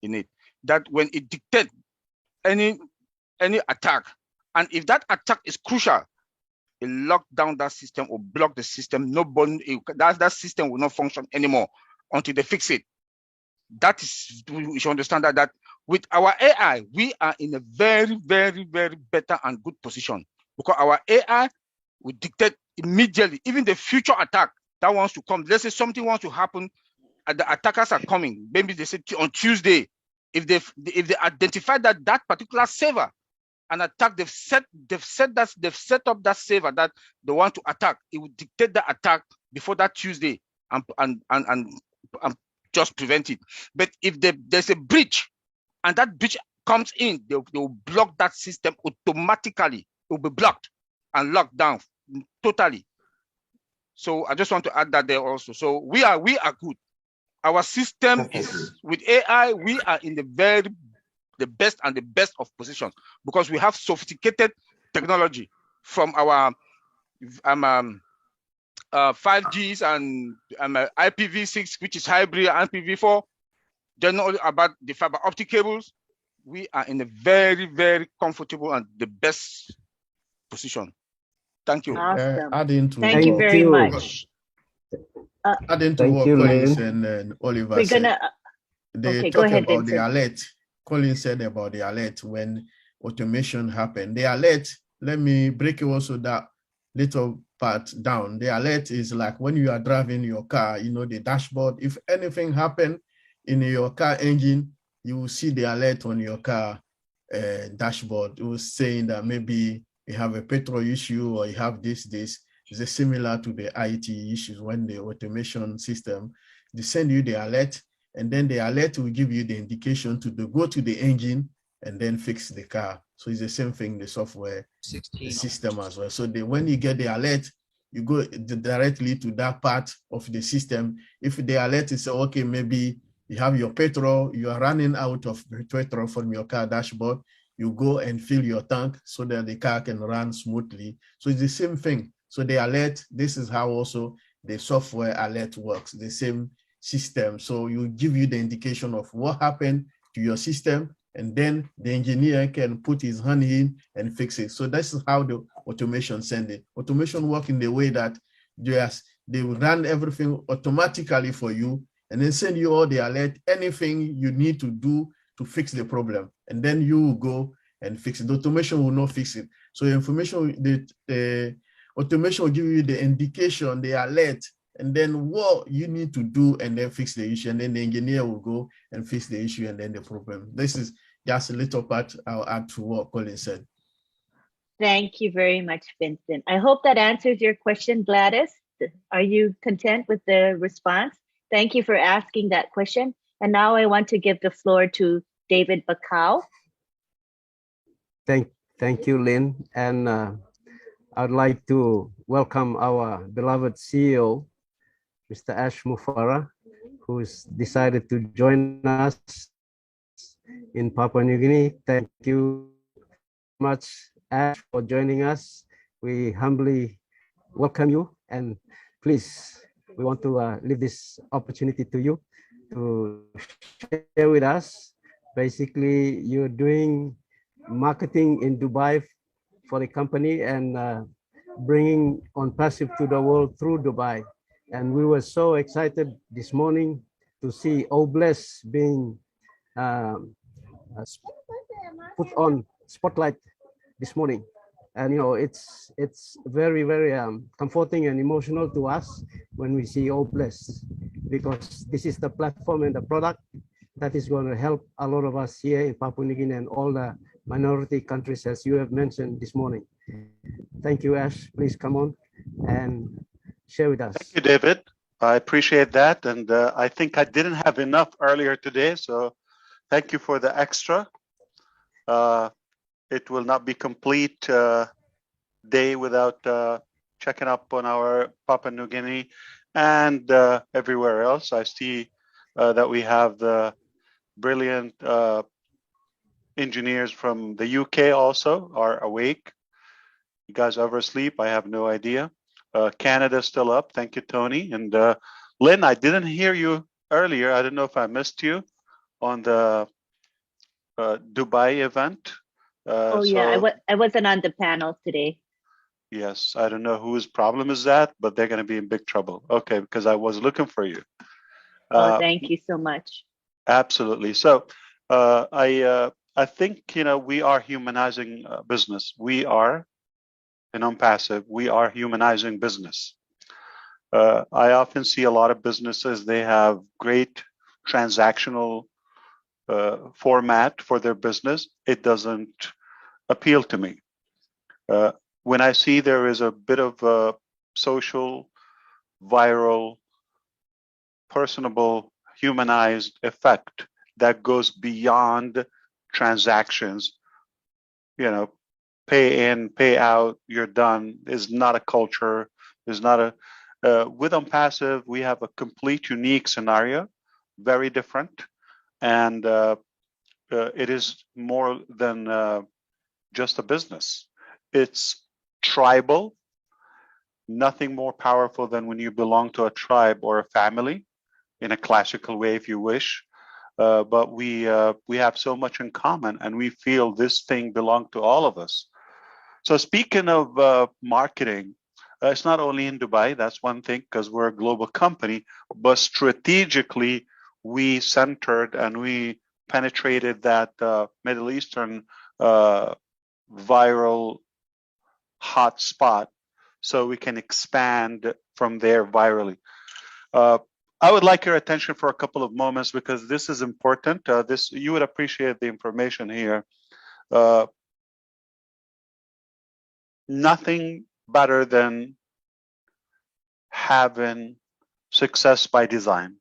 Speaker 5: in it, that when it detects any attack, and if that attack is crucial, it lock down that system or block the system. That system will not function anymore until they fix it. That is, we should understand that with our AI, we are in a very, very, very better and good position, because our AI will dictate immediately, even the future attack that wants to come. Let's say something wants to happen, and the attackers are coming. Maybe they say on Tuesday, if they identify that particular server, an attack, they've set up that server that they want to attack, it will dictate the attack before that Tuesday and just prevent it. But if there's a breach and that breach comes in, they will block that system automatically. It will be blocked and locked down totally. So I just want to add that there also. So we are good. Our system is with AI. We are in the best of positions because we have sophisticated technology from our 5Gs and IPv6, which is hybrid, and IPv4. Then all about the fiber optic cables. We are in a very comfortable and the best position. Thank you.
Speaker 3: Awesome.
Speaker 6: Adding to
Speaker 3: Thank you very much.
Speaker 6: Adding to what Collins and Oliver
Speaker 3: we're
Speaker 6: said,
Speaker 3: gonna,
Speaker 6: they
Speaker 3: okay, go
Speaker 6: talk
Speaker 3: ahead,
Speaker 6: about the
Speaker 3: Vincent.
Speaker 6: alert. Collins said about the alert when automation happened. The alert, let me break also that little part down. The alert is like when you are driving your car, you know, the dashboard. If anything happened in your car engine, you will see the alert on your car dashboard. It was saying that maybe you have a petrol issue or you have this. It's similar to the IT issues when the automation system, they send you the alert, and then the alert will give you the indication to go to the engine and then fix the car. So it's the same thing, the software, the system as well. So when you get the alert, you go directly to that part of the system. If the alert is, okay, maybe you have your petrol, you are running out of petrol from your car dashboard, you go and fill your tank so that the car can run smoothly. So it's the same thing. So the alert, this is how also the software alert works, the same system. So you give you the indication of what happened to your system, and then the engineer can put his hand in and fix it. So this is how the automation send it. Automation work in the way that they will run everything automatically for you and then send you all the alert, anything you need to do to fix the problem. And then you will go and fix it. The automation will not fix it. So the information, the automation will give you the indication, the alert, and then what you need to do and then fix the issue. And then the engineer will go and fix the issue and then the problem. This is just a little part I'll add to what Colin said.
Speaker 3: Thank you very much, Vincent. I hope that answers your question, Gladys. Are you content with the response? Thank you for asking that question. And now I want to give the floor to David Bakau.
Speaker 1: Thank you, Lynn. And I'd like to welcome our beloved CEO, Mr. Ash Mufarah, who's decided to join us in Papua New Guinea. Thank you much, Ash, for joining us. We humbly welcome you, and please, we want to leave this opportunity to you to share with us. Basically, you're doing marketing in Dubai for the company and bringing ONPASSIVE to the world through Dubai. And we were so excited this morning to see OBLESS being put on spotlight this morning. And you know, it's very comforting and emotional to us when we see OBLESS, because this is the platform and the product that is going to help a lot of us here in Papua New Guinea and all the minority countries, as you have mentioned this morning. Thank you, Ash. Please come on and share with us.
Speaker 13: Thank you, David. I appreciate that. And I think I didn't have enough earlier today, so thank you for the extra. It will not be complete day without checking up on our Papua New Guinea and everywhere else. I see that we have the brilliant engineers from the UK also are awake. You guys ever asleep? I have no idea. Canada's still up. Thank you, Tony. And Lynn, I didn't hear you earlier. I don't know if I missed you on the Dubai event.
Speaker 3: Yeah, I wasn't on the panel today.
Speaker 13: Yes, I don't know whose problem is that, but they're going to be in big trouble. Okay, because I was looking for you.
Speaker 3: Thank you so much.
Speaker 13: Absolutely. So I think, you know, we are humanizing business. We are, in ONPASSIVE, we are humanizing business. I often see a lot of businesses, they have great transactional format for their business. It doesn't appeal to me. When I see there is a bit of a social, viral, personable, humanized effect that goes beyond transactions, you know, pay in, pay out, you're done, is not a culture, is not a, with ONPASSIVE, we have a complete unique scenario very different, and it is more than just a business. It's tribal, nothing more powerful than when you belong to a tribe or a family, in a classical way, if you wish. But we have so much in common, and we feel this thing belongs to all of us. So speaking of marketing, it's not only in Dubai, that's one thing, because we're a global company, but strategically we centered and we penetrated that Middle Eastern viral hot spot, so we can expand from there virally. I would like your attention for a couple of moments, because this is important. This, you would appreciate the information here. Nothing better than having success by design.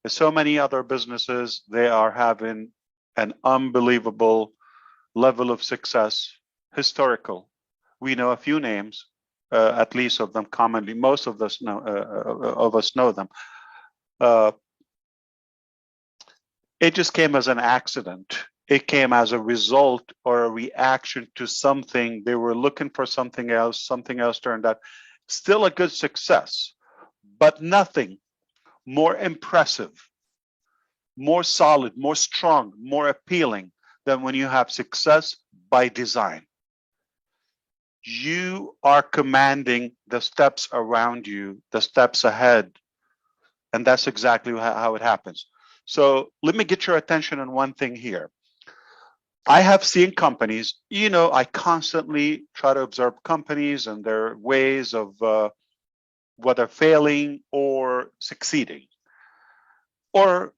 Speaker 13: There's so many other businesses, they are having an unbelievable level of success, historical. We know a few names, at least of them commonly. Most of us know them. It just came as an accident. It came as a result or a reaction to something. They were looking for something else turned out. Still a good success, but nothing more impressive, more solid, more strong, more appealing than when you have success by design. You are commanding the steps around you, the steps ahead, and that's exactly how it happens. So let me get your attention on one thing here. I have seen companies, you know, I constantly try to observe companies and their ways of whether failing or succeeding, or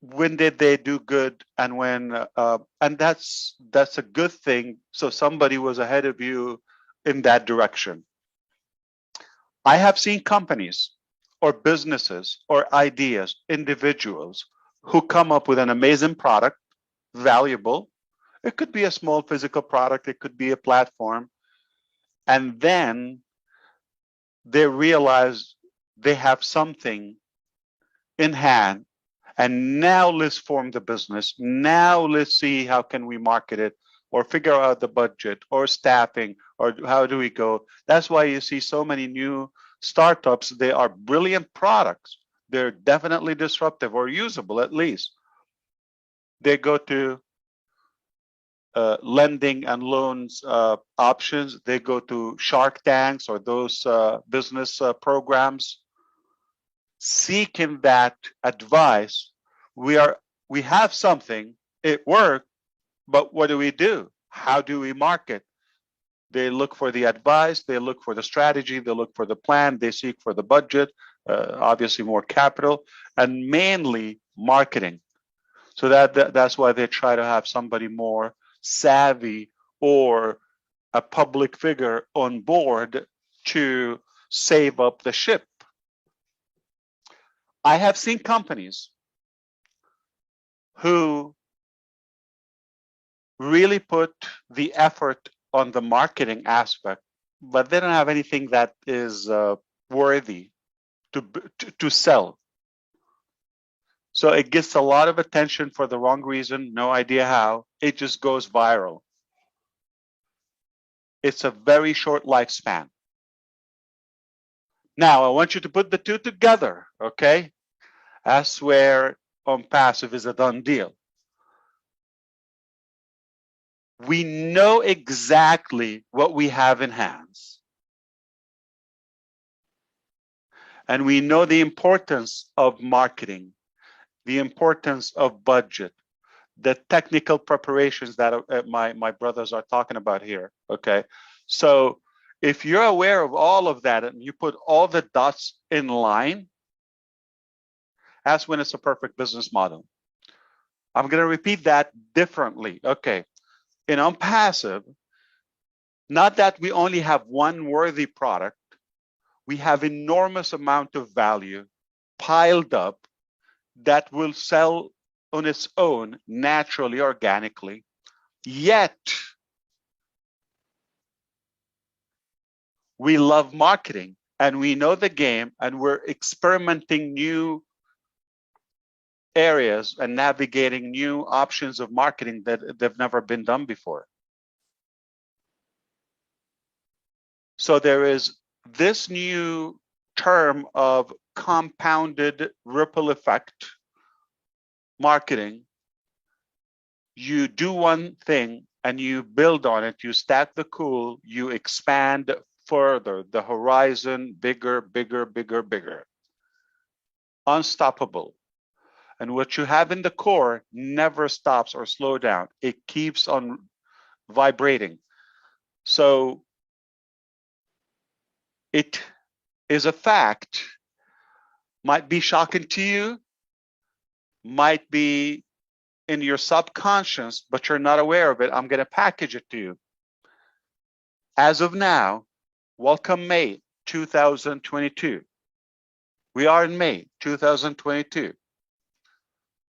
Speaker 13: when did they do good, and when and that's a good thing. So somebody was ahead of you in that direction. I have seen companies or businesses or ideas, individuals who come up with an amazing product, valuable. It could be a small physical product, it could be a platform, and then they realize they have something in hand, and now let's form the business. Now let's see how can we market it, or figure out the budget or staffing, or how do we go. That's why you see so many new startups. They are brilliant products. They're definitely disruptive or usable at least. They go to lending and loans options. They go to Shark Tanks or those business programs, seeking that advice. We have something, it worked, but what do? How do we market? They look for the advice, they look for the strategy, they look for the plan, they seek for the budget, obviously more capital, and mainly marketing. So that's why they try to have somebody more savvy or a public figure on board to save up the ship. I have seen companies who really put the effort on the marketing aspect, but they don't have anything that is worthy to sell. So it gets a lot of attention for the wrong reason, no idea how. It just goes viral. It's a very short lifespan. Now, I want you to put the two together, okay? That's where ONPASSIVE is a done deal. We know exactly what we have in hands. And we know the importance of marketing, the importance of budget, the technical preparations that my brothers are talking about here, okay? So if you're aware of all of that and you put all the dots in line, that's when it's a perfect business model. I'm gonna repeat that differently, okay? In ONPASSIVE, not that we only have one worthy product, we have enormous amount of value piled up that will sell on its own, naturally, organically. Yet, we love marketing and we know the game, and we're experimenting new areas and navigating new options of marketing that they've never been done before. So there is this new term of compounded ripple effect marketing. You do one thing and you build on it, you stack the cool, you expand further, the horizon, bigger, bigger, bigger, bigger. Unstoppable. And what you have in the core never stops or slow down. It keeps on vibrating. So it is a fact, might be shocking to you, might be in your subconscious, but you're not aware of it. I'm going to package it to you. As of now, welcome May 2022. We are in May 2022.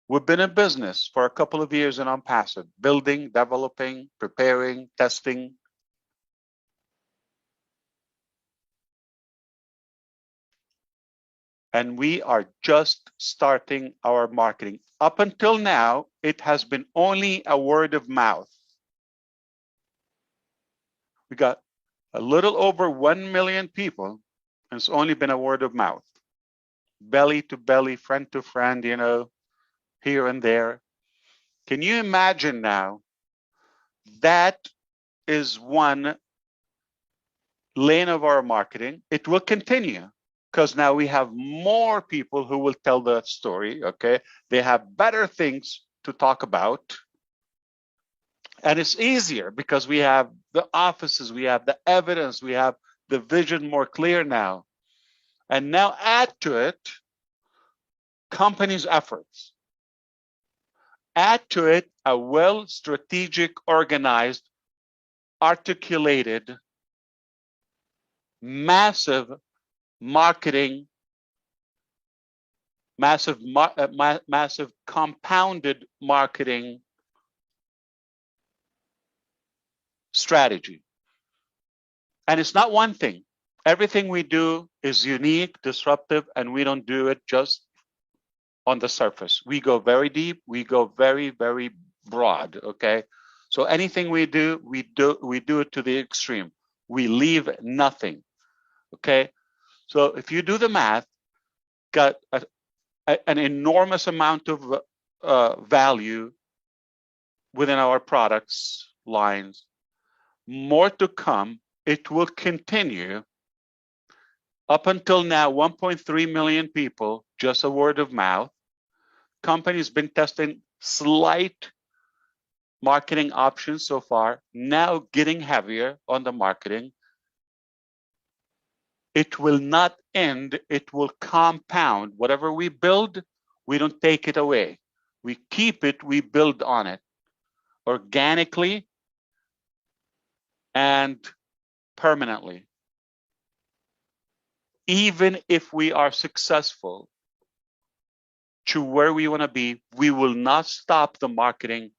Speaker 13: We've been in business for a couple of years in ONPASSIVE, building, developing, preparing, testing. And we are just starting our marketing. Up until now, it has been only a word of mouth. We got a little over 1 million people, and it's only been a word of mouth. Belly to belly, friend to friend, you know, here and there. Can you imagine now? That is one lane of our marketing. It will continue because now we have more people who will tell the story, okay? They have better things to talk about. And it's easier because we have the offices, we have the evidence, we have the vision more clear now. And now add to it companies' efforts. Add to it a well strategic, organized, articulated, massive marketing, massive compounded marketing strategy. And it's not one thing. Everything we do is unique, disruptive, and we don't do it just on the surface. We go very deep, we go very, very broad, okay? So anything we do it to the extreme. We leave nothing, okay? So if you do the math, got an enormous amount of value within our products lines, more to come. It will continue. Up until now, 1.3 million people, just a word of mouth. Companies been testing slight marketing options so far, now getting heavier on the marketing. It will not end, it will compound. Whatever we build, we don't take it away. We keep it, we build on it organically and permanently. Even if we are successful to where we want to be, we will not stop the marketing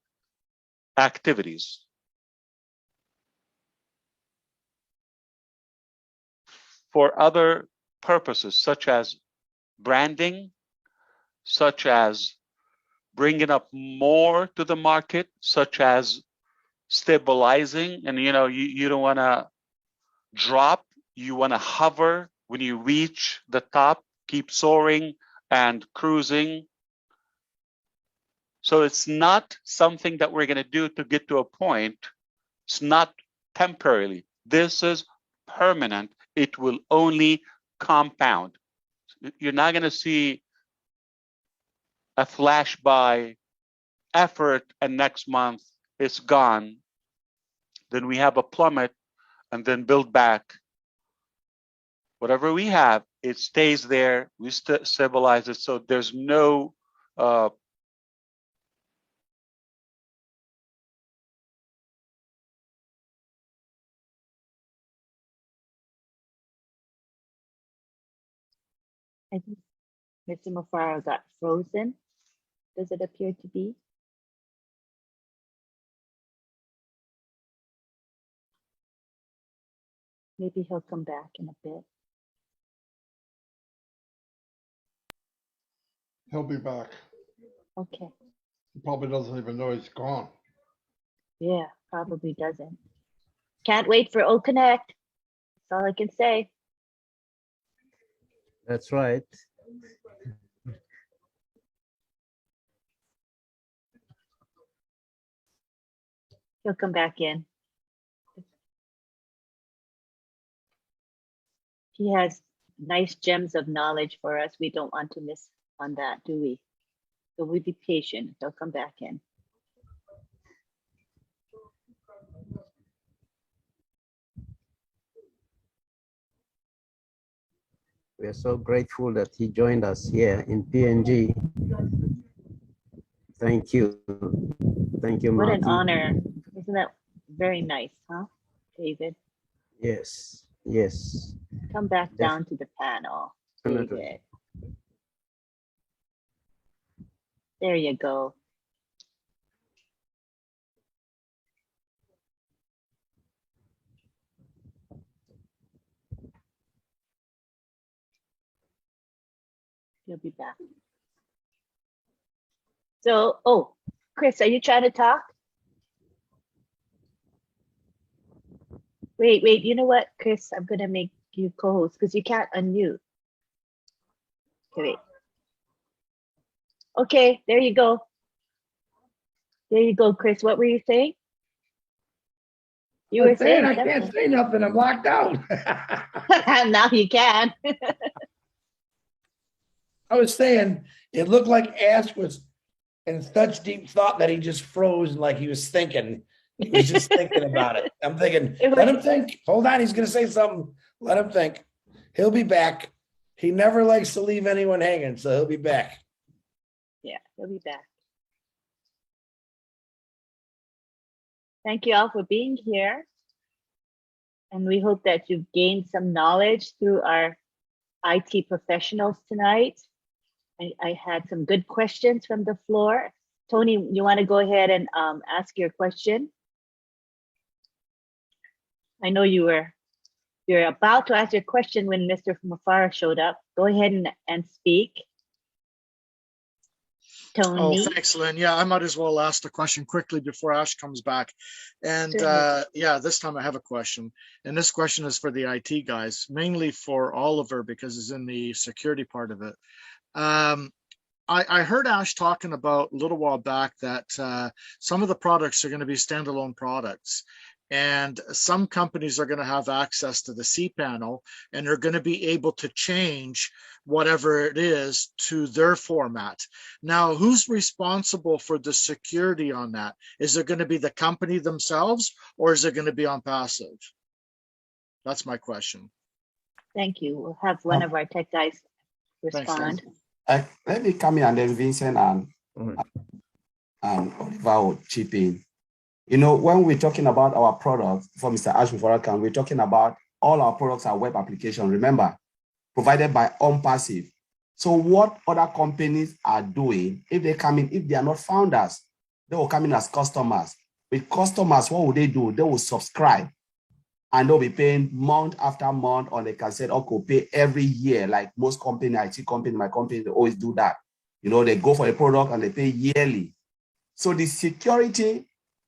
Speaker 13: activities. For other purposes, such as branding, such as bringing up more to the market, such as stabilizing, and you know, you don't want to drop, you want to hover. When you reach the top, keep soaring and cruising. So it's not something that we're going to do to get to a point. It's not temporarily. This is permanent. It will only compound. You're not going to see a flash by effort and next month it's gone. Then we have a plummet and then build back. Whatever we have, it stays there. We stabilize it. So there's no
Speaker 3: I think Mr. Mufara got frozen. Does it appear to be? Maybe he'll come back in a bit.
Speaker 2: He'll be back.
Speaker 3: Okay.
Speaker 2: He probably doesn't even know he's gone.
Speaker 3: Yeah, probably doesn't. Can't wait for OConnect. That's all I can say.
Speaker 1: That's right.
Speaker 3: He'll come back in. He has nice gems of knowledge for us. We don't want to miss on that, do we? So we be patient. He'll come back in.
Speaker 1: We are so grateful that he joined us here in PNG. Thank you. Thank you,
Speaker 3: What
Speaker 1: Marty.
Speaker 3: an honor. Isn't that very nice, huh, David?
Speaker 1: Yes, yes.
Speaker 3: Come back down to the panel, David. There you go. He'll be back. So, oh, Chris, are you trying to talk? Wait, you know what, Chris? I'm gonna make you co-host because you can't unmute. Okay, wait. Okay, there you go. There you go, Chris. What were you saying? You were saying
Speaker 14: I can't say nothing. I'm locked out.
Speaker 3: Now you can.
Speaker 14: I was saying it looked like Ash was in such deep thought that he just froze, like he was thinking. He was just thinking about it. I'm thinking, let him think. Hold on, he's going to say something. Let him think. He'll be back. He never likes to leave anyone hanging, so he'll be back.
Speaker 3: Yeah, he'll be back. Thank you all for being here. And we hope that you've gained some knowledge through our IT professionals tonight. I had some good questions from the floor. Tony, you want to go ahead and ask your question? I know you're about to ask your question when Mr. Mufara showed up. Go ahead and speak. Tony.
Speaker 11: Oh, thanks, Lynn. Yeah, I might as well ask the question quickly before Ash comes back. And yeah, this time I have a question. And this question is for the IT guys, mainly for Oliver because he's in the security part of it. I heard Ash talking about a little while back that some of the products are going to be standalone products. And some companies are going to have access to the cPanel and they're going to be able to change whatever it is to their format. Now, who's responsible for the security on that? Is it going to be the company themselves or is it going to be ONPASSIVE? That's my question.
Speaker 3: Thank you. We'll have one of our tech guys respond.
Speaker 4: Let me come in and then Vincent and Oliver will chip in. You know, when we're talking about our products, for Mr. Ash Mufarakan, we're talking about all our products are web application, remember, provided by ONPASSIVE. So what other companies are doing, if they come in, if they are not founders, they will come in as customers. With customers, what will they do? They will subscribe and they'll be paying month after month, or they can say, okay, pay every year, like most company, IT company, my company, they always do that. You know, they go for a product and they pay yearly. So the security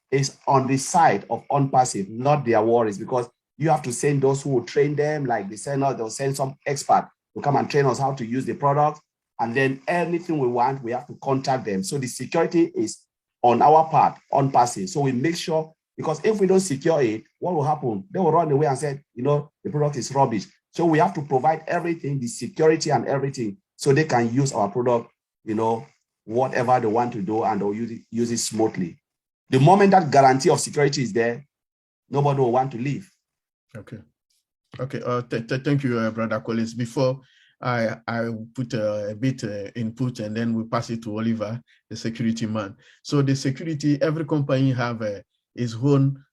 Speaker 4: is on the side of ONPASSIVE, not their worries, because you have to send those who will train them, like they send us, they'll send some expert to come and train us how to use the product. And then anything we want, we have to contact them. So the security is on our part, ONPASSIVE. So we make sure, because if we don't secure it, what will happen? They will run away and say, you know, the product is rubbish. So we have to provide everything, the security and everything, so they can use our product, you know, whatever they want to do, and they'll use it smoothly. The moment that guarantee of security is there, nobody will want to leave.
Speaker 6: Okay. Okay. Thank you, Brother Collins. Before I put a bit input and then we pass it to Oliver, the security man. So the security, every company have its own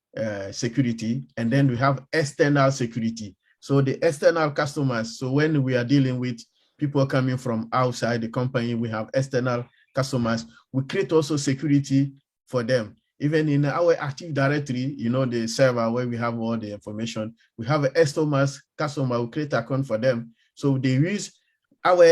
Speaker 6: security, and then we have external security. So the external customers. So when we are dealing with people coming from outside the company, we have external customers. We create also security for them. Even in our Active Directory, you know, the server where we have all the information, we have a customer, we create an account for them. So they use our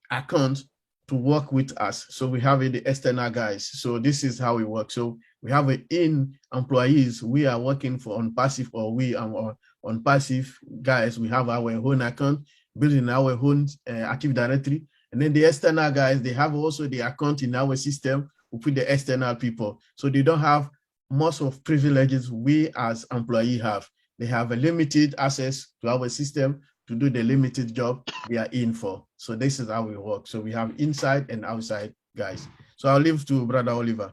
Speaker 6: account to work with us. So we have the external guys. So this is how we work. So we have in employees, we are working for ONPASSIVE, or we are ONPASSIVE guys. We have our own account, building our own Active Directory. And then the external guys, they have also the account in our system. We put the external people. So they don't have most of privileges we as employee have. They have a limited access to our system to do the limited job they are in for. So this is how we work. So we have inside and outside guys. So I'll leave to Brother Oliver.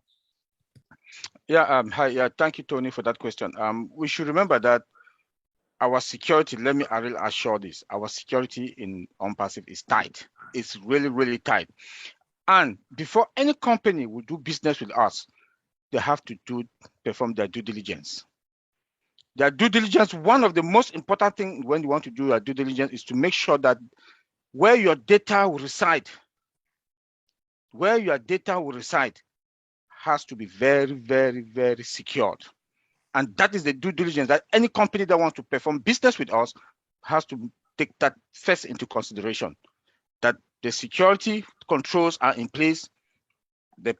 Speaker 5: Yeah, hi, yeah, thank you, Tony, for that question. We should remember that our security, let me really assure this, our security in ONPASSIVE is tight. It's really, really tight. And before any company will do business with us, they have to perform their due diligence. Their due diligence, one of the most important things when you want to do a due diligence is to make sure that where your data will reside, has to be very, very, very secured. And that is the due diligence that any company that wants to perform business with us has to take that first into consideration, that the security controls are in place, the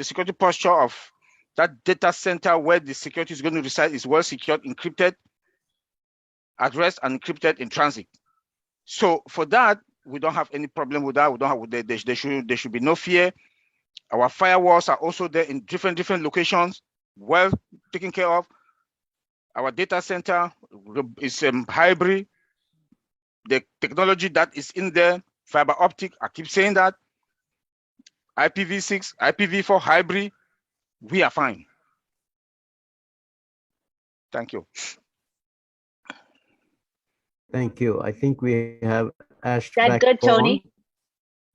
Speaker 5: security posture of that data center where the security is going to reside is well secured, encrypted, at rest, and encrypted in transit. So for that, we don't have any problem with that. We don't have, there should be no fear. Our firewalls are also there in different locations, well taken care of. Our data center is hybrid. The technology that is in there, fiber optic, I keep saying that, IPv6, IPv4 hybrid, we are fine. Thank you.
Speaker 1: Thank you. I think we have Ash
Speaker 3: That
Speaker 1: back
Speaker 3: good, Tony?
Speaker 1: on.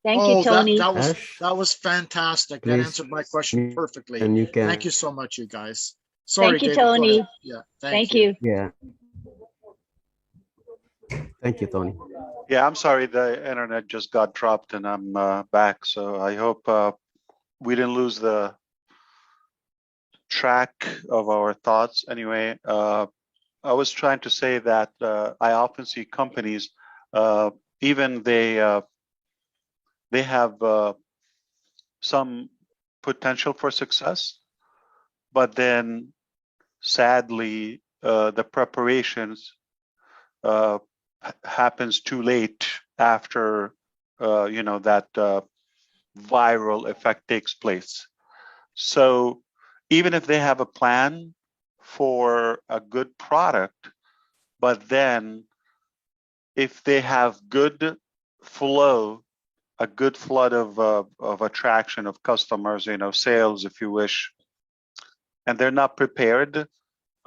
Speaker 3: Thank you, Tony.
Speaker 11: That was fantastic. That answered my question perfectly.
Speaker 1: And you can.
Speaker 11: Thank you so much, you guys. Sorry,
Speaker 3: thank you,
Speaker 11: David,
Speaker 3: Tony.
Speaker 11: Yeah,
Speaker 3: thank you.
Speaker 1: Yeah. Thank you, Tony.
Speaker 13: Yeah, I'm sorry, the internet just got dropped and I'm back. So I hope we didn't lose the track of our thoughts. Anyway, I was trying to say that I often see companies, even they have some potential for success, but then sadly the preparations happens too late after that viral effect takes place. So even if they have a plan for a good product, but then if they have good flow, a good flood of attraction of customers, sales, if you wish, and they're not prepared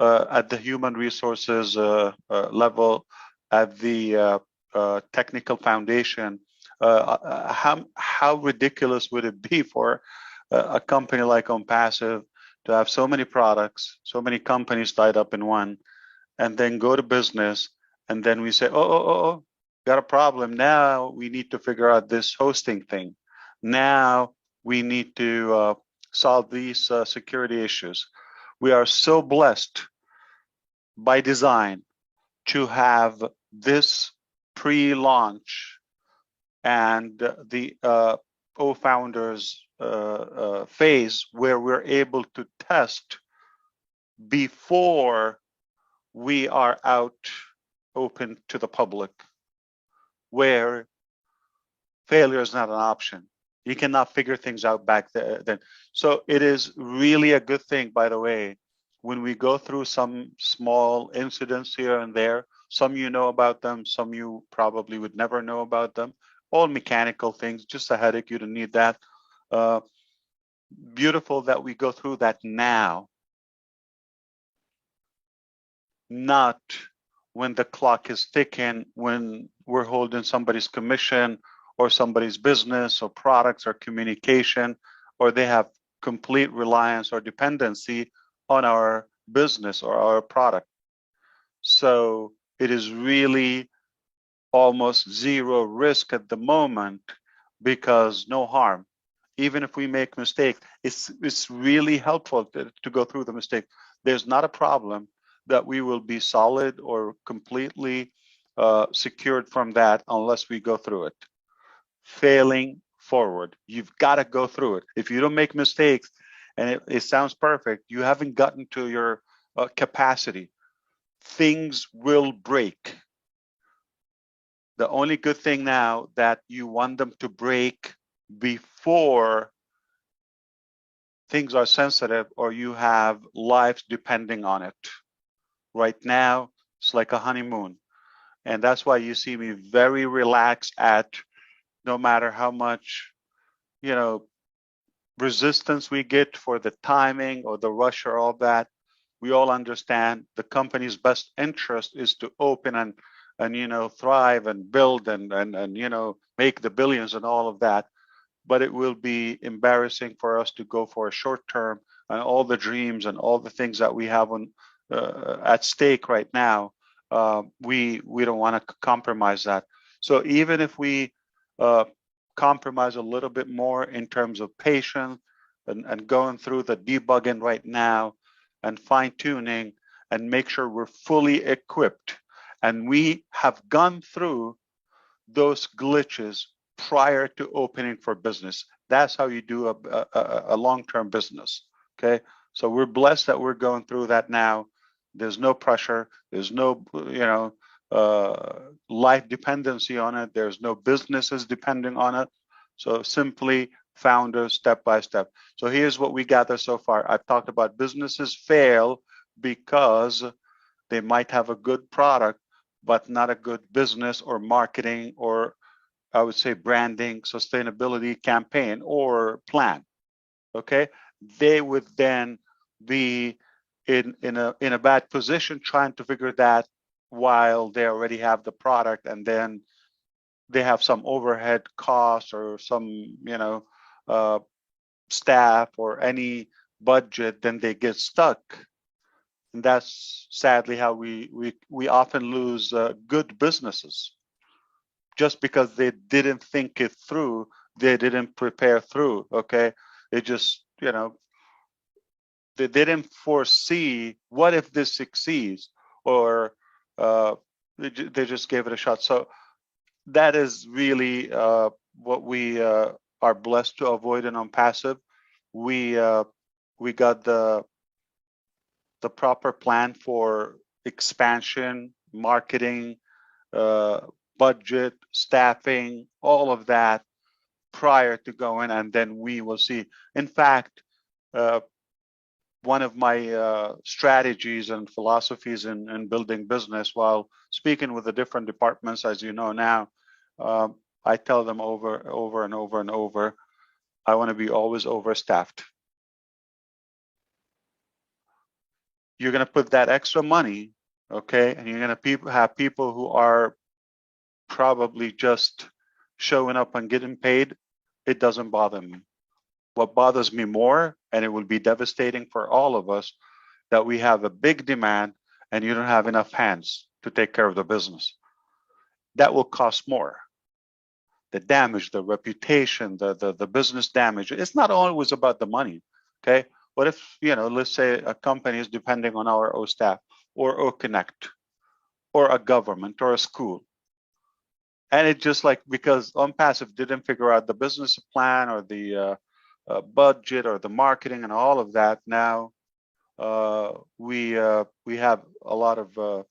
Speaker 13: at the human resources level, at the technical foundation, how ridiculous would it be for a company like ONPASSIVE to have so many products, so many companies tied up in one, and then go to business, and then we say, oh, got a problem. Now we need to figure out this hosting thing. Now we need to solve these security issues. We are so blessed by design to have this pre-launch and the co-founders phase where we're able to test before we are out open to the public, where failure is not an option. You cannot figure things out back then. So it is really a good thing, by the way, when we go through some small incidents here and there, some you know about them, some you probably would never know about them, all mechanical things, just a headache, you don't need that. Beautiful that we go through that now, not when the clock is ticking, when we're holding somebody's commission or somebody's business or products or communication, or they have complete reliance or dependency on our business or our product. So it is really almost zero risk at the moment, because no harm. Even if we make mistakes, it's really helpful to go through the mistake. There's not a problem that we will be solid or completely secured from that unless we go through it. Failing forward. You've got to go through it. If you don't make mistakes and it sounds perfect, you haven't gotten to your capacity. Things will break. The only good thing now that you want them to break before things are sensitive or you have lives depending on it. Right now, it's like a honeymoon. And that's why you see me very relaxed at no matter how much, resistance we get for the timing or the rush or all that. We all understand the company's best interest is to open and thrive and build and make the billions and all of that. But it will be embarrassing for us to go for a short term and all the dreams and all the things that we have on at stake right now. We don't want to compromise that. So even if we compromise a little bit more in terms of patience and going through the debugging right now and fine tuning and make sure we're fully equipped, and we have gone through those glitches prior to opening for business. That's how you do a long-term business. Okay, so we're blessed that we're going through that now. There's no pressure. There's no life dependency on it. There's no businesses depending on it. So simply founders step by step. So here's what we gather so far. I've talked about businesses fail because they might have a good product, but not a good business or marketing or I would say branding, sustainability campaign or plan. Okay, they would then be in a bad position trying to figure that while they already have the product, and then they have some overhead costs or some staff or any budget, then they get stuck. And that's sadly how we often lose good businesses, just because they didn't think it through, they didn't prepare through. Okay, they just they didn't foresee what if this succeeds, or they just gave it a shot. So that is really what we are blessed to avoid in ONPASSIVE. We got the proper plan for expansion, marketing, budget, staffing, all of that prior to going, and then we will see. In fact, one of my strategies and philosophies in building business, while speaking with the different departments, as you know now, I tell them over and over and over, I want to be always overstaffed. You're going to put that extra money, okay, and you're going to have people who are probably just showing up and getting paid. It doesn't bother me. What bothers me more, and it will be devastating for all of us, that we have a big demand and you don't have enough hands to take care of the business. That will cost more. The damage, the reputation, the business damage. It's not always about the money. Okay. What if, let's say a company is depending on our O staff or O Connect or a government or a school. And it just like, because ONPASSIVE didn't figure out the business plan or the budget or the marketing and all of that. Now we have a lot of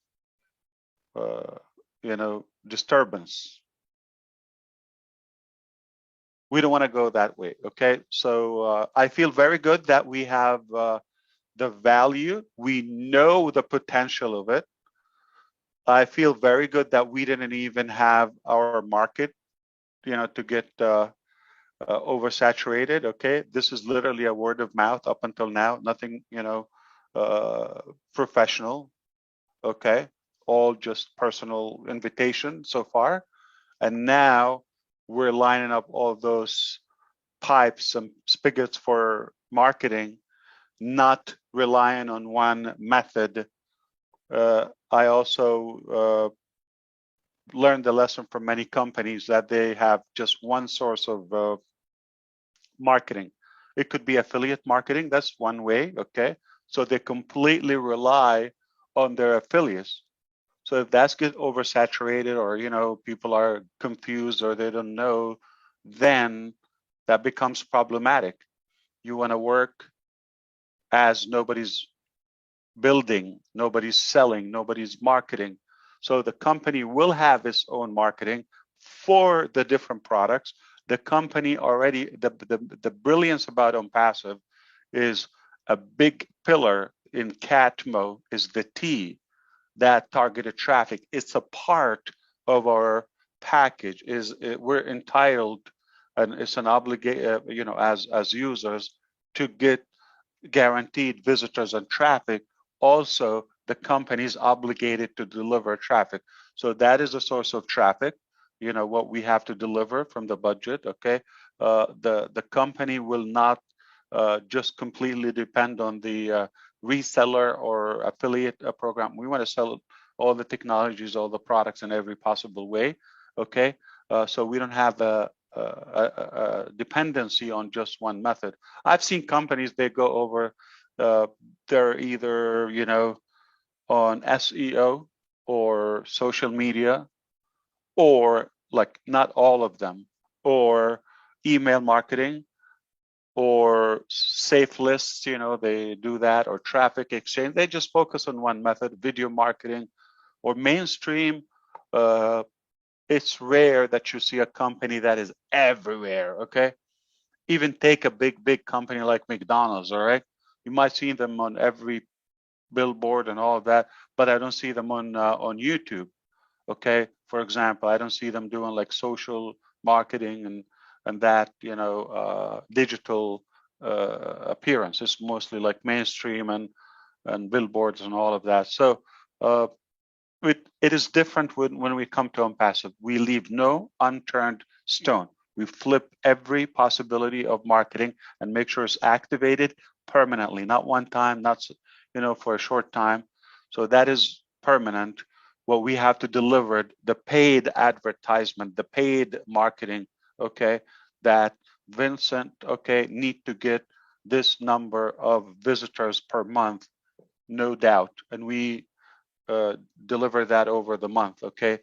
Speaker 13: disturbance. We don't want to go that way. Okay, so I feel very good that we have the value. We know the potential of it. I feel very good that we didn't even have our market, to get oversaturated. Okay, this is literally a word of mouth up until now. Nothing, professional. Okay, all just personal invitation so far, and now we're lining up all those pipes and spigots for marketing, not relying on one method. I also learned the lesson from many companies that they have just one source of marketing. It could be affiliate marketing. That's one way. Okay, so they completely rely on their affiliates. So if that's get oversaturated, or people are confused or they don't know, then that becomes problematic. You want to work as nobody's building, nobody's selling, nobody's marketing. So the company will have its own marketing for the different products. The company already, the brilliance about ONPASSIVE is a big pillar in CATMO is the T, that targeted traffic. It's a part of our package. We're entitled, and it's an obligation, as users, to get guaranteed visitors and traffic. Also, the company is obligated to deliver traffic. So that is a source of traffic, what we have to deliver from the budget, okay? The company will not just completely depend on the reseller or affiliate program. We want to sell all the technologies, all the products in every possible way, okay? So we don't have a dependency on just one method. I've seen companies, they go over, they're either, on SEO or social media, or like not all of them, or email marketing, or safe lists, they do that, or traffic exchange. They just focus on one method, video marketing, or mainstream. It's rare that you see a company that is everywhere, okay? Even take a big company like McDonald's, all right? You might see them on every billboard and all of that, but I don't see them on YouTube, okay? For example, I don't see them doing like social marketing and that, digital appearance. It's mostly like mainstream and billboards and all of that. So it is different when we come to ONPASSIVE. We leave no unturned stone. We flip every possibility of marketing and make sure it's activated permanently, not one time, not for a short time. So that is permanent. What we have to deliver, the paid advertisement, the paid marketing, okay, that Vincent, okay, need to get this number of visitors per month, no doubt. And we deliver that over the month, okay?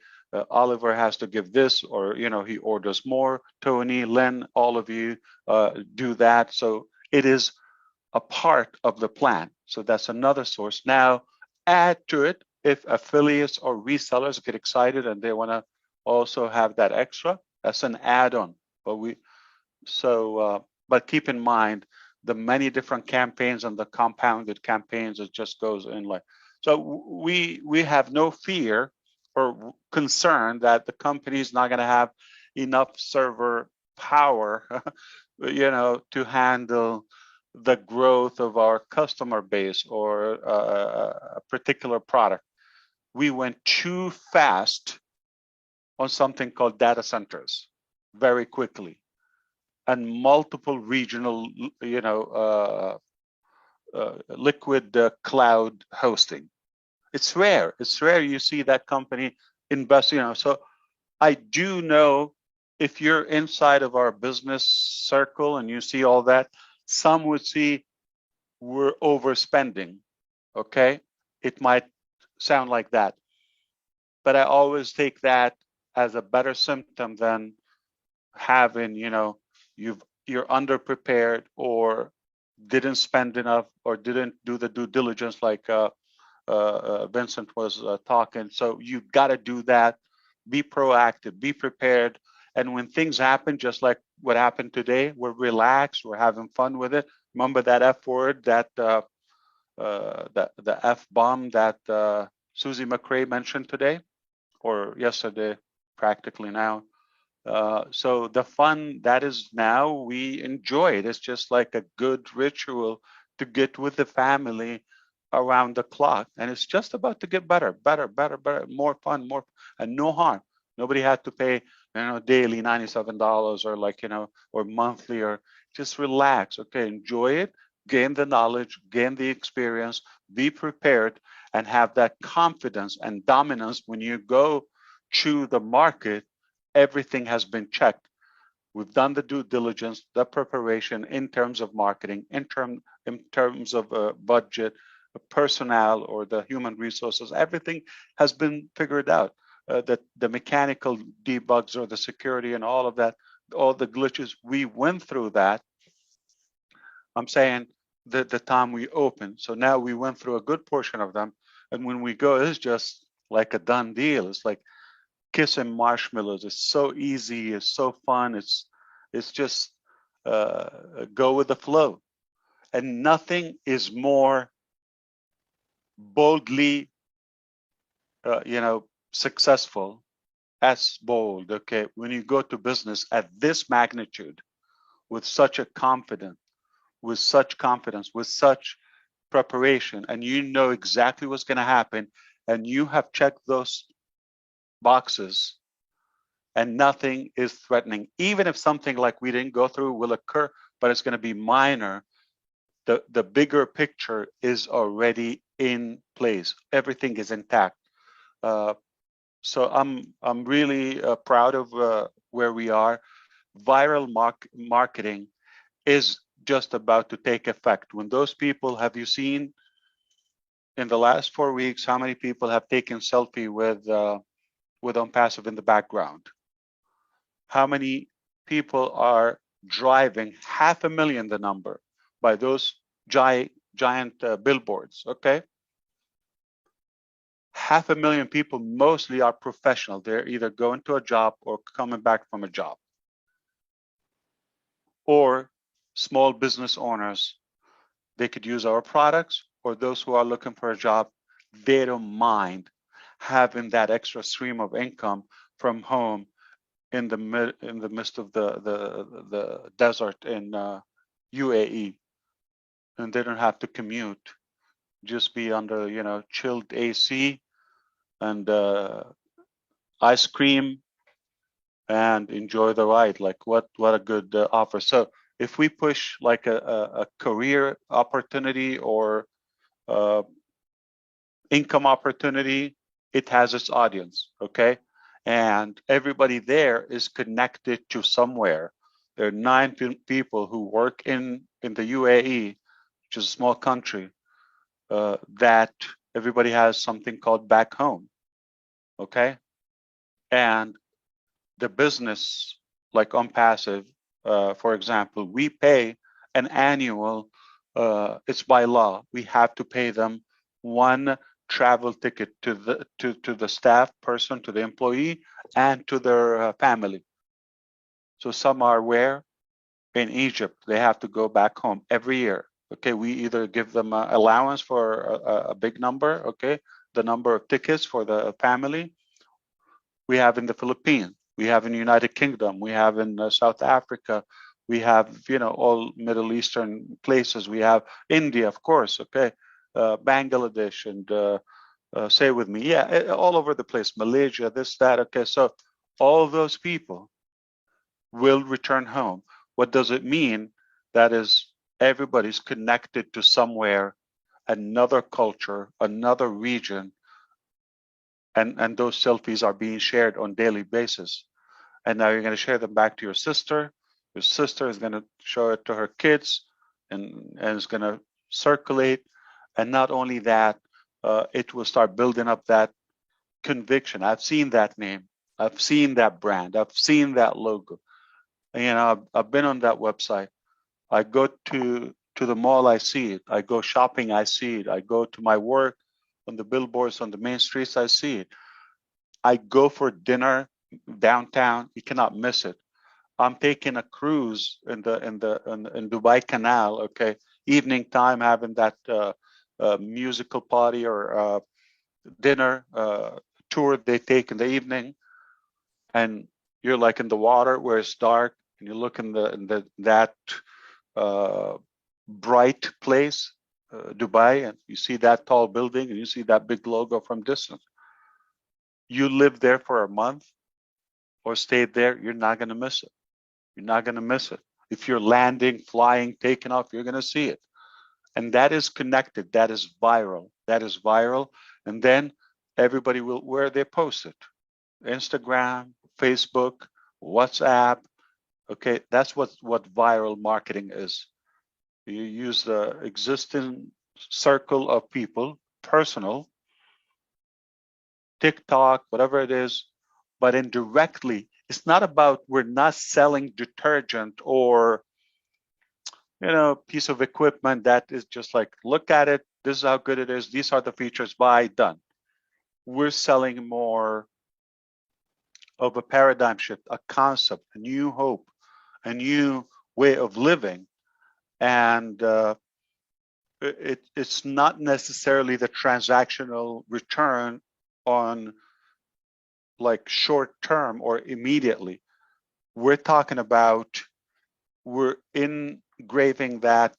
Speaker 13: Oliver has to give this, or he orders more. Tony, Len, all of you do that. So it is a part of the plan. So that's another source. Now add to it if affiliates or resellers get excited and they want to also have that extra. That's an add-on. But keep in mind the many different campaigns and the compounded campaigns. It just goes in like. So we have no fear or concern that the company is not going to have enough server power, to handle the growth of our customer base or a particular product. We went too fast on something called data centers very quickly, and multiple regional, liquid cloud hosting. It's rare. It's rare you see that company invest, So I do know if you're inside of our business circle and you see all that, some would see we're overspending, okay? It might sound like that. But I always take that as a better symptom than having, you're underprepared or didn't spend enough or didn't do the due diligence like Vincent was talking. So you got to do that. Be proactive, be prepared. And when things happen, just like what happened today, we're relaxed, we're having fun with it. Remember that F word, that the F bomb that Susie McRae mentioned today or yesterday, practically now. So the fun that is now, we enjoy it. It's just like a good ritual to get with the family around the clock. And it's just about to get better, more fun, and no harm. Nobody had to pay, daily $97 or like, or monthly, or just relax. Okay, enjoy it, gain the knowledge, gain the experience, be prepared, and have that confidence and dominance when you go to the market. Everything has been checked. We've done the due diligence, the preparation in terms of marketing, in terms of budget, personnel, or the human resources. Everything has been figured out. The mechanical debugs or the security and all of that, all the glitches. We went through that. I'm saying the time we opened. So now we went through a good portion of them. And when we go, it's just like a done deal. It's like kissing marshmallows. It's so easy. It's so fun. It's just go with the flow. And nothing is more boldly, successful as bold. Okay, when you go to business at this magnitude, with such a confidence, with such preparation, and you know exactly what's going to happen, and you have checked those boxes, and nothing is threatening. Even if something like we didn't go through will occur, but it's going to be minor, the bigger picture is already in place. Everything is intact. So I'm really proud of where we are. Viral marketing is just about to take effect. When those people, have you seen in the last 4 weeks how many people have taken selfie with ONPASSIVE in the background? How many people are driving? 500,000, the number, by those giant billboards. Okay, 500,000 people mostly are professional. They're either going to a job or coming back from a job, or small business owners. They could use our products, or those who are looking for a job. They don't mind having that extra stream of income from home in the midst of the desert in UAE, and they don't have to commute. Just be under chilled AC and ice cream and enjoy the ride. Like what a good offer. So if we push like a career opportunity or income opportunity, it has its audience. Okay, and everybody there is connected to somewhere. There are 9 people who work in the UAE, which is a small country, that everybody has something called back home. Okay, and the business like ONPASSIVE, for example, we pay an annual. It's by law. We have to pay them one travel ticket to the staff person, to the employee, and to their family. So some are where? In Egypt. They have to go back home every year. Okay, we either give them an allowance for a big number, okay, the number of tickets for the family. We have in the Philippines, we have in the United Kingdom, we have in South Africa, we have, all Middle Eastern places. We have India, of course, okay, Bangladesh, and say with me, yeah, all over the place, Malaysia, this, that, okay. So all those people will return home. What does it mean? That is, everybody's connected to somewhere, another culture, another region, and those selfies are being shared on daily basis. And now you're going to share them back to your sister. Your sister is going to show it to her kids, and it's going to circulate. And not only that, it will start building up that conviction. I've seen that name. I've seen that brand. I've seen that logo. And, I've been on that website. I go to the mall, I see it. I go shopping, I see it. I go to my work on the billboards on the main streets, I see it. I go for dinner downtown, you cannot miss it. I'm taking a cruise in Dubai Canal, okay, evening time, having that musical party or dinner tour they take in the evening, and you're like in the water where it's dark, and you look in that bright place, Dubai, and you see that tall building and you see that big logo from distance. You live there for a month or stayed there, you're not going to miss it. You're not going to miss it. If you're landing, flying, taking off, you're going to see it. And that is connected. That is viral. That is viral. And then everybody will, where they post it, Instagram, Facebook, WhatsApp. Okay, that's what viral marketing is. You use the existing circle of people, personal, TikTok, whatever it is, but indirectly It's not about, we're not selling detergent or, piece of equipment that is just like, look at it, this is how good it is, these are the features, buy, done. We're selling more of a paradigm shift, a concept, a new hope, a new way of living. And it's not necessarily the transactional return on like short term or immediately. We're talking about, we're engraving that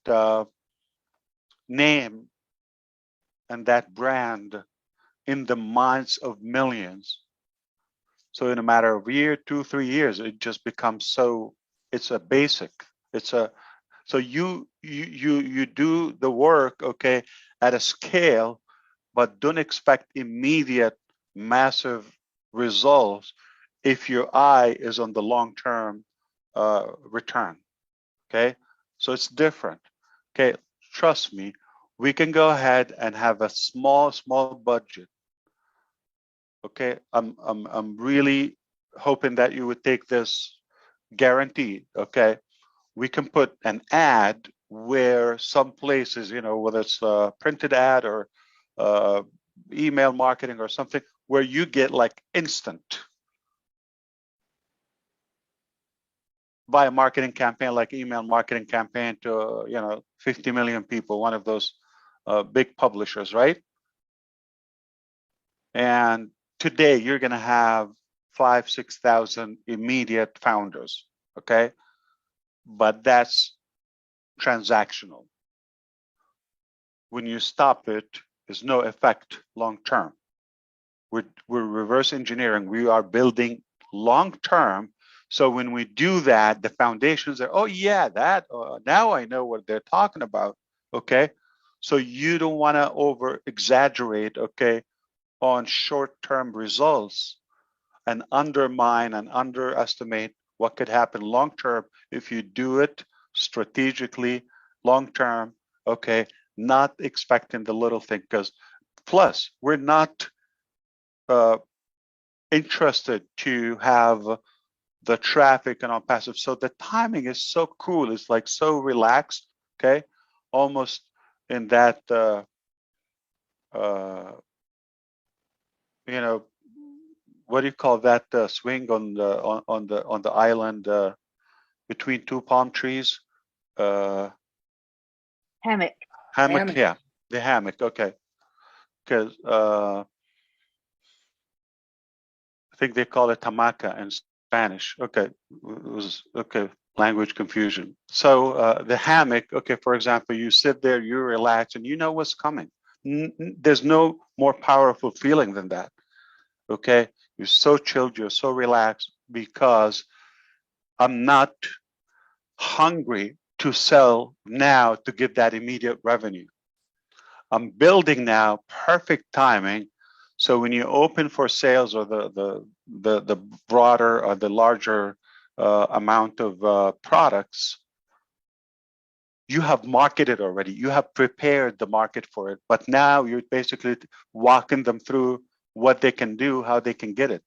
Speaker 13: name and that brand in the minds of millions. So in a matter of a year, 2, 3 years, it just becomes so, it's a basic, so you do the work, okay, at a scale, but don't expect immediate massive results if your eye is on the long-term return, okay? So it's different, okay? Trust me, we can go ahead and have a small budget, okay? I'm really hoping that you would take this guarantee, okay? We can put an ad where some places, whether it's a printed ad or email marketing or something, where you get like instant by a marketing campaign, like email marketing campaign to 50 million people, one of those big publishers, right? And today you're going to have 5,000, 6,000 immediate founders, okay? But that's transactional. When you stop it, there's no effect long term. We're reverse engineering. We are building long term. So when we do that, the foundations are, oh yeah, that now I know what they're talking about. Okay, so you don't want to over exaggerate, okay, on short term results and undermine and underestimate what could happen long term if you do it strategically, long term, okay, not expecting the little thing. Because plus, we're not interested to have the traffic and ONPASSIVE. So the timing is so cool. It's like so relaxed, okay, almost in that what do you call that swing on the island between two palm trees?
Speaker 3: Hammock.
Speaker 13: Hammock, yeah, the hammock. Okay, because I think they call it hamaca in Spanish. Okay, it was okay. Language confusion. So the hammock. Okay, for example, you sit there, you relax, and you know what's coming. There's no more powerful feeling than that. Okay, you're so chilled, you're so relaxed because I'm not hungry to sell now to give that immediate revenue. I'm building now, perfect timing. So when you open for sales or the broader or the larger amount of products, you have marketed already. You have prepared the market for it. But now you're basically walking them through what they can do, how they can get it.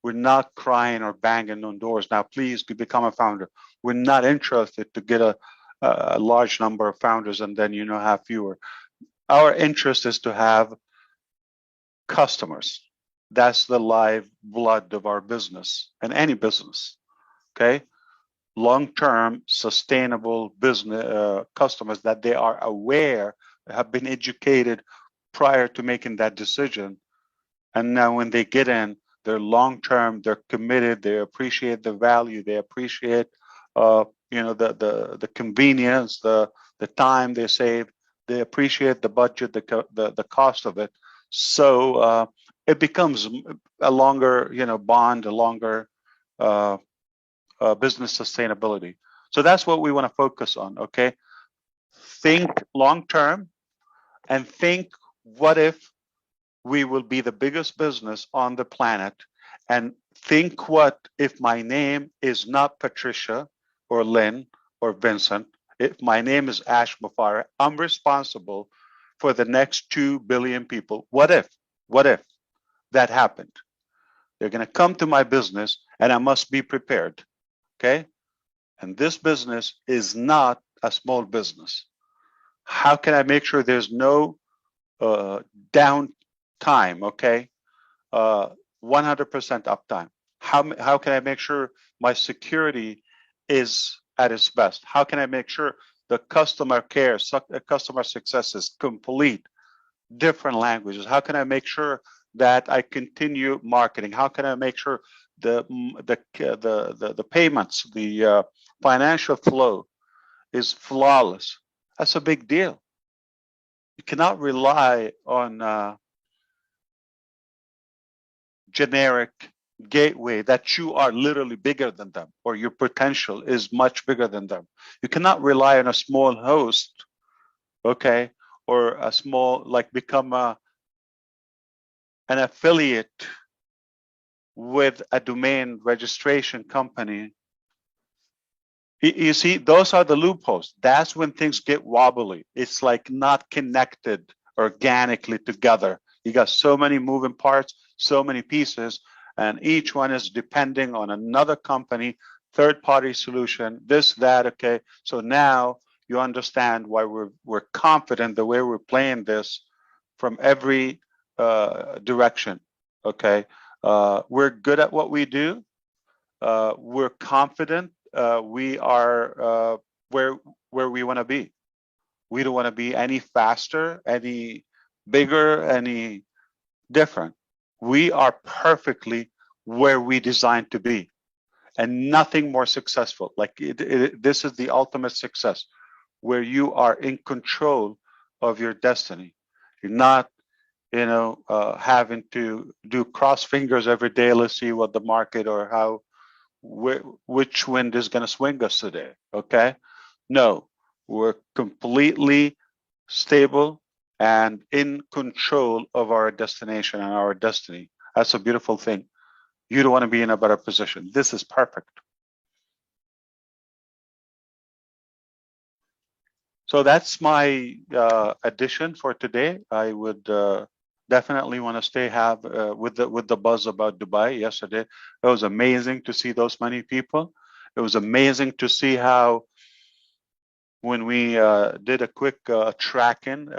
Speaker 13: We're not crying or banging on doors. Now, please become a founder. We're not interested to get a large number of founders and then have fewer. Our interest is to have customers. That's the live blood of our business and any business. Okay, long-term, sustainable business customers that they are aware, have been educated prior to making that decision, and now when they get in, they're long-term, they're committed, they appreciate the value, they appreciate the convenience, the time they save, they appreciate the budget, the cost of it. So it becomes a longer bond, a longer business sustainability. So that's what we want to focus on. Okay, think long-term and think, what if we will be the biggest business on the planet? And think, what if my name is not Patricia or Lynn or Vincent? If my name is Ash Mufara, I'm responsible for the next 2 billion people. What if that happened? They're going to come to my business and I must be prepared. Okay. And this business is not a small business. How can I make sure there's no downtime? Okay. 100% uptime. How can I make sure my security is at its best? How can I make sure the customer care, customer success is complete? Different languages. How can I make sure that I continue marketing? How can I make sure the payments, the financial flow is flawless? That's a big deal. You cannot rely on generic gateway that you are literally bigger than them or your potential is much bigger than them. You cannot rely on a small host, okay, or a small, like become an affiliate with a domain registration company. You see, those are the loopholes. That's when things get wobbly. It's like not connected organically together. You got so many moving parts, so many pieces, and each one is depending on another company, third-party solution, this, that, okay? So now you understand why we're confident the way we're playing this from every direction, okay? We're good at what we do. We're confident. We are where we want to be. We don't want to be any faster, any bigger, any different. We are perfectly where we designed to be, and nothing more successful. Like this is the ultimate success, where you are in control of your destiny. You're not, having to do cross fingers every day. Let's see what the market or how, which wind is going to swing us today. Okay, no, we're completely stable and in control of our destination and our destiny. That's a beautiful thing. You don't want to be in a better position. This is perfect. So that's my addition for today. I would definitely want to stay with the buzz about Dubai yesterday. It was amazing to see those many people. It was amazing to see how when we did a quick tracking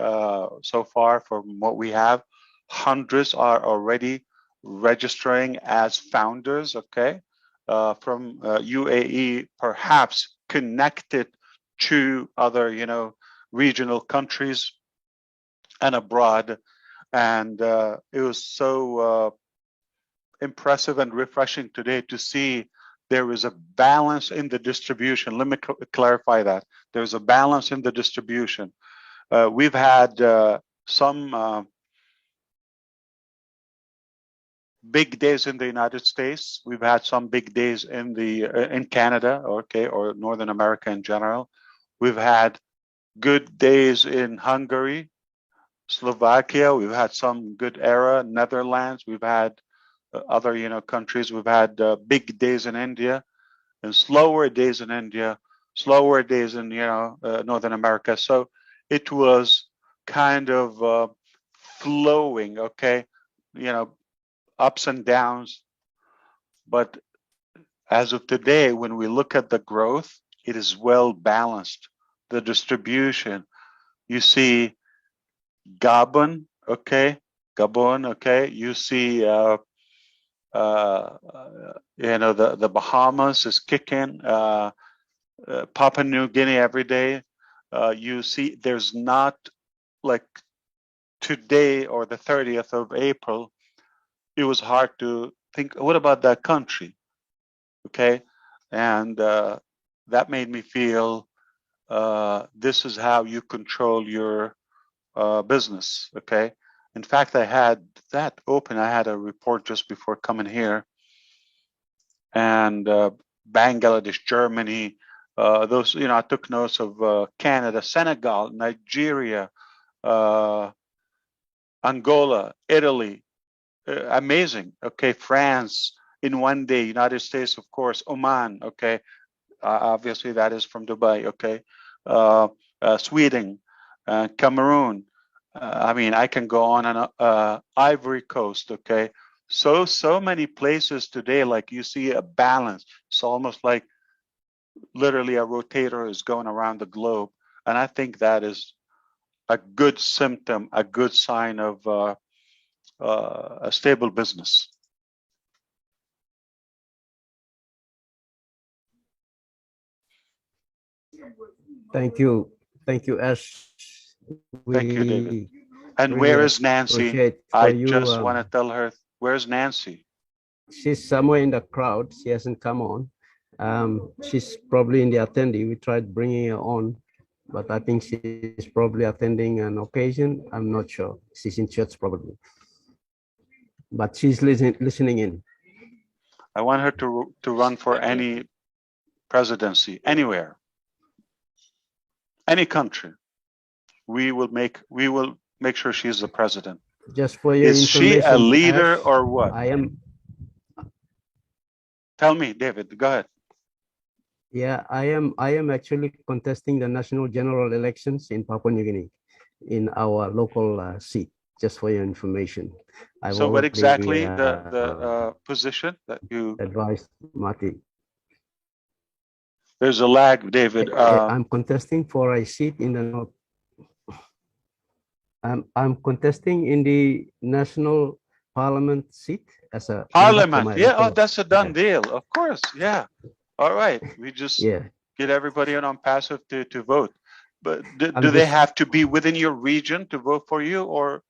Speaker 13: so far from what we have, hundreds are already registering as founders, okay, from UAE, perhaps connected to other, regional countries and abroad. And it was so impressive and refreshing today to see there is a balance in the distribution. Let me clarify that. There's a balance in the distribution. We've had some big days in the United States. We've had some big days in Canada, okay, or Northern America in general. We've had good days in Hungary, Slovakia. We've had some good era, Netherlands. We've had other, countries. We've had big days in India and slower days in India, slower days in, Northern America. So it was kind of flowing, okay, ups and downs. But as of today, when we look at the growth, it is well balanced. The distribution, you see Gabon, okay, you see the Bahamas is kicking, Papua New Guinea every day. You see there's not like today or the 30th of April, it was hard to think, what about that country? Okay. And that made me feel this is how you control your business. Okay. In fact, I had that open. I had a report just before coming here, and Bangladesh, Germany, those, I took notes of Canada, Senegal, Nigeria, Angola, Italy, amazing. Okay. France in one day, United States, of course, Oman. Okay. Obviously that is from Dubai. Okay. Sweden, Cameroon. I mean, I can go on and Ivory Coast. Okay. So many places today, like you see a balance. It's almost like literally a rotator is going around the globe. And I think that is a good symptom, a good sign of a stable business.
Speaker 1: Thank you. Thank you, Ash.
Speaker 13: Thank you, David.
Speaker 1: We
Speaker 13: And
Speaker 1: really
Speaker 13: where is Nancy?
Speaker 1: appreciate for
Speaker 13: I
Speaker 1: you.
Speaker 13: just want to tell her, where's Nancy?
Speaker 1: She's somewhere in the crowd. She hasn't come on. She's probably in the attendee. We tried bringing her on, but I think she's probably attending an occasion. I'm not sure. She's in church probably, but she's listening in.
Speaker 13: I want her to run for any presidency, anywhere, any country. We will make sure she's the president.
Speaker 1: Just for your
Speaker 13: Is she a
Speaker 1: information,
Speaker 13: leader
Speaker 1: Ash,
Speaker 13: or what?
Speaker 1: I am.
Speaker 13: Tell me, David, go ahead.
Speaker 1: Yeah, I am actually contesting the national general elections in Papua New Guinea in our local seat, just for your information.
Speaker 13: So what exactly the position that you
Speaker 1: advised Marty?
Speaker 13: There's a lag, David.
Speaker 1: I'm contesting for a seat in the north. I'm contesting in the national parliament seat as a
Speaker 13: parliament. Yeah, oh, that's a done deal. Of course, yeah. All right, we just get everybody on passive to vote. But do they have to be within your region to vote for you, or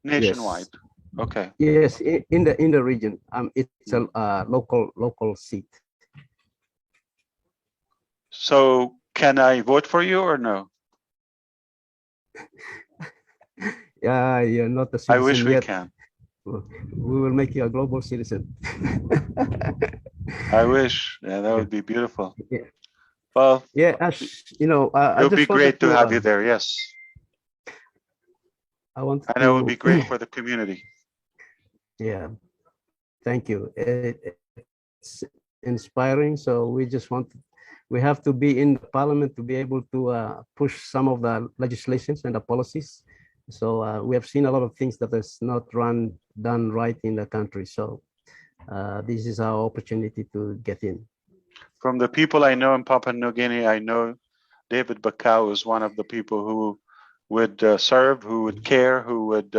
Speaker 13: nationwide? Yes. Okay.
Speaker 1: Yes, in the region. It's a local seat.
Speaker 13: So can I vote for you or no?
Speaker 1: Yeah, you're not a citizen
Speaker 13: I wish we
Speaker 1: yet.
Speaker 13: can.
Speaker 1: We will make you a global citizen.
Speaker 13: I wish. Yeah, that would be beautiful.
Speaker 1: Yeah.
Speaker 13: Well,
Speaker 1: yeah, Ash, you know,
Speaker 13: it would be great to have you there. Yes.
Speaker 1: I want.
Speaker 13: And it would be great for the community.
Speaker 1: Yeah. Thank you. It's inspiring. So we have to be in the parliament to be able to push some of the legislations and the policies. So we have seen a lot of things that is not done right in the country. So this is our opportunity to get in.
Speaker 13: From the people I know in Papua New Guinea, I know David Bakau is one of the people who would serve, who would care, who would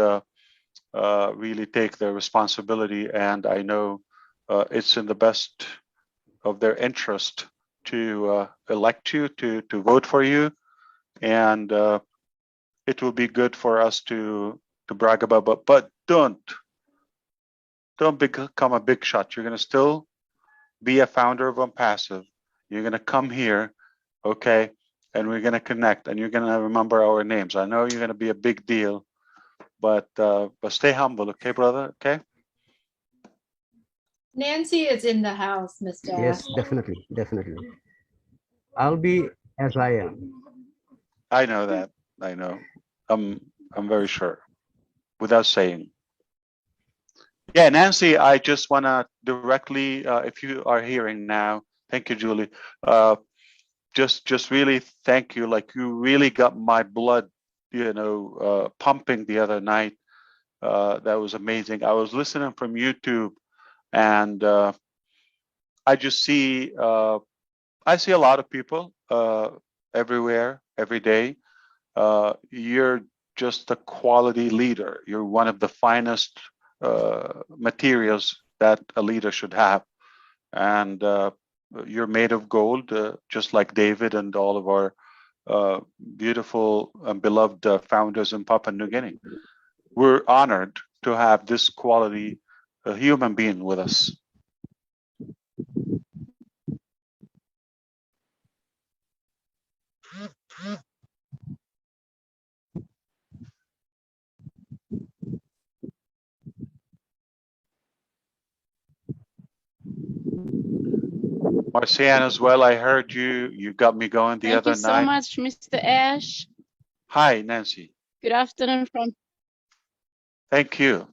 Speaker 13: really take their responsibility. And I know it's in the best of their interest to elect you, to vote for you. And it will be good for us to brag about, but don't become a big shot. You're going to still be a founder of ONPASSIVE. You're going to come here, okay, and we're going to connect, and you're going to remember our names. I know you're going to be a big deal, but stay humble, okay, brother, okay?
Speaker 15: Nancy is in the house, Mr.
Speaker 1: Yes, definitely. I'll be as I am.
Speaker 13: I know that. I know. I'm very sure, without saying. Yeah, Nancy, I just want to directly, if you are hearing now, thank you, Julie. Just really thank you. Like, you really got my blood, pumping the other night. That was amazing. I was listening from YouTube, and I just see, I see a lot of people everywhere, every day. You're just a quality leader. You're one of the finest materials that a leader should have. And you're made of gold, just like David and all of our beautiful and beloved founders in Papua New Guinea. We're honored to have this quality human being with us. Marcianne as well, I heard you. You got me going the other night.
Speaker 16: Thank you so much, Mr. Ash.
Speaker 13: Hi, Nancy.
Speaker 16: Good afternoon from...
Speaker 13: Thank you.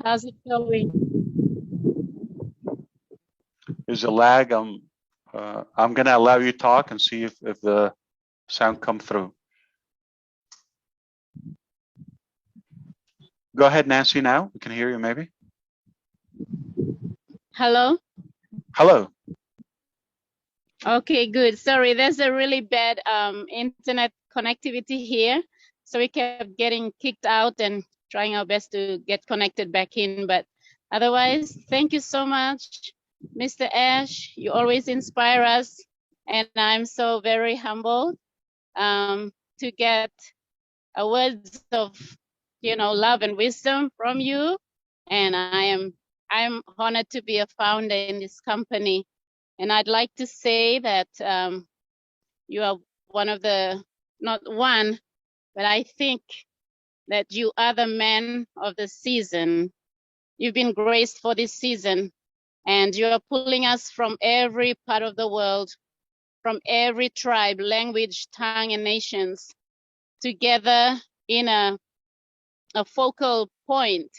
Speaker 16: How's it going?
Speaker 13: There's a lag. I'm going to allow you to talk and see if the sound come through. Go ahead, Nancy, now. We can hear you maybe.
Speaker 16: Hello?
Speaker 13: Hello.
Speaker 16: Okay, good. Sorry, there's a really bad internet connectivity here. So we kept getting kicked out and trying our best to get connected back in. But otherwise, thank you so much, Mr. Ash. You always inspire us. And I'm so very humbled to get words of, love and wisdom from you. And I'm honored to be a founder in this company. And I'd like to say that you are one of the, not one, but I think that you are the man of the season. You've been graced for this season, and you are pulling us from every part of the world, from every tribe, language, tongue, and nations together in a focal point.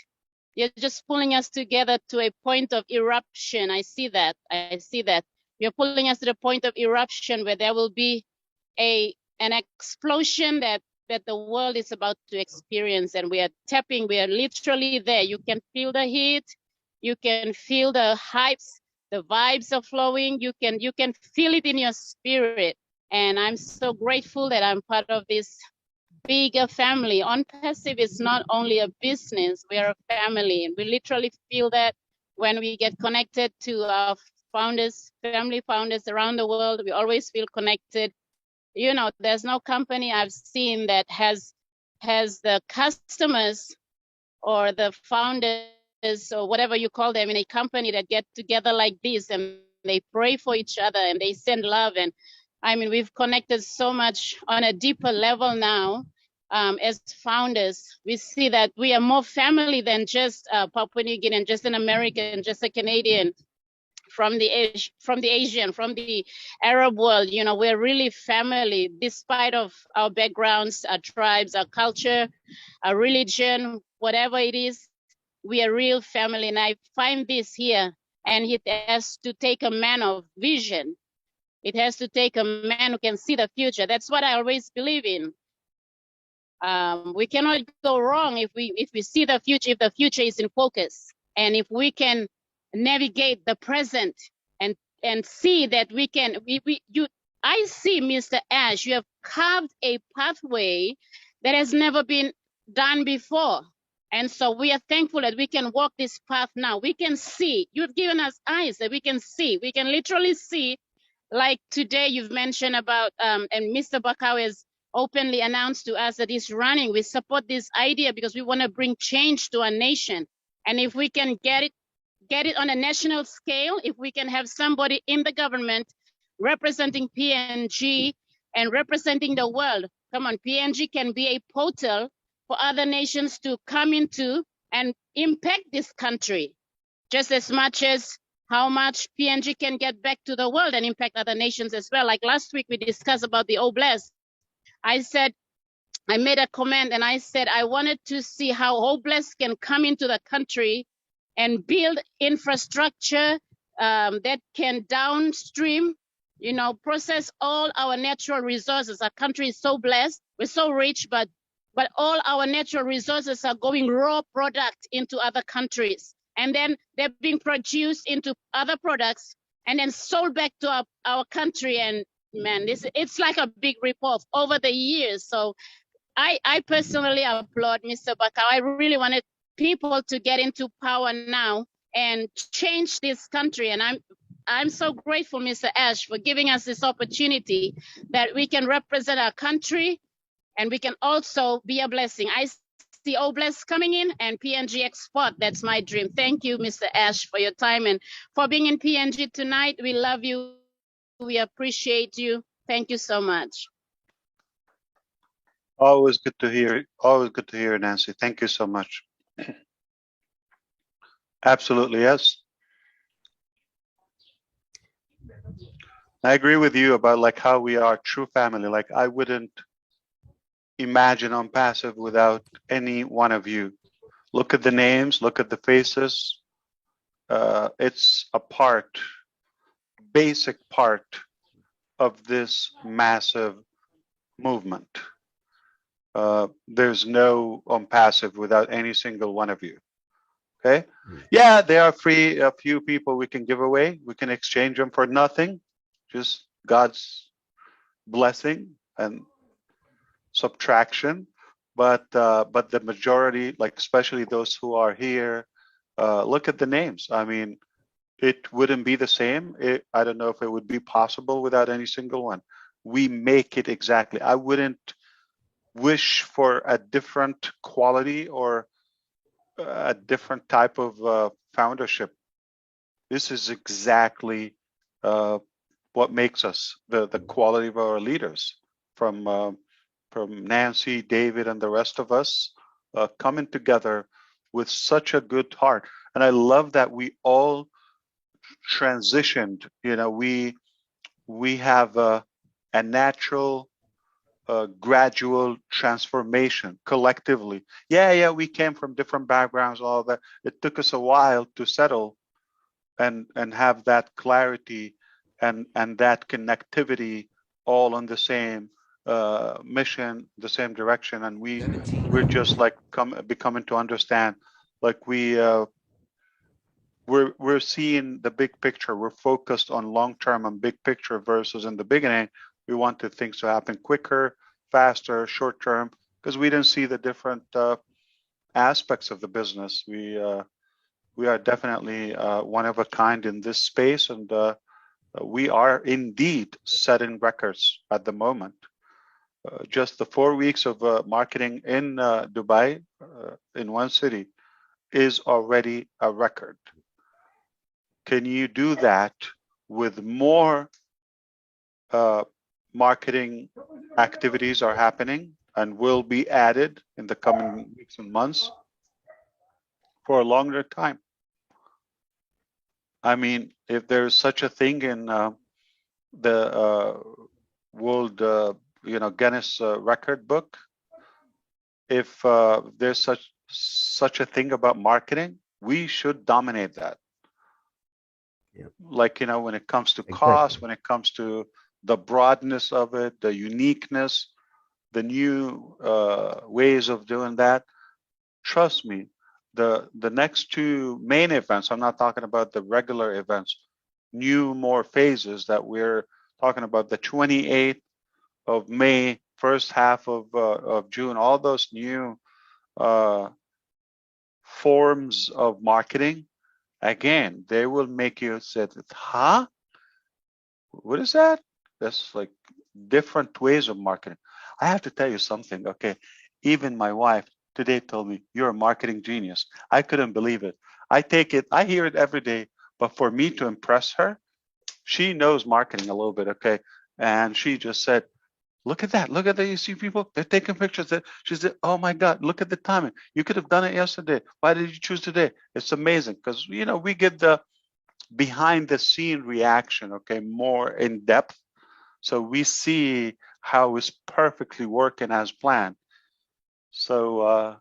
Speaker 16: You're just pulling us together to a point of eruption. I see that. You're pulling us to the point of eruption where there will be an explosion that the world is about to experience, and we are literally there. You can feel the heat, you can feel the hypes, the vibes are flowing, you can feel it in your spirit. And I'm so grateful that I'm part of this bigger family. ONPASSIVE is not only a business, we are a family, and we literally feel that when we get connected to our founders, family founders around the world. We always feel connected. There's no company I've seen that has the customers or the founders or whatever you call them in a company that get together like this, and they pray for each other and they send love. And I mean, we've connected so much on a deeper level now. As founders, we see that we are more family than just Papua New Guinea, just an American, just a Canadian, from the Asian, from the Arab world. We're really family, despite of our backgrounds, our tribes, our culture, our religion, whatever it is. We are real family, and I find this here. And it has to take a man of vision. It has to take a man who can see the future. That's what I always believe in. We cannot go wrong if we see the future, if the future is in focus, and if we can navigate the present and see that we can. I see, Mr. Ash, you have carved a pathway that has never been done before. And so we are thankful that we can walk this path now. We can see. You've given us eyes that we can see. We can literally see. Like today, you've mentioned about, and Mr. Bakau has openly announced to us that he's running. We support this idea because we want to bring change to our nation. And if we can get it on a national scale, if we can have somebody in the government representing PNG and representing the world. Come on, PNG can be a portal for other nations to come into and impact this country, just as much as how much PNG can get back to the world and impact other nations as well. Like last week, we discussed about the OBLES. I made a comment and I said I wanted to see how OBLES can come into the country and build infrastructure that can downstream, process all our natural resources. Our country is so blessed, we're so rich, but all our natural resources are going raw product into other countries. And then they're being produced into other products and then sold back to our country. And man, it's like a big rip-off over the years. So I personally applaud Mr. Bakau. I really wanted people to get into power now and change this country. And I'm so grateful, Mr. Ash, for giving us this opportunity that we can represent our country and we can also be a blessing. I see OBLES coming in and PNG export. That's my dream. Thank you, Mr. Ash, for your time and for being in PNG tonight. We love you. We appreciate you. Thank you so much.
Speaker 13: Always good to hear. Always good to hear, Nancy. Thank you so much. Absolutely, yes. I agree with you about like how we are true family. Like I wouldn't imagine ONPASSIVE without any one of you. Look at the names, look at the faces. It's a part, basic part of this massive movement. there's no ONPASSIVE without any single one of you. Okay? Yeah, there are a few people we can give away. We can exchange them for nothing, just God's blessing and subtraction. But the majority, like especially those who are here, look at the names. I mean, it wouldn't be the same. I don't know if it would be possible without any single one. We make it exactly. I wouldn't wish for a different quality or a different type of foundership. This is exactly what makes us the quality of our leaders, from Nancy, David, and the rest of us coming together with such a good heart. And I love that we all transitioned. You know, we have a natural gradual transformation collectively. Yeah, we came from different backgrounds, all that. It took us a while to settle and have that clarity and that connectivity all on the same mission, the same direction. And we're just like becoming to understand, like we're seeing the big picture. We're focused on long-term and big picture versus in the beginning, we wanted things to happen quicker, faster, short-term, because we didn't see the different aspects of the business. We are definitely one of a kind in this space, and we are indeed setting records at the moment. Just the 4 weeks of marketing in Dubai, in one city, is already a record. Can you do that with more marketing activities are happening and will be added in the coming weeks and months for a longer time? I mean, if there's such a thing in the World, Guinness Record book, if there's such a thing about marketing, we should dominate that.
Speaker 1: Yep.
Speaker 13: Like, when it comes to cost, when it comes to the broadness of it, the uniqueness, the new ways of doing that, trust me, the next two main events, I'm not talking about the regular events, more phases that we're talking about, the 28th of May, first half of June, all those new forms of marketing, again, they will make you say, huh? What is that? That's like different ways of marketing. I have to tell you something, okay? Even my wife today told me, you're a marketing genius. I couldn't believe it. I hear it every day, but for me to impress her, she knows marketing a little bit, okay? And she just said, look at that. Look at that. You see people, they're taking pictures. She said, oh my God, look at the timing. You could have done it yesterday. Why did you choose today? It's amazing because, we get the behind the scene reaction, okay, more in depth. So we see how it's perfectly working as planned. So,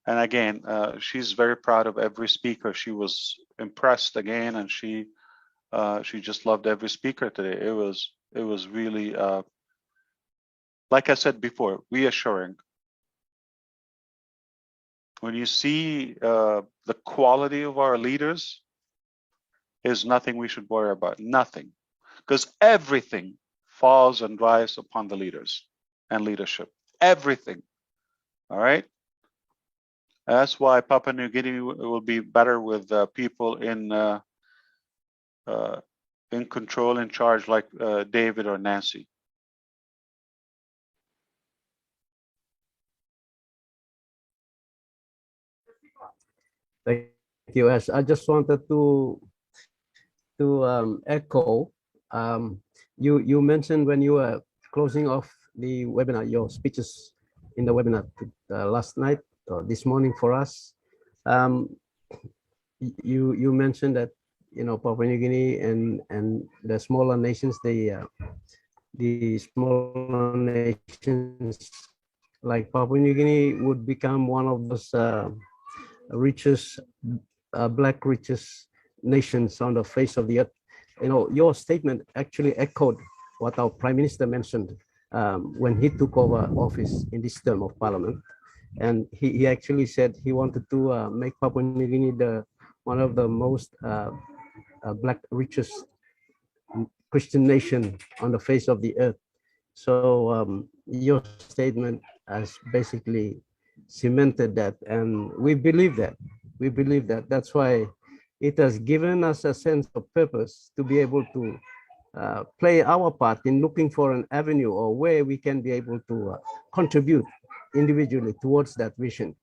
Speaker 13: and again, she's very proud of every speaker. She was impressed again, and she just loved every speaker today. It was really, like I said before, reassuring. When you see the quality of our leaders, is nothing we should worry about, nothing, because everything falls and rises upon the leaders and leadership, everything. All right. That's why Papua New Guinea will be better with people in control, in charge, like David or Nancy.
Speaker 1: Thank you, Ash. I just wanted to echo. You mentioned when you were closing off the webinar, your speeches in the webinar last night or this morning for us. You mentioned that Papua New Guinea and the smaller nations, the smaller nations like Papua New Guinea would become one of those richest, black richest nations on the face of the earth. Your statement actually echoed what our Prime Minister mentioned when he took over office in this term of parliament. And he actually said he wanted to make Papua New Guinea one of the most black richest Christian nation on the face of the earth. So your statement has basically cemented that, and we believe that. We believe that. That's why it has given us a sense of purpose to be able to play our part in looking for an avenue or where we can be able to contribute individually towards that vision.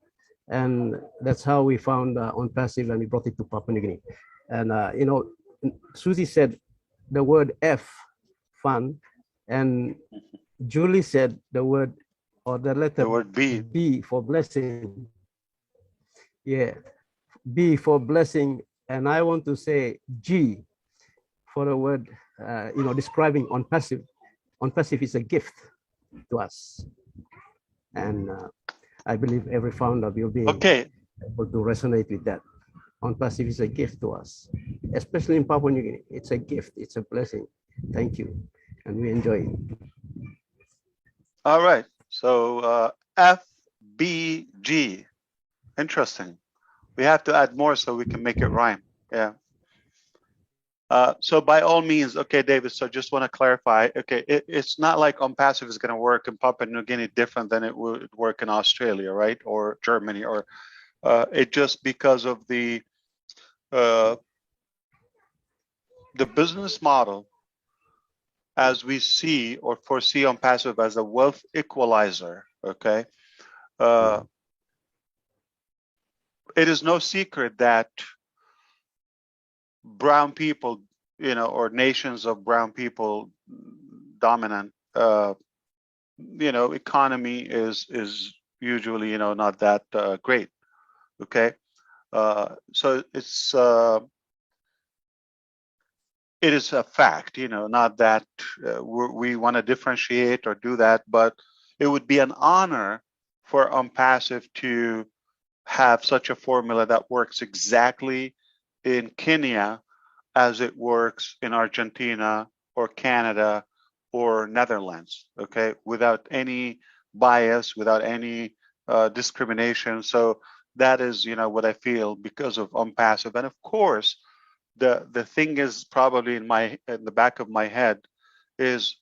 Speaker 1: And that's how we found ONPASSIVE, and we brought it to Papua New Guinea. And, Susie said the word F, fun, and Julie said the word or the letter B for blessing. Yeah, B for blessing. And I want to say G for the word, describing ONPASSIVE. ONPASSIVE is a gift to us. And I believe every founder will be able to resonate with that. ONPASSIVE is a gift to us, especially in Papua New Guinea. It's a gift, it's a blessing. Thank you. And we enjoy it.
Speaker 13: All right. So FBG. Interesting. We have to add more so we can make it rhyme. Yeah. So by all means, okay, David, so just want to clarify, okay, it's not like ONPASSIVE is going to work in Papua New Guinea different than it would work in Australia, right? Or Germany, or it just because of the business model as we see or foresee ONPASSIVE as a wealth equalizer, okay? It is no secret that brown people, or nations of brown people dominant, economy is usually, not that great. Okay. So it is a fact, not that we want to differentiate or do that, but it would be an honor for ONPASSIVE to have such a formula that works exactly in Kenya as it works in Argentina or Canada or Netherlands, okay, without any bias, without any discrimination. So that is, what I feel because of ONPASSIVE. And of course, the thing is probably in the back of my head is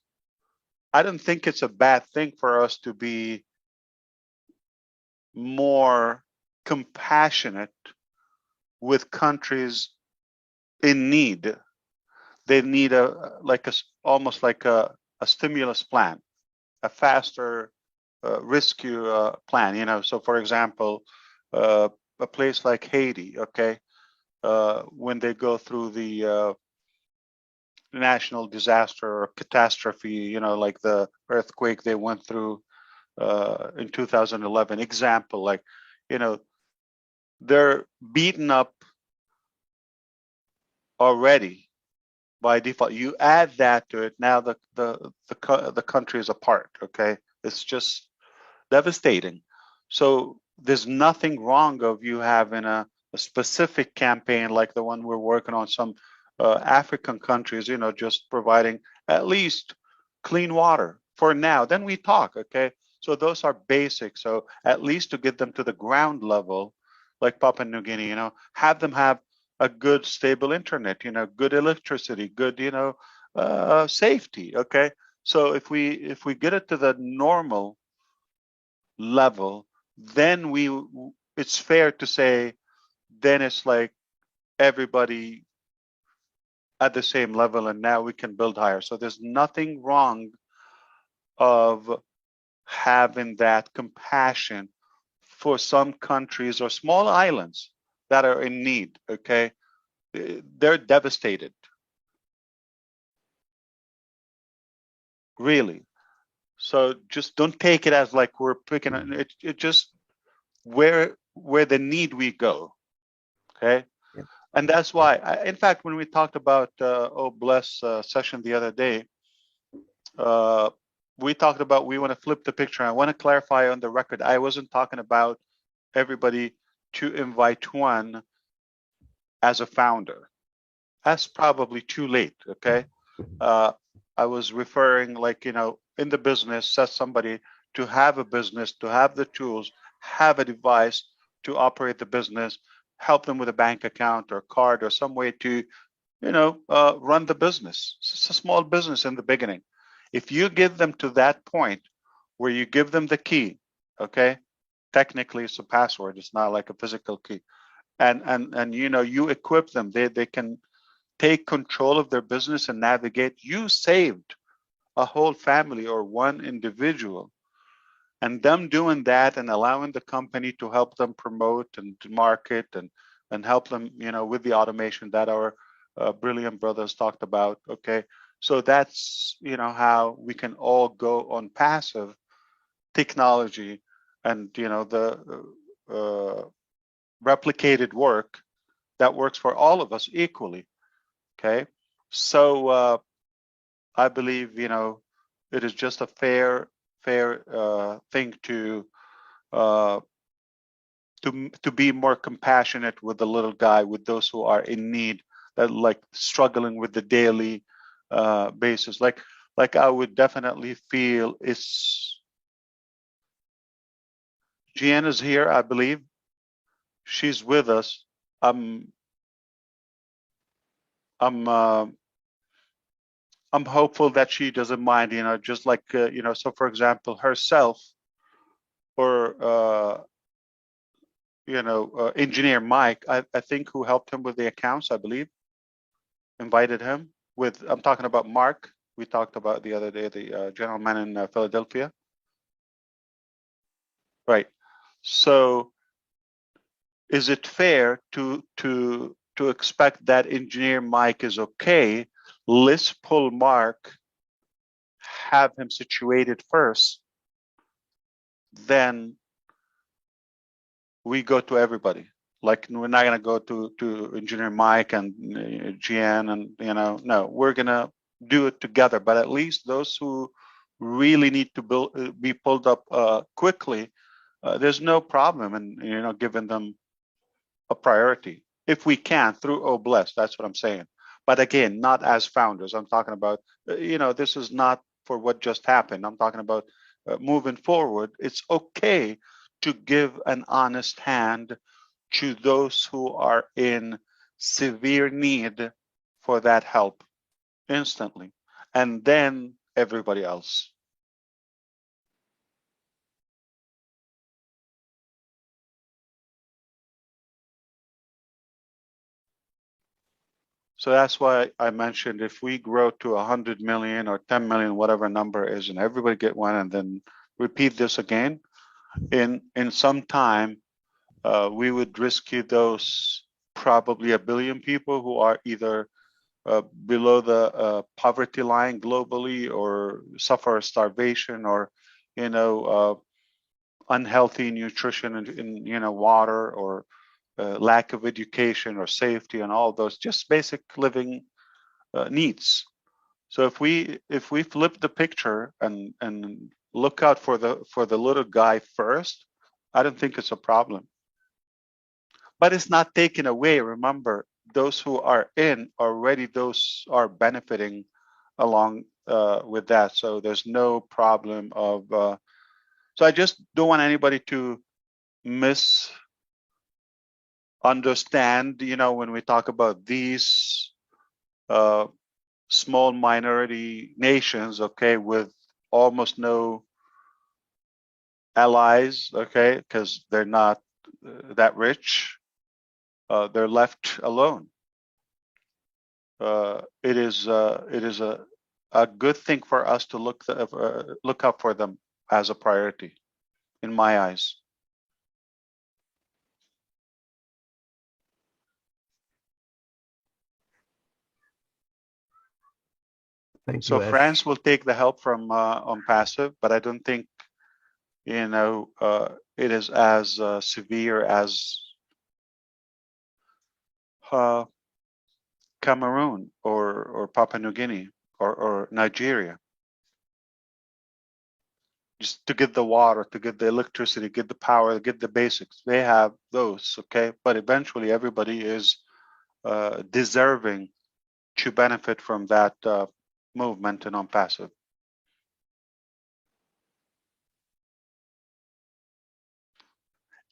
Speaker 13: I don't think it's a bad thing for us to be more compassionate with countries in need. They need almost like a stimulus plan, a faster rescue plan. So for example, a place like Haiti, okay, when they go through the national disaster or catastrophe, like the earthquake they went through in 2011, example, like, they're beaten up already by default. You add that to it, now the country is apart, okay? It's just devastating. So there's nothing wrong of you having a specific campaign like the one we're working on some African countries, just providing at least clean water for now. Then we talk, okay? So those are basic. So at least to get them to the ground level, like Papua New Guinea, have them have a good stable internet, good electricity, good, safety, okay? So if we get it to the normal level, then it's fair to say, then it's like everybody at the same level, and now we can build higher. So there's nothing wrong of having that compassion for some countries or small islands that are in need, okay? They're devastated. Really. So just don't take it as like we're picking it just where the need we go, okay?
Speaker 1: Yeah.
Speaker 13: And that's why, in fact, when we talked about Bless session the other day, we talked about we want to flip the picture. I want to clarify on the record, I wasn't talking about everybody to invite one as a founder. That's probably too late, okay? I was referring like, in the business, set somebody to have a business, to have the tools, have a device to operate the business, help them with a bank account or card or some way to, run the business. It's a small business in the beginning. If you give them to that point where you give them the key, okay, technically it's a password, it's not like a physical key, and you equip them, they can take control of their business and navigate. You saved a whole family or one individual, and them doing that and allowing the company to help them promote and to market and help them, with the automation that our brilliant brothers talked about. Okay, so that's how we can all go on passive technology and the replicated work that works for all of us equally. Okay, so I believe it is just a fair thing to be more compassionate with the little guy, with those who are in need, that like struggling with the daily basis. Like I would definitely feel it's Gianna's here, I believe. She's with us. I'm hopeful that she doesn't mind, just like, so for example, herself or, engineer Mike, I think, who helped him with the accounts, I believe, invited him with, I'm talking about Mark. We talked about the other day, the gentleman in Philadelphia. Right. So is it fair to expect that engineer Mike is okay? Let's pull Mark, have him situated first, then we go to everybody. Like, we're not going to go to engineer Mike and GN and, no, we're going to do it together. But at least those who really need to be pulled up quickly, there's no problem in, giving them a priority if we can through OBLESS. That's what I'm saying. But again, not as founders. I'm talking about, this is not for what just happened. I'm talking about moving forward. It's okay to give an honest hand to those who are in severe need for that help instantly, and then everybody else. So that's why I mentioned, if we grow to 100 million or 10 million, whatever number is, and everybody get one, and then repeat this again, in some time, we would rescue those probably 1 billion people who are either below the poverty line globally, or suffer starvation, or unhealthy nutrition in water, or lack of education or safety, and all those just basic living needs. So if we flip the picture and look out for the little guy first, I don't think it's a problem. But it's not taken away. Remember, those who are in already, those are benefiting along with that. So there's no problem of. So I just don't want anybody to misunderstand. When we talk about these small minority nations, okay, with almost no allies, okay, because they're not that rich. They're left alone. It is a good thing for us to look up for them as a priority, in my eyes.
Speaker 1: Thank
Speaker 13: So
Speaker 1: you, Ash.
Speaker 13: France will take the help from ONPASSIVE, but I don't think it is as severe as Cameroon or Papua New Guinea or Nigeria. Just to get the water, to get the electricity, get the power, get the basics. They have those, okay? But eventually everybody is deserving to benefit from that movement in ONPASSIVE.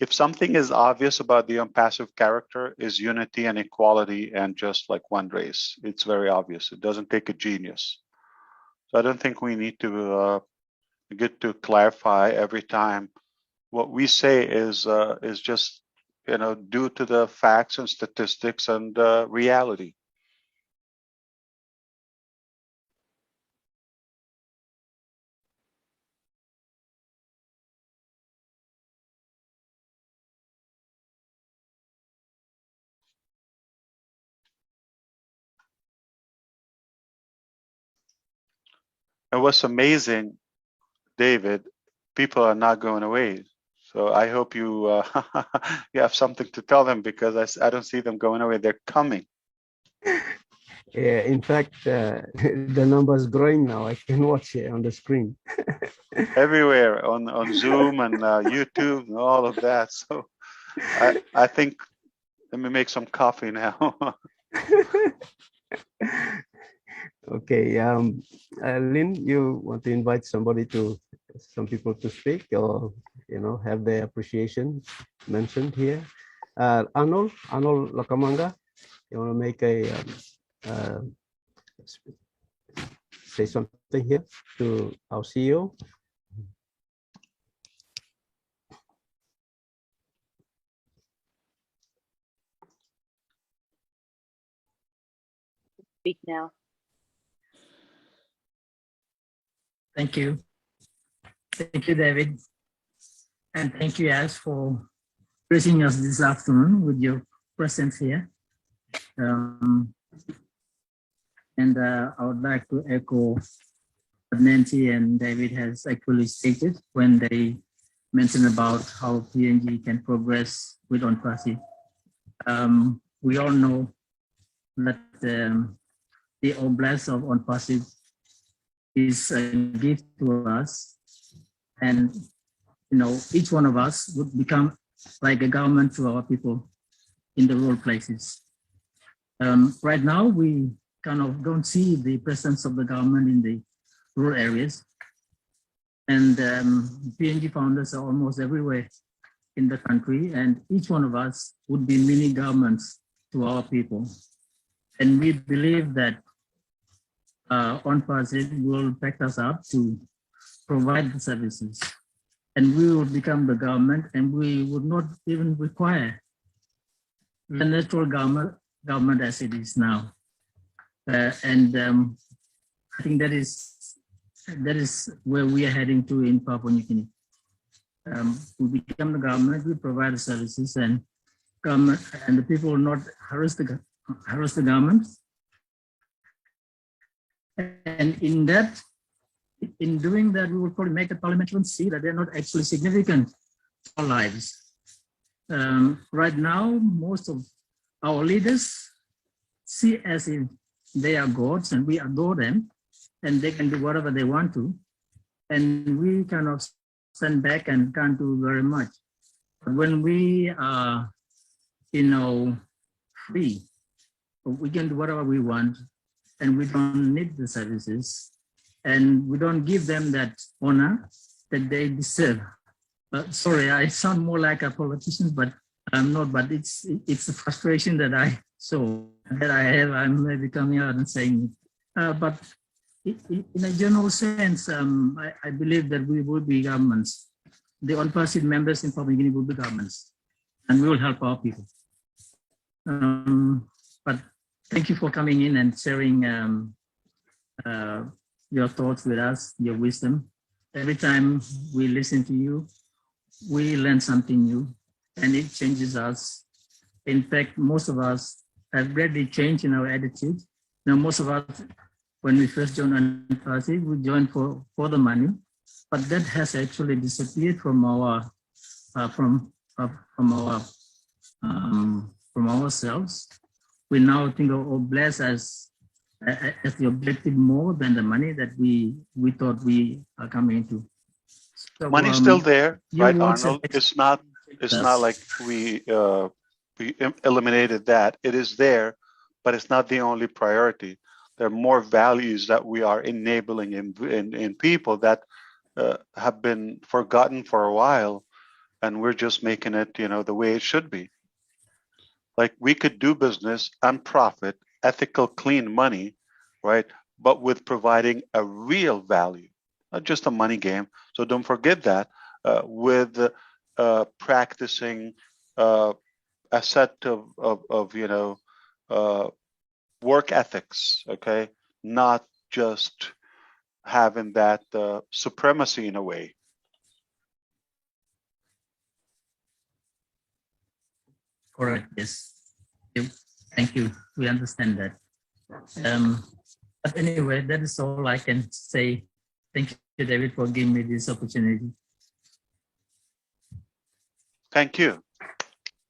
Speaker 13: if something is obvious about the ONPASSIVE character, is unity and equality and just like one race. It's very obvious. It doesn't take a genius. So I don't think we need to get to clarify every time. What we say is just, due to the facts and statistics and reality. And what's amazing, David, people are not going away. So I hope you you have something to tell them, because I don't see them going away. They're coming.
Speaker 1: Yeah, in fact, the number is growing now. I can watch it on the screen.
Speaker 13: Everywhere on Zoom and YouTube and all of that. So I think let me make some coffee now.
Speaker 1: Okay, Lynn, you want to invite some people to speak, or have their appreciation mentioned here? Arnold Lakamanga, you want to make say something here to our CEO?
Speaker 3: Speak now.
Speaker 17: Thank you. Thank you, David. And thank you, Yas, for gracing us this afternoon with your presence here. I would like to echo what Nancy and David has actually stated when they mentioned about how PNG can progress with ONPASSIVE. We all know that the oblast of ONPASSIVE is a gift to us, and each one of us would become like a government to our people in the rural places. Right now, we kind of don't see the presence of the government in the rural areas, and PNG founders are almost everywhere in the country, and each one of us would be mini governments to our people. And we believe that ONPASSIVE will back us up to provide the services, and we will become the government, and we would not even require the natural government as it is now. I think that is where we are heading to in Papua New Guinea. We become the government, we provide the services, and the people will not harass the government. And in doing that, we will probably make the parliamentarians see that they're not actually significant to our lives. Right now, most of our leaders see as if they are gods and we adore them and they can do whatever they want to. And we kind of stand back and can't do very much. But when we are, free, we can do whatever we want, and we don't need the services, and we don't give them that honor that they deserve. Sorry, I sound more like a politician, but I'm not. But it's a frustration that I have. I'm maybe coming out and saying it. But in a general sense, I believe that we will be governments. The ONPASSIVE members in Papua New Guinea will be governments, and we will help our people. But thank you for coming in and sharing your thoughts with us, your wisdom. Every time we listen to you, we learn something new, and it changes us. In fact, most of us have greatly changed in our attitude. Now, most of us, when we first joined ONPASSIVE, we joined for the money, but that has actually disappeared from ourselves. We now think of OBLESS as the objective more than the money that we thought we are coming into. So,
Speaker 13: money's still there, right, Arnold? It's not like we eliminated that. It is there, but it's not the only priority. There are more values that we are enabling in people that have been forgotten for a while. and we're just making it, the way it should be. Like, we could do business and profit, ethical, clean money, right? But with providing a real value, not just a money game. So don't forget that, with practicing a set of work ethics, okay? Not just having that supremacy in a way.
Speaker 17: Correct. Yes. Thank you. We understand that. But anyway, that is all I can say. Thank you, David, for giving me this opportunity.
Speaker 13: Thank you.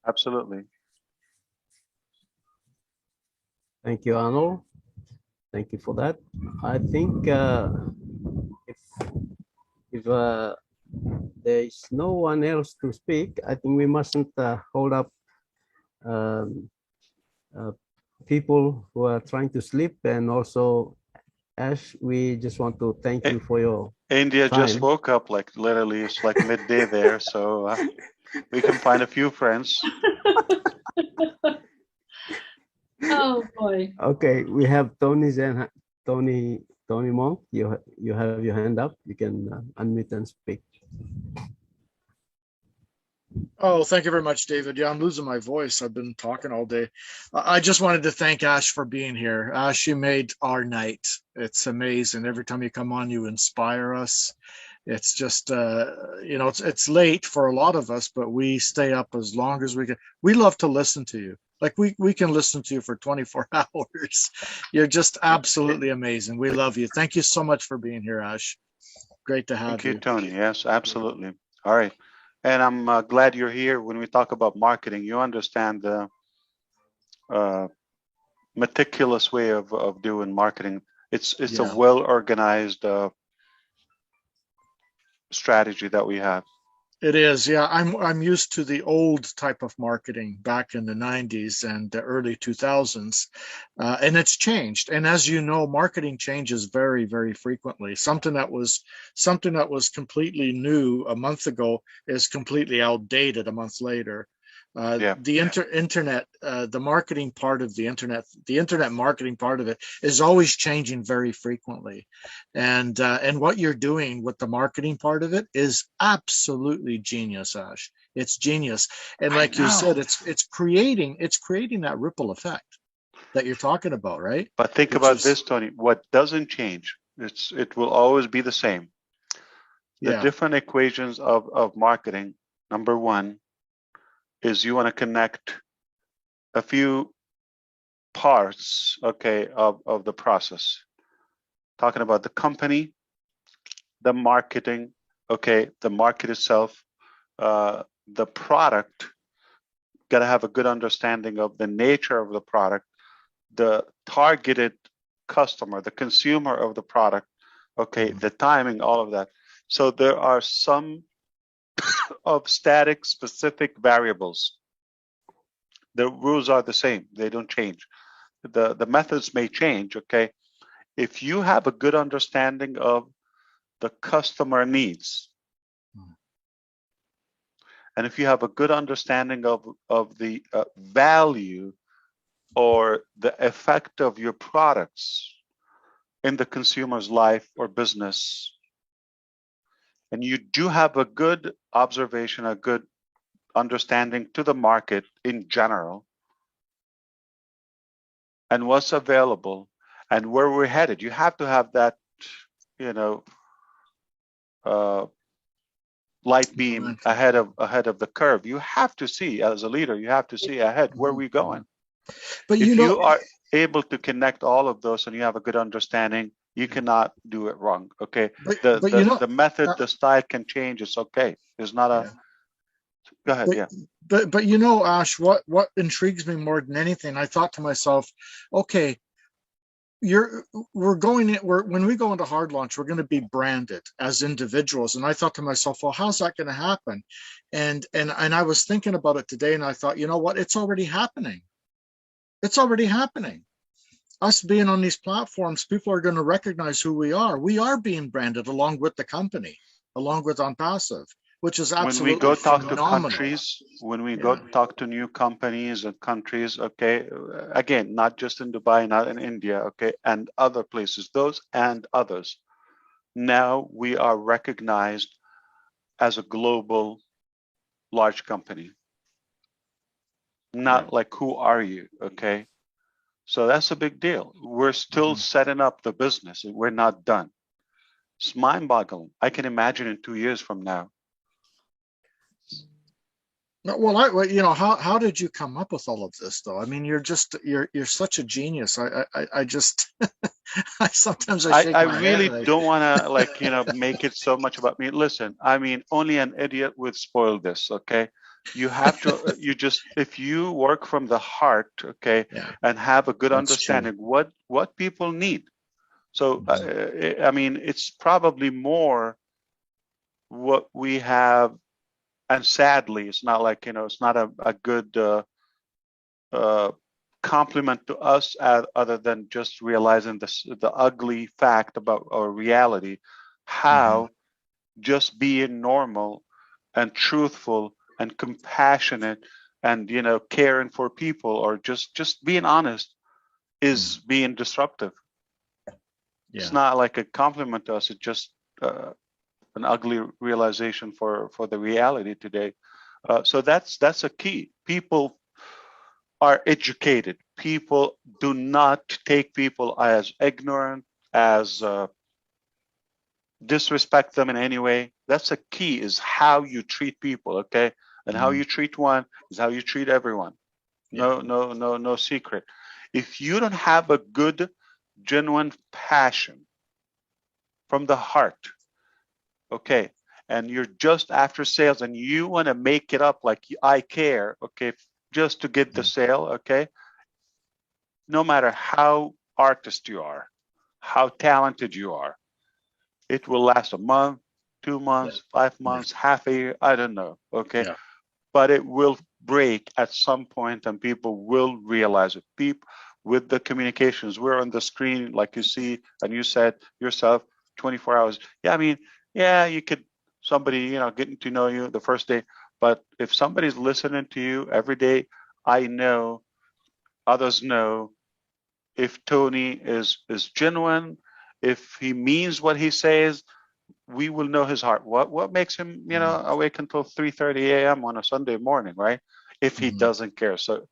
Speaker 13: Absolutely.
Speaker 1: Thank you, Arnold. Thank you for that. I think if there is no one else to speak, I think we mustn't hold up people who are trying to sleep. And also, Ash, we just want to thank you for your
Speaker 13: India
Speaker 1: time.
Speaker 13: just woke up, like literally, it's like midday there, so we can find a few friends.
Speaker 15: Oh boy.
Speaker 1: Okay, we have Tony Monk. You have your hand up. You can unmute and speak.
Speaker 11: Oh, thank you very much, David. Yeah, I'm losing my voice. I've been talking all day. I just wanted to thank Ash for being here. Ash, you made our night. It's amazing. Every time you come on, you inspire us. It's just, it's late for a lot of us, but we stay up as long as we can. We love to listen to you. Like we can listen to you for 24 hours. You're just absolutely amazing. We love you. Thank you so much for being here, Ash. Great to have you.
Speaker 13: Thank you, Tony. Yes, absolutely. All right. And I'm glad you're here. When we talk about marketing, you understand the meticulous way of doing marketing. It's a well-organized strategy that we have.
Speaker 11: It is, yeah. I'm used to the old type of marketing back in the 90s and the early 2000s, and it's changed. And as you know, marketing changes very, very frequently. Something that was completely new a month ago is completely outdated a month later. The internet, the marketing part of the internet marketing part of it is always changing very frequently, and what you're doing with the marketing part of it is absolutely genius, Ash. It's genius, and like you said, it's creating that ripple effect that you're talking about, right?
Speaker 13: But think about this, Tony. What doesn't change? It will always be the same. The different equations of marketing. Number one is you want to connect a few parts, okay, of the process. Talking about the company, the marketing, okay, the market itself, the product. Got to have a good understanding of the nature of the product, the targeted customer, the consumer of the product, okay, the timing, all of that. So there are some of static specific variables. The rules are the same. They don't change. The methods may change, okay? If you have a good understanding of the customer needs, and if you have a good understanding of the value or the effect of your products in the consumer's life or business, and you do have a good observation, a good understanding to the market in general, and what's available and where we're headed, you have to have that, light beam ahead of the curve. You have to see, as a leader, you have to see ahead where we're going. But if you are able to connect all of those and you have a good understanding, you cannot do it wrong. Okay. The method, the style can change. It's okay. There's not a. Go ahead.
Speaker 11: But Ash, what intrigues me more than anything, I thought to myself, okay, when we go into hard launch, we're going to be branded as individuals. And I thought to myself, well, how's that going to happen? And I was thinking about it today, and I thought, you know what? It's already happening. It's already happening. Us being on these platforms, people are going to recognize who we are. We are being branded along with the company, along with ONPASSIVE. which is
Speaker 13: When we
Speaker 11: absolutely
Speaker 13: go talk to
Speaker 11: phenomenal.
Speaker 13: countries, when we
Speaker 11: Yeah.
Speaker 13: go talk to new companies and countries, okay, again, not just in Dubai, not in India, okay, and other places, those and others. Now we are recognized as a global large company. Not like, who are you, okay? So that's a big deal. We're still setting up the business. We're not done. It's mind-boggling. I can imagine in 2 years from now.
Speaker 11: Well, you know, how did you come up with all of this, though? I mean, you're such a genius. I just sometimes I shake
Speaker 13: I
Speaker 11: my
Speaker 13: really
Speaker 11: head.
Speaker 13: don't want to, like, you know, make it so much about me. Listen, I mean, only an idiot would spoil this, okay? You have to, you just, if you work from the heart, okay,
Speaker 11: Yeah,
Speaker 13: and have a good
Speaker 11: that's
Speaker 13: understanding what people need. So, I mean, it's probably more what we have, and sadly, it's not like, you know, it's not a good compliment to us, other than just realizing the ugly fact about our reality, how just being normal and truthful and compassionate and, you know, caring for people, or just being honest, is being disruptive. It's not like a compliment to us. It's just an ugly realization for the reality today. So that's a key. People are educated. People do not take people as ignorant, as disrespect them in any way. That's a key, is how you treat people, okay? And how you treat one is how you treat everyone. No secret. If you don't have a good, genuine passion from the heart, okay, and you're just after sales and you want to make it up like I care, okay, just to get the sale, okay, no matter how artist you are, how talented you are, it will last a month, 2 months, 5 months, half a year, I don't know, okay? But it will break at some point and people will realize it. People with the communications, we're on the screen, like you see, and you said yourself, 24 hours. Yeah, I mean, yeah, you could, somebody, you know, getting to know you the first day, but if somebody's listening to you every day, I know, others know, if Tony is genuine, if he means what he says, we will know his heart. What makes him, you know, awake until 3:30 a.m. on a Sunday morning, right? If he doesn't care. So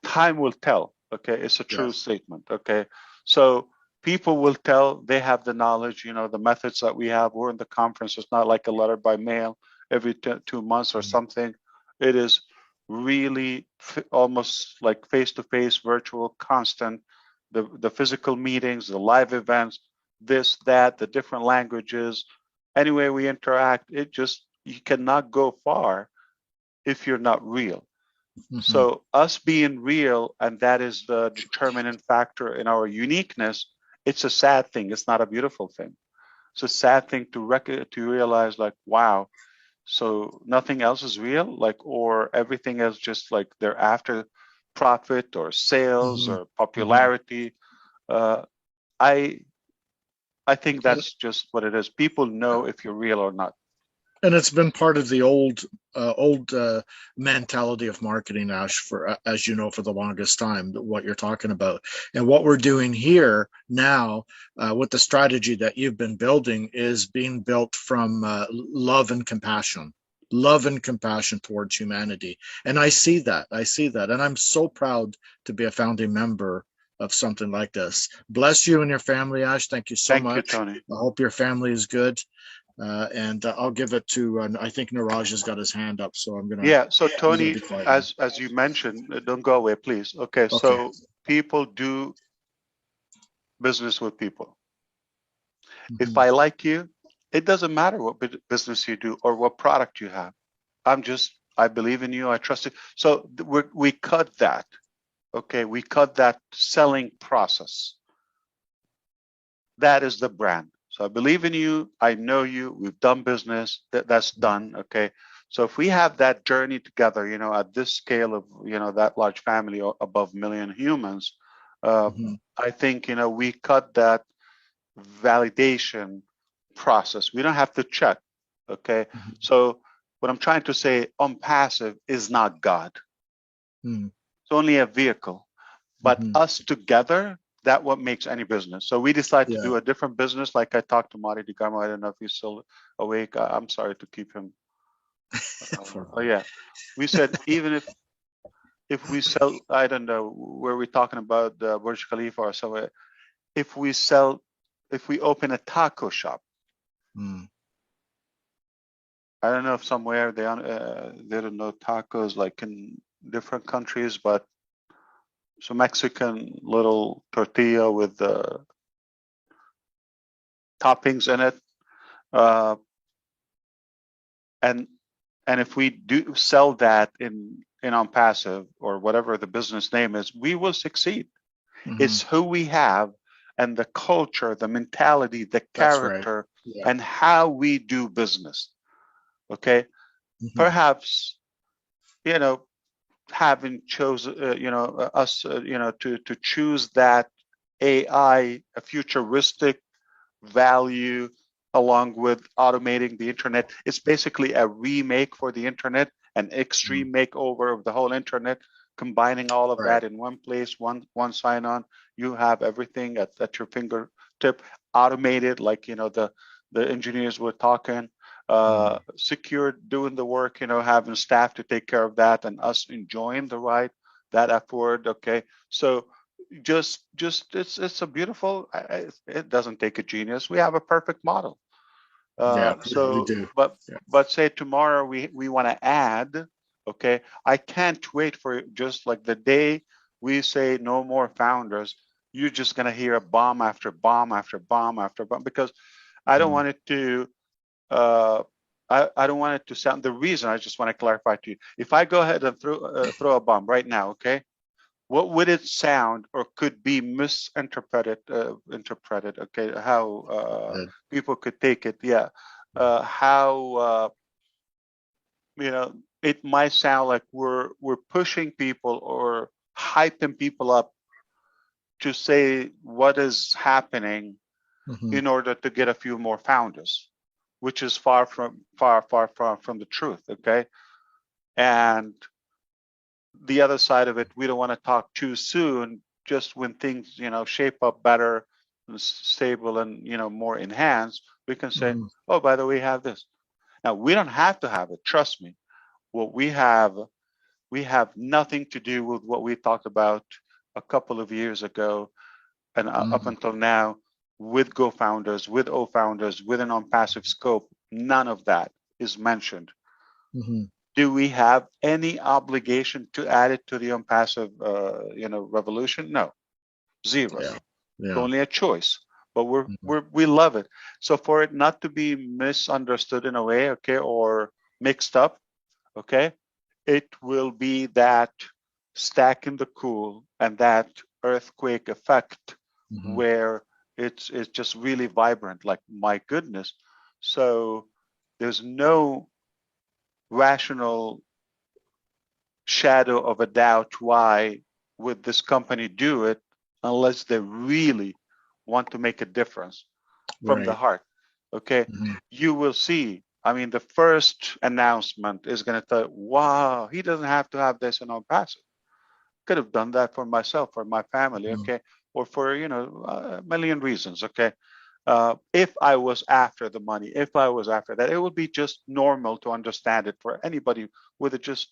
Speaker 13: time will tell, okay? It's a true statement, okay? So people will tell, they have the knowledge, you know, the methods that we have. We're in the conference. It's not like a letter by mail every 2 months or something. It is really almost like face-to-face, virtual, constant, the physical meetings, the live events, this, that, the different languages, any way we interact, it just, you cannot go far if you're not real. So us being real, and that is the determining factor in our uniqueness, it's a sad thing. It's not a beautiful thing. It's a sad thing to realize, like, wow, so nothing else is real, like, or everything is just like they're after profit or sales or popularity. I think that's just what it is. People know if you're real or not.
Speaker 11: And it's been part of the old mentality of marketing, Ash, for, as you know, for the longest time, what you're talking about. And what we're doing here now with the strategy that you've been building is being built from love and compassion towards humanity. And I see that. And I'm so proud to be a founding member of something like this. Bless you and your family, Ash. Thank you so much.
Speaker 13: Thank you, Tony.
Speaker 11: I hope your family is good. And I'll give it to, I think Niraj has got his hand up, so I'm gonna.
Speaker 13: Yeah, so Tony, as you mentioned, don't go away, please. Okay, so people do business with people. If I like you, it doesn't matter what business you do or what product you have. I believe in you, I trust you. So we cut that, okay? We cut that selling process. That is the brand. So I believe in you, I know you, we've done business, that's done, okay? So if we have that journey together, you know, at this scale of, you know, that large family above 1 million humans, I think, you know, we cut that validation process. We don't have to check. Okay. So what I'm trying to say, ONPASSIVE is not God. It's only a vehicle. But us together, that what makes any business. So we decide to do a different business. Like I talked to Marty DeGarmo. I don't know if he's still awake. I'm sorry to keep him. Oh yeah. We said even if we sell, I don't know where we're talking about Burj Khalifa or somewhere. If we open a taco shop. I don't know if somewhere they don't know tacos like in different countries, but some Mexican little tortilla with toppings in it, and if we do sell that in ONPASSIVE or whatever the business name is, we will succeed. It's who we have and the culture, the mentality, the character, and how we do business. Okay, perhaps having chosen us to choose that AI, a futuristic value, along with automating the internet. It's basically a remake for the internet, an extreme makeover of the whole internet, combining all of that in one place, one sign-on. You have everything at your fingertip, automated, like the engineers were talking, secure, doing the work, having staff to take care of that, and us enjoying the ride, that effort. Okay, so just it's a beautiful. It doesn't take a genius. We have a perfect model.
Speaker 11: We do.
Speaker 13: But say tomorrow we want to add. Okay, I can't wait for just like the day we say no more founders. You're just gonna hear a bomb after bomb after bomb after bomb, because I don't want it to. I don't want it to sound. The reason I just want to clarify to you: if I go ahead and throw a bomb right now, okay, what would it sound or could be misinterpreted? Okay, how people could take it? Yeah, how it might sound like we're pushing people or hyping people up to say what is happening in order to get a few more founders, which is far from the truth. Okay, and the other side of it, we don't want to talk too soon. Just when things shape up better, and stable, and more enhanced, we can say, oh, by the way, we have this. Now we don't have to have it. Trust me. What we have nothing to do with what we talked about a couple of years ago and up until now with Go Founders, with O Founders, with an ONPASSIVE scope. None of that is mentioned. Do we have any obligation to add it to the ONPASSIVE revolution? No, zero. It's only a choice, but we love it. So for it not to be misunderstood in a way, okay, or mixed up, okay, it will be that stack in the cool and that earthquake effect where it's just really vibrant, like my goodness. So there's no rational shadow of a doubt why would this company do it unless they really want to make a difference from the heart. Okay, you will see. I mean, the first announcement is going to tell, wow, he doesn't have to have this in ONPASSIVE. Could have done that for myself, for my family, okay, or for a million reasons, okay. If I was after the money, if I was after that, it would be just normal to understand it for anybody with just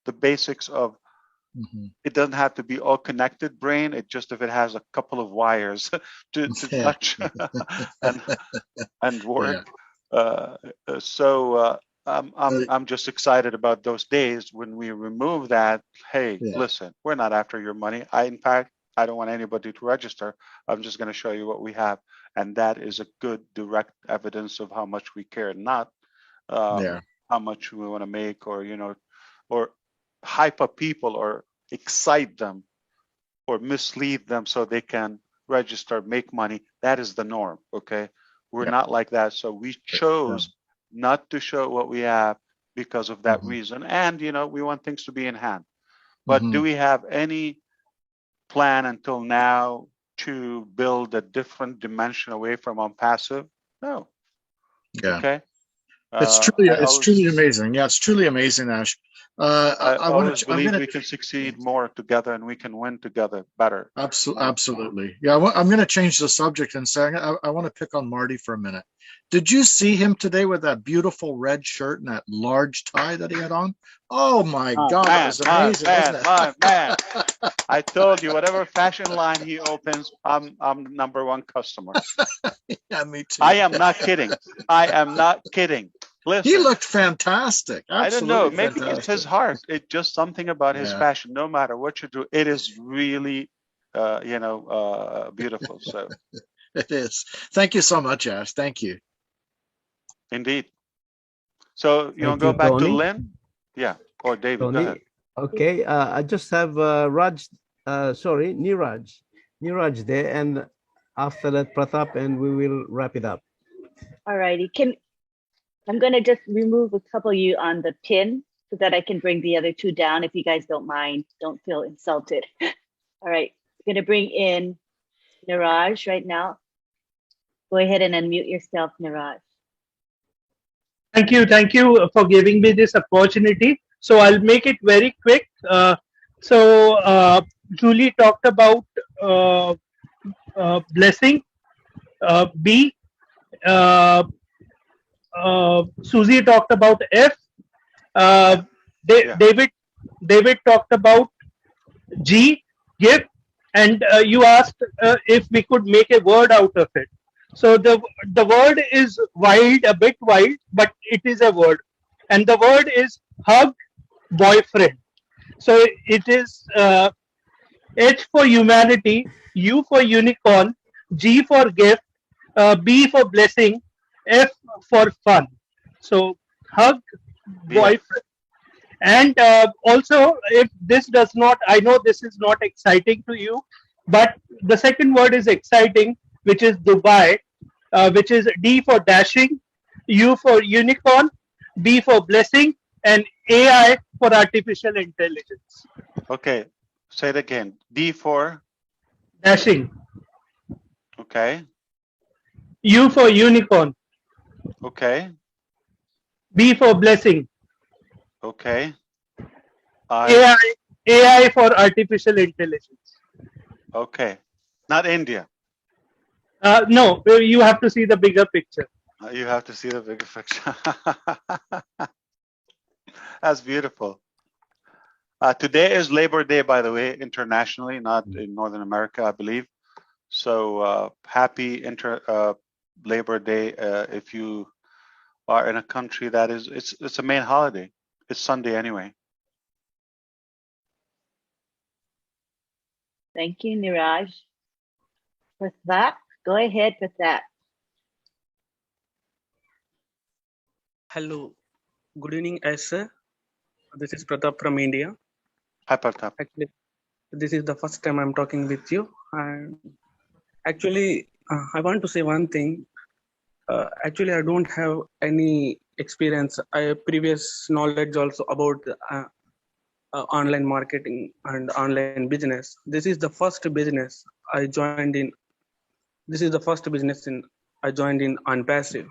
Speaker 13: the basics of. It doesn't have to be all connected brain. It just, if it has a couple of wires to touch and work. So I'm just excited about those days when we remove that. Hey, listen, we're not after your money. In fact, I don't want anybody to register. I'm just going to show you what we have, and that is a good direct evidence of how much we care, not how much we want to make, or or hype up people or excite them or mislead them so they can register, make money. That is the norm. Okay, we're not like that. So we chose not to show what we have because of that reason. And we want things to be in hand. But do we have any plan until now to build a different dimension away from ONPASSIVE? No.
Speaker 11: Yeah.
Speaker 13: Okay.
Speaker 11: It's truly amazing. Yeah, it's truly amazing, Ash.
Speaker 13: I always
Speaker 11: I'm
Speaker 13: believe
Speaker 11: gonna
Speaker 13: we can succeed more together and we can win together better.
Speaker 11: absolutely. Yeah, I'm going to change the subject and say I want to pick on Marty for a minute. Did you see him today with that beautiful red shirt and that large tie that he had on? Oh my God, that was amazing, wasn't it?
Speaker 13: My man. I told you, whatever fashion line he opens, I'm #1 customer.
Speaker 11: Yeah, me too.
Speaker 13: I am not kidding. I am not kidding. Listen,
Speaker 11: He looked fantastic.
Speaker 13: I don't know.
Speaker 11: Absolutely
Speaker 13: Maybe it's his heart. It's just something about his
Speaker 11: Yeah.
Speaker 13: fashion. No matter what you do, it is really, beautiful. So
Speaker 11: It is. Thank you so much, Ash. Thank you.
Speaker 13: indeed. So you want to go
Speaker 1: you,
Speaker 13: back to
Speaker 1: Tony.
Speaker 13: Lynn? Yeah, or David. Go
Speaker 1: Tony.
Speaker 13: ahead.
Speaker 1: Okay, I just have Niraj there, and after that Pratap, and we will wrap it up.
Speaker 3: All righty. I'm going to just remove a couple of you on the pin so that I can bring the other two down. If you guys don't mind, don't feel insulted. All right, I'm going to bring in Niraj right now. Go ahead and unmute yourself, Niraj.
Speaker 18: Thank you for giving me this opportunity. So I'll make it very quick. Julie talked about blessing. B. Susie talked about F. David talked about G, give, and you asked if we could make a word out of it. So the word is wild, a bit wild, but it is a word, and the word is hug, boyfriend. So it is H for humanity, U for unicorn, G for gift, B for blessing, F for fun. So hug, boyfriend. And also, if this does not, I know this is not exciting to you, but the second word is exciting, which is Dubai, which is D for dashing, U for unicorn, B for blessing, and AI for artificial intelligence.
Speaker 13: Okay, say it again. D for
Speaker 18: Dashing.
Speaker 13: Okay.
Speaker 18: U for unicorn.
Speaker 13: Okay.
Speaker 18: B for blessing.
Speaker 13: Okay.
Speaker 18: AI for artificial intelligence.
Speaker 13: Okay. Not India.
Speaker 18: No, you have to see the bigger picture.
Speaker 13: You have to see the bigger picture. That's beautiful. Today is Labor Day, by the way, internationally, not in Northern America, I believe. So happy Labor Day if you are in a country that is, it's a main holiday. It's Sunday anyway.
Speaker 3: Thank you, Niraj. Pratap, go ahead with that.
Speaker 19: Hello, good evening, sir. This is Pratap from India.
Speaker 13: Hi, Pratap.
Speaker 19: Actually, this is the first time I'm talking with you. And actually, I want to say one thing. Actually, I don't have any experience. I have previous knowledge also about online marketing and online business. This is the first business I joined in. This is the first business I joined in Unpassive.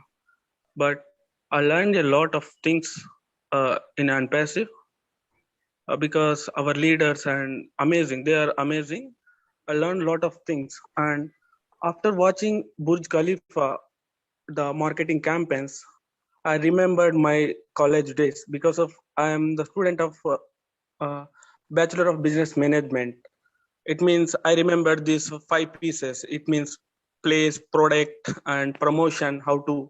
Speaker 19: But I learned a lot of things in Unpassive because our leaders and amazing. They are amazing. I learned a lot of things. And after watching Burj Khalifa, the marketing campaigns, I remembered my college days because of I am the student of Bachelor of Business Management. It means I remember these 5 pieces. It means place, product, and promotion. How to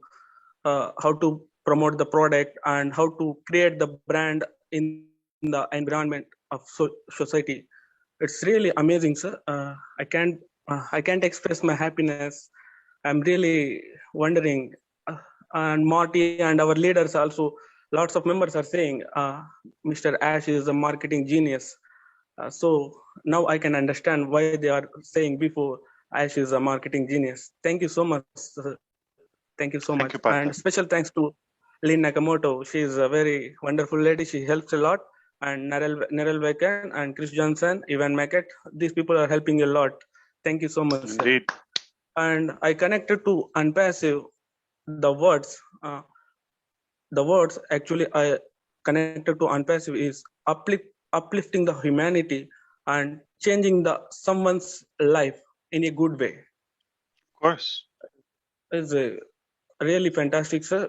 Speaker 19: promote the product and how to create the brand in the environment of society. It's really amazing, sir. I can't express my happiness. I'm really wondering, and Marty and our leaders also, lots of members are saying Mr. Ash is a marketing genius. So now I can understand why they are saying before Ash is a marketing genius. Thank you so much, sir. Thank you so much. And special thanks to Lynn Nakamoto. She is a very wonderful lady. She helps a lot. And Narel Wekan and Chris Johnson, Ivan Mackett. These people are helping a lot. Thank you so much,
Speaker 13: Indeed.
Speaker 19: sir. And I connected to Unpassive the words the words actually I connected to unpassive is uplifting the humanity and changing someone's life in a good way.
Speaker 13: Of course.
Speaker 19: It's really fantastic, sir.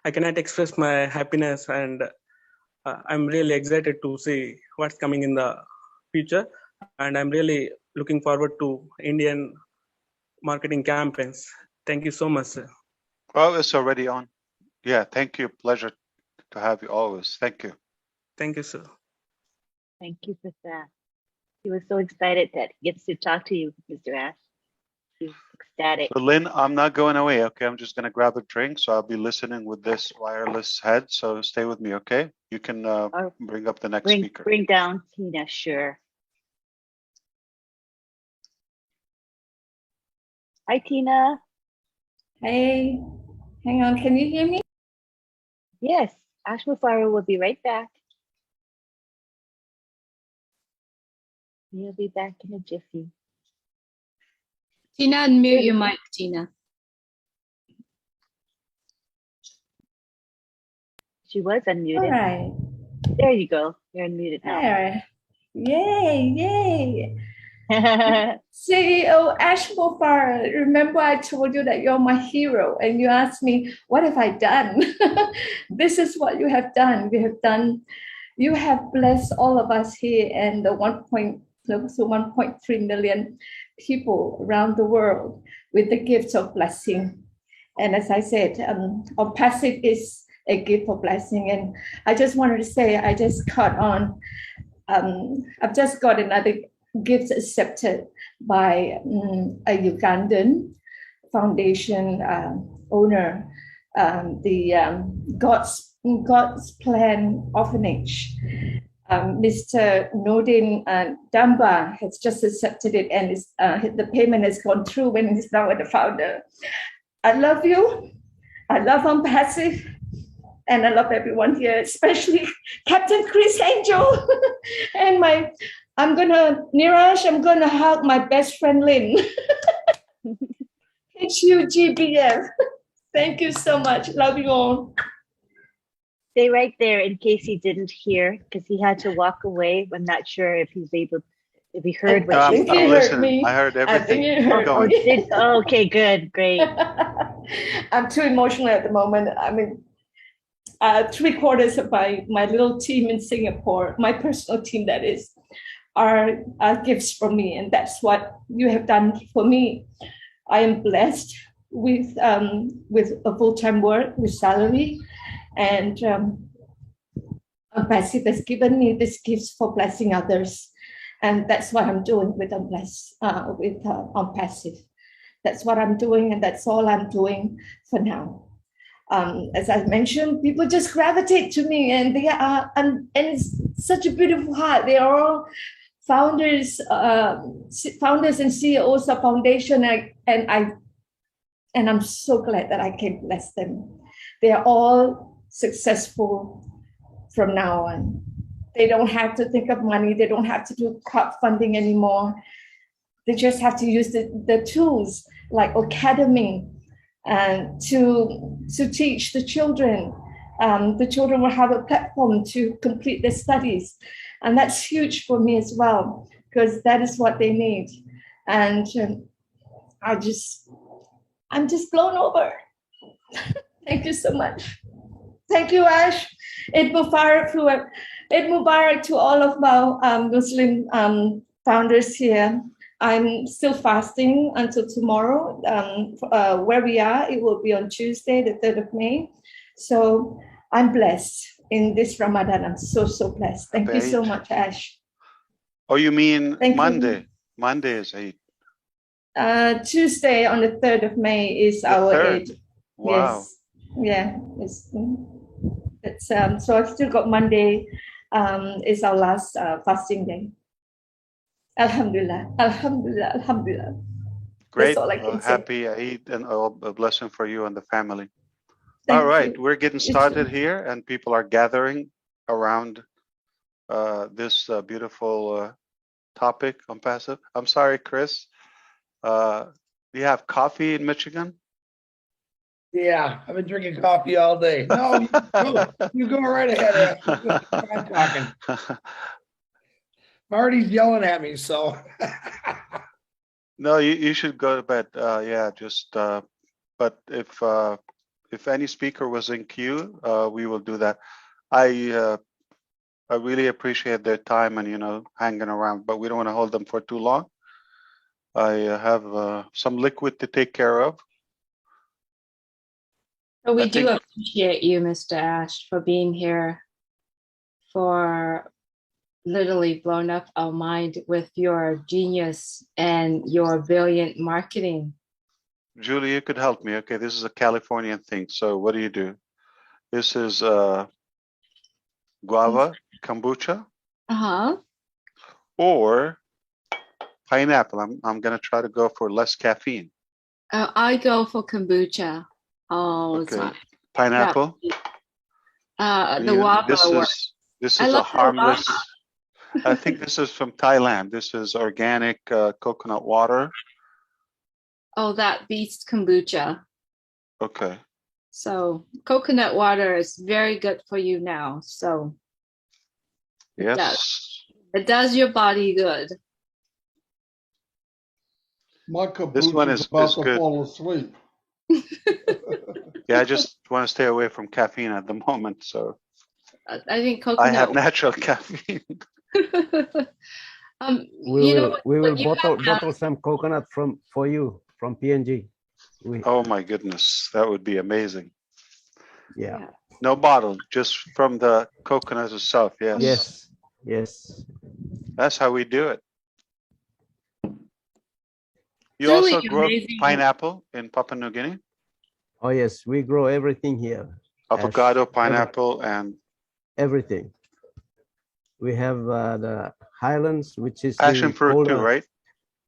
Speaker 19: I cannot express my happiness, and I'm really excited to see what's coming in the future. And I'm really looking forward to Indian marketing campaigns. Thank you so much, sir.
Speaker 13: Well, it's already on. Yeah, thank you. Pleasure to have you always. Thank you.
Speaker 19: Thank you, sir.
Speaker 3: Thank you for that. He was so excited that he gets to talk to you, Mr. Ash. He was ecstatic.
Speaker 13: So Lynn, I'm not going away, okay? I'm just going to grab a drink, so I'll be listening with this wireless head, so stay with me, okay? You can bring up the next speaker.
Speaker 3: Bring down Tina, sure. Hi, Tina.
Speaker 8: Hey, hang on, can you hear me?
Speaker 3: Yes, Ash Mufara will be right back. He'll be back in a jiffy.
Speaker 15: Tina, unmute your mic, Tina.
Speaker 3: She was unmuted.
Speaker 8: All right.
Speaker 3: There you go. You're unmuted now.
Speaker 8: There. Yay, yay. CEO Ash Mufara, remember I told you that you're my hero, and you asked me, what have I done? This is what you have done. You have blessed all of us here and the close to 1.3 million people around the world with the gifts of blessing. And as I said, ONPASSIVE is a gift of blessing. And I just wanted to say, I just caught on. I've just got another gift accepted by a Ugandan foundation owner, the God's Plan Orphanage. Mr. Nordin Damba has just accepted it, and the payment has gone through when he's now the founder. I love you. I love ONPASSIVE. And I love everyone here, especially Captain Chris Angel. And Niraj, I'm gonna hug my best friend Lynn. HUGBF. Thank you so much. Love you all.
Speaker 3: Stay right there in case he didn't hear, because he had to walk away. I'm not sure if he heard what you said.
Speaker 13: I'm listening. I heard everything.
Speaker 3: Okay, good, great.
Speaker 8: I'm too emotional at the moment. I mean, 3/4 of my little team in Singapore, my personal team that is, are gifts from me, and that's what you have done for me. I am blessed with a full-time work with salary, and ONPASSIVE has given me these gifts for blessing others, and that's what I'm doing with ONPASSIVE. That's what I'm doing, and that's all I'm doing for now. As I mentioned, people just gravitate to me, and they are, and it's such a beautiful heart. They are all founders and CEOs of foundation, and I'm so glad that I can bless them. They are all successful from now on. They don't have to think of money. They don't have to do crowdfunding anymore. They just have to use the tools like academy to teach the children. The children will have a platform to complete their studies. And that's huge for me as well, because that is what they need. And I'm just blown over. Thank you so much. Thank you, Ash. Eid Mubarak to all of our Muslim founders here. I'm still fasting until tomorrow. Where we are, it will be on Tuesday, the 3rd of May. So I'm blessed in this Ramadan. I'm so blessed. Thank you so much, Ash.
Speaker 13: Oh, you mean Monday?
Speaker 8: You.
Speaker 13: Monday is Eid.
Speaker 8: Tuesday on the 3rd of May is our Eid.
Speaker 13: Wow.
Speaker 8: Yes. Yeah. So I've still got Monday. Is our last fasting day. Alhamdulillah.
Speaker 13: Great.
Speaker 8: That's all I can say.
Speaker 13: Happy Eid and a blessing for you and the family.
Speaker 8: Thank
Speaker 13: all right,
Speaker 8: you.
Speaker 13: we're getting started here, and people are gathering around this beautiful topic on passive. I'm sorry, Chris. Do you have coffee in Michigan?
Speaker 14: Yeah, I've been drinking coffee all day. No, you go right ahead, Ash. I'm talking. Marty's yelling at me, so.
Speaker 13: No, you should go to bed. Yeah, just but if any speaker was in queue, we will do that. I really appreciate their time and hanging around, but we don't want to hold them for too long. I have some liquid to take care of.
Speaker 20: So we do appreciate you, Mr. Ash, for being here, for literally blowing up our mind with your genius and your brilliant marketing.
Speaker 13: Julie, you could help me. Okay, this is a Californian thing. So what do? This is guava kombucha. Or pineapple. I'm gonna try to go for less caffeine.
Speaker 20: I go for kombucha all the time.
Speaker 13: Pineapple.
Speaker 20: The guava.
Speaker 13: This is a harmless. I think this is from Thailand. This is organic coconut water.
Speaker 20: Oh, that beats kombucha.
Speaker 13: Okay.
Speaker 20: So coconut water is very good for you now. So
Speaker 13: yes,
Speaker 20: it does your body good.
Speaker 2: My
Speaker 13: this one is
Speaker 2: about to
Speaker 13: good.
Speaker 2: fall asleep.
Speaker 13: Yeah, I just want to stay away from caffeine at the moment. So
Speaker 20: I think coconut.
Speaker 13: I have natural caffeine.
Speaker 1: We will bottle some coconut for you from PNG.
Speaker 13: Oh my goodness, that would be amazing.
Speaker 1: Yeah.
Speaker 13: No bottle, just from the coconut itself. Yes.
Speaker 1: Yes.
Speaker 13: That's how we do it. You
Speaker 20: Really
Speaker 13: also grow
Speaker 20: amazing.
Speaker 13: pineapple in Papua New Guinea?
Speaker 1: Oh yes, we grow everything here.
Speaker 13: Avocado, pineapple, and
Speaker 1: everything. We have the highlands, which is
Speaker 13: passion
Speaker 1: the
Speaker 13: fruit too, right?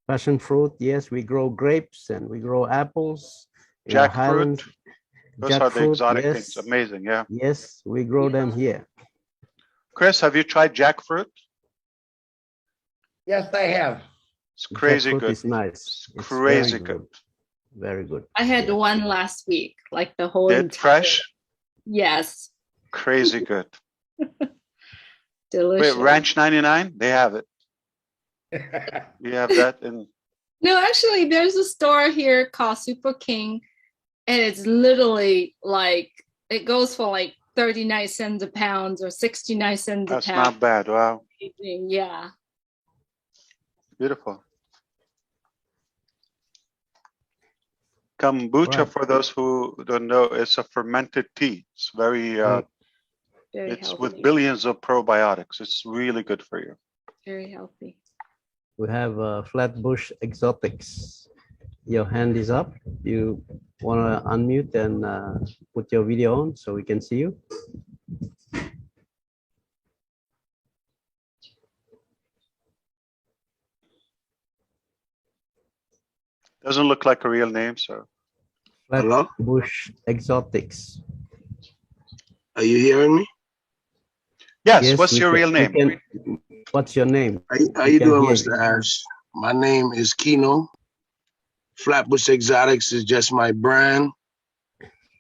Speaker 1: Passion fruit, yes. We grow grapes and we grow apples.
Speaker 13: Jackfruit. Those are the exotic
Speaker 1: yes.
Speaker 13: things. Amazing, yeah.
Speaker 1: Yes, we grow them here.
Speaker 13: Chris, have you tried jackfruit?
Speaker 14: Yes, I have.
Speaker 13: It's crazy
Speaker 1: Jackfruit
Speaker 13: good.
Speaker 1: is nice.
Speaker 13: It's crazy good.
Speaker 1: Very good.
Speaker 20: I had one last week, like the whole
Speaker 13: Did fresh?
Speaker 20: Yes.
Speaker 13: Crazy good.
Speaker 20: Delicious.
Speaker 13: Wait, Ranch 99? They have it. You have that in.
Speaker 20: No, actually, there's a store here called Super King, and it's literally like it goes for like 39 cents a pound or 69 cents a pound.
Speaker 13: That's not bad. Wow.
Speaker 20: Yeah.
Speaker 13: Beautiful. Kombucha, for those who don't know, it's a fermented tea. It's very it's
Speaker 20: healthy.
Speaker 13: with billions of probiotics. It's really good for you.
Speaker 20: Very healthy.
Speaker 1: We have Flatbush Exotics. Your hand is up. You want to unmute and put your video on so we can see you?
Speaker 13: Doesn't look like a real name, so.
Speaker 1: Flatbush Exotics.
Speaker 21: Are you hearing me?
Speaker 13: Yes. What's your real name?
Speaker 1: What's your name?
Speaker 21: How you doing, Mr. Ash? My name is Kino. Flatbush Exotics is just my brand.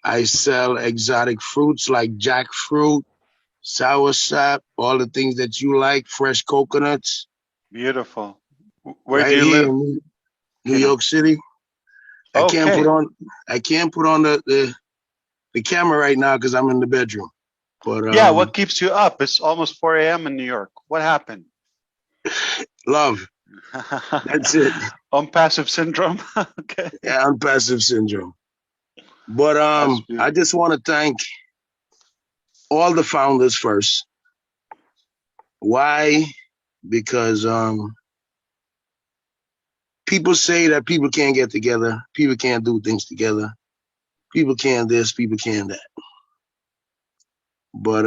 Speaker 21: I sell exotic fruits like jackfruit, soursop, all the things that you like, fresh coconuts.
Speaker 13: Beautiful. Where
Speaker 21: right
Speaker 13: do you
Speaker 21: here
Speaker 13: live?
Speaker 21: in New York City. I can't put on the camera right now because I'm in the bedroom. But
Speaker 13: yeah, what keeps you up? It's almost 4 a.m. in New York. What happened?
Speaker 21: Love. That's it.
Speaker 13: Unpassive syndrome. Okay.
Speaker 21: Yeah, unpassive syndrome. But I just want to thank all the founders first. Why? Because people say that people can't get together, people can't do things together, people can't this, people can't that. But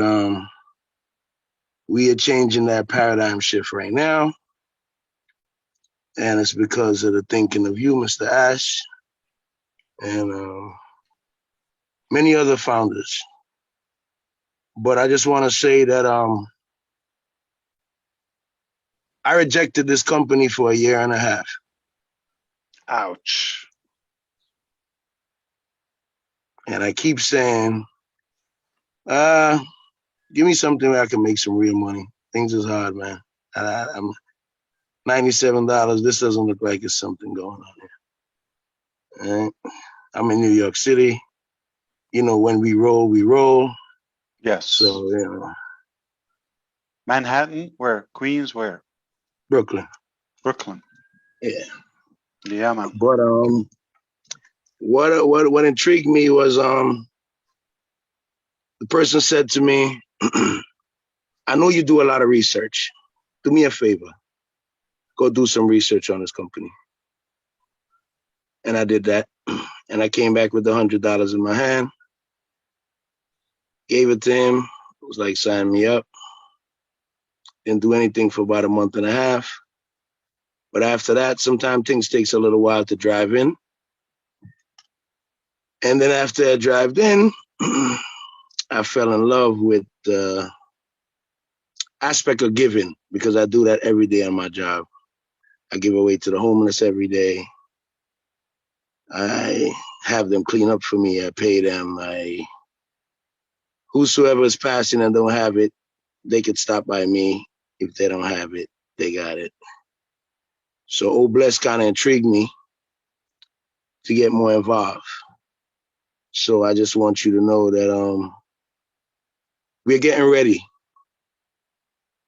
Speaker 21: we are changing that paradigm shift right now. And it's because of the thinking of you, Mr. Ash, and many other founders. But I just want to say that I rejected this company for 1.5 years.
Speaker 13: Ouch.
Speaker 21: And I keep saying, give me something where I can make some real money. Things is hard, man. I'm $97. This doesn't look like it's something going on here. All right? I'm in New York City. You know, when we roll, we roll.
Speaker 13: Yes.
Speaker 21: So, you know.
Speaker 13: Manhattan, where? Queens, where?
Speaker 21: Brooklyn.
Speaker 13: Brooklyn.
Speaker 21: Yeah.
Speaker 13: Yeah, man.
Speaker 21: But what intrigued me was the person said to me, I know you do a lot of research. Do me a favor. Go do some research on this company. And I did that. And I came back with the $100 in my hand. Gave it to him. It was like, sign me up. Didn't do anything for about a month and a half. But after that, sometimes things takes a little while to drive in. And then after I drived in, I fell in love with the aspect of giving, because I do that every day on my job. I give away to the homeless every day. I have them clean up for me. I pay them. Whosoever is passing and don't have it, they could stop by me. If they don't have it, they got it. So Old Bless kind of intrigued me to get more involved. So I just want you to know that we're getting ready.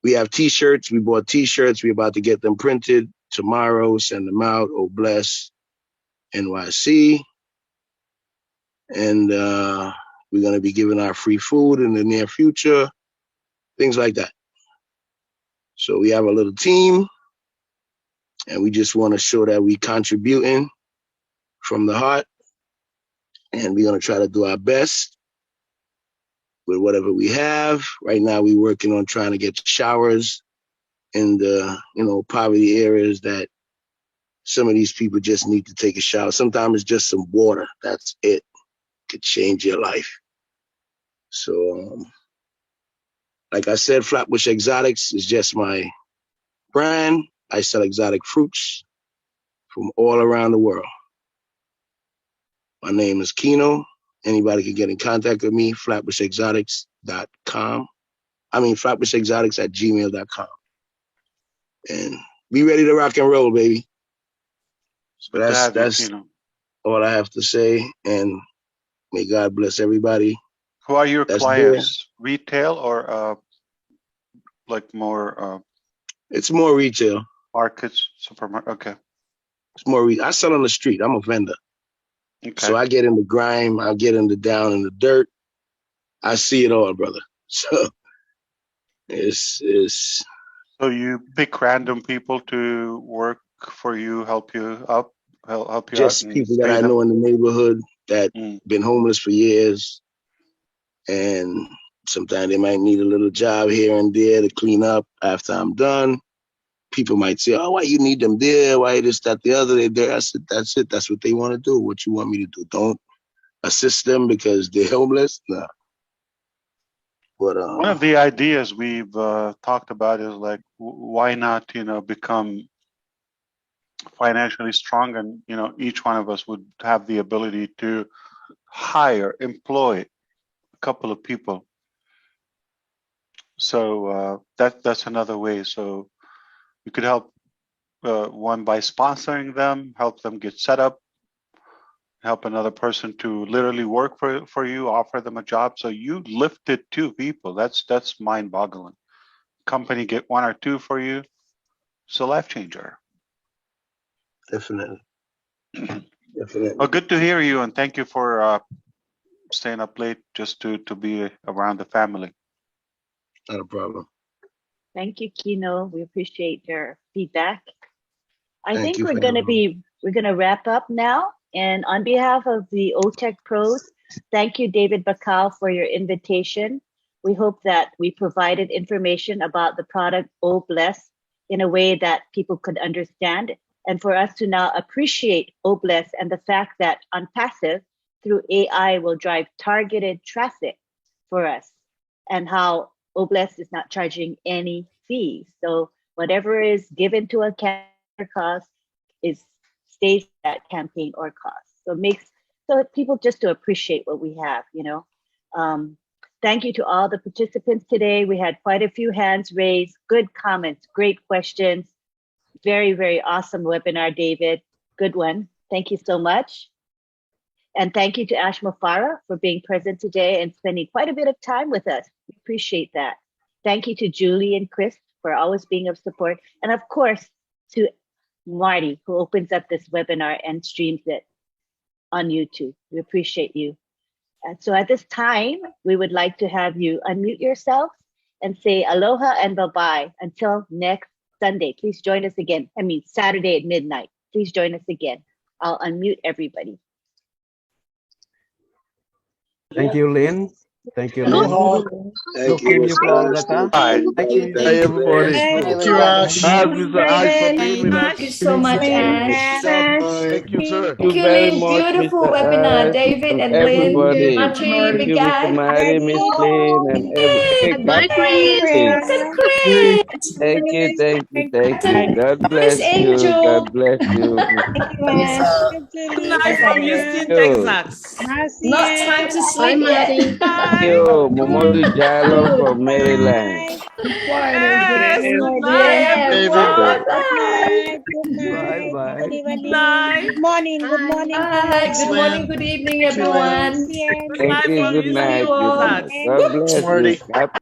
Speaker 21: We have T-shirts. We bought T-shirts. We're about to get them printed tomorrow, send them out. Old Bless NYC. And we're going to be giving out free food in the near future, things like that. So we have a little team, and we just want to show that we contributing from the heart, and we're going to try to do our best with whatever we have. Right now, we're working on trying to get showers in the, poverty areas that some of these people just need to take a shower. Sometimes it's just some water. That's it. Could change your life. So, like I said, Flatbush Exotics is just my brand. I sell exotic fruits from all around the world. My name is Kino. Anybody can get in contact with me, flatbushexotics.com. flatbushexotics@gmail.com. And be ready to rock and roll, baby. So that's all I have to say. And may God bless everybody.
Speaker 13: Who are your
Speaker 21: that's
Speaker 13: clients? There. Retail or like more?
Speaker 21: It's more retail.
Speaker 13: Markets, supermarket. Okay.
Speaker 21: It's more. I sell on the street. I'm a vendor. Okay. So I get in the grime. I get in the down in the dirt. I see it all, brother. So it's.
Speaker 13: So you pick random people to work for you, help you up, help you
Speaker 21: just
Speaker 13: out. Just
Speaker 21: people that I know in the neighborhood that been homeless for years, and sometimes they might need a little job here and there to clean up after I'm done. People might say, "Oh, why you need them there? Why this, that, the other?" I said, "That's it. That's what they want to do. What you want me to do? Don't assist them because they're homeless." No. But
Speaker 13: one of the ideas we've talked about is like, why not, become financially strong, and each one of us would have the ability to employ a couple of people. So that's another way. So you could help one by sponsoring them, help them get set up, help another person to literally work for you, offer them a job. So you lifted 2 people. That's mind-boggling. Company get 1 or 2 for you. It's a life changer.
Speaker 21: Definitely. Definitely.
Speaker 13: Well, good to hear you, and thank you for staying up late just to be around the family.
Speaker 21: Not a problem.
Speaker 3: Thank you, Kino. We appreciate your feedback. I think we're gonna wrap up now. And on behalf of the OTech pros, thank you, David Bakau, for your invitation. We hope that we provided information about the product O Bless in a way that people could understand, and for us to now appreciate O Bless and the fact that ONPASSIVE through AI will drive targeted traffic for us, and how O Bless is not charging any fees. So whatever is given to a campaign cost stays at campaign or cost. So it makes So people just to appreciate what we have, you know. Thank you to all the participants today. We had quite a few hands raised, good comments, great questions. Very, very awesome webinar, David. Good one. Thank you so much. And thank you to Ash Mufara for being present today and spending quite a bit of time with us. We appreciate that. Thank you to Julie and Chris for always being of support. And of course, to Marty, who opens up this webinar and streams it on YouTube. We appreciate you. And so at this time, we would like to have you unmute yourself and say aloha and bye-bye until next Sunday. Please join us again. I mean, Saturday at midnight. Please join us again. I'll unmute everybody.
Speaker 1: Thank you, Lynn. Thank you, Lynn.
Speaker 2: Aloha.
Speaker 21: Thank you, Mr. Ash.
Speaker 7: Hi, everybody.
Speaker 11: Thank you, Ash.
Speaker 7: Mr. Ash, for being with us.
Speaker 8: Thank you so much, Ash.
Speaker 7: Thank you, sir.
Speaker 8: Thank you, Lynn. Beautiful webinar, David and Lynn. Marty, Big Guy.
Speaker 22: Marty, Miss Lynn, and
Speaker 8: Bye, Chris. Chris.
Speaker 22: Thank you, thank you, thank you. God
Speaker 8: Miss
Speaker 22: bless you.
Speaker 8: Angel.
Speaker 22: God bless you.
Speaker 23: Good night from Houston, Texas.
Speaker 8: Not time to sleep yet.
Speaker 22: Thank you, Momodu Jalo from Maryland.
Speaker 8: Yes,
Speaker 22: David.
Speaker 8: bye-bye.
Speaker 1: Bye-bye.
Speaker 23: Good morning, good morning.
Speaker 8: Good morning, good evening, everyone.
Speaker 22: Thank you. Good night. Good night. God bless you.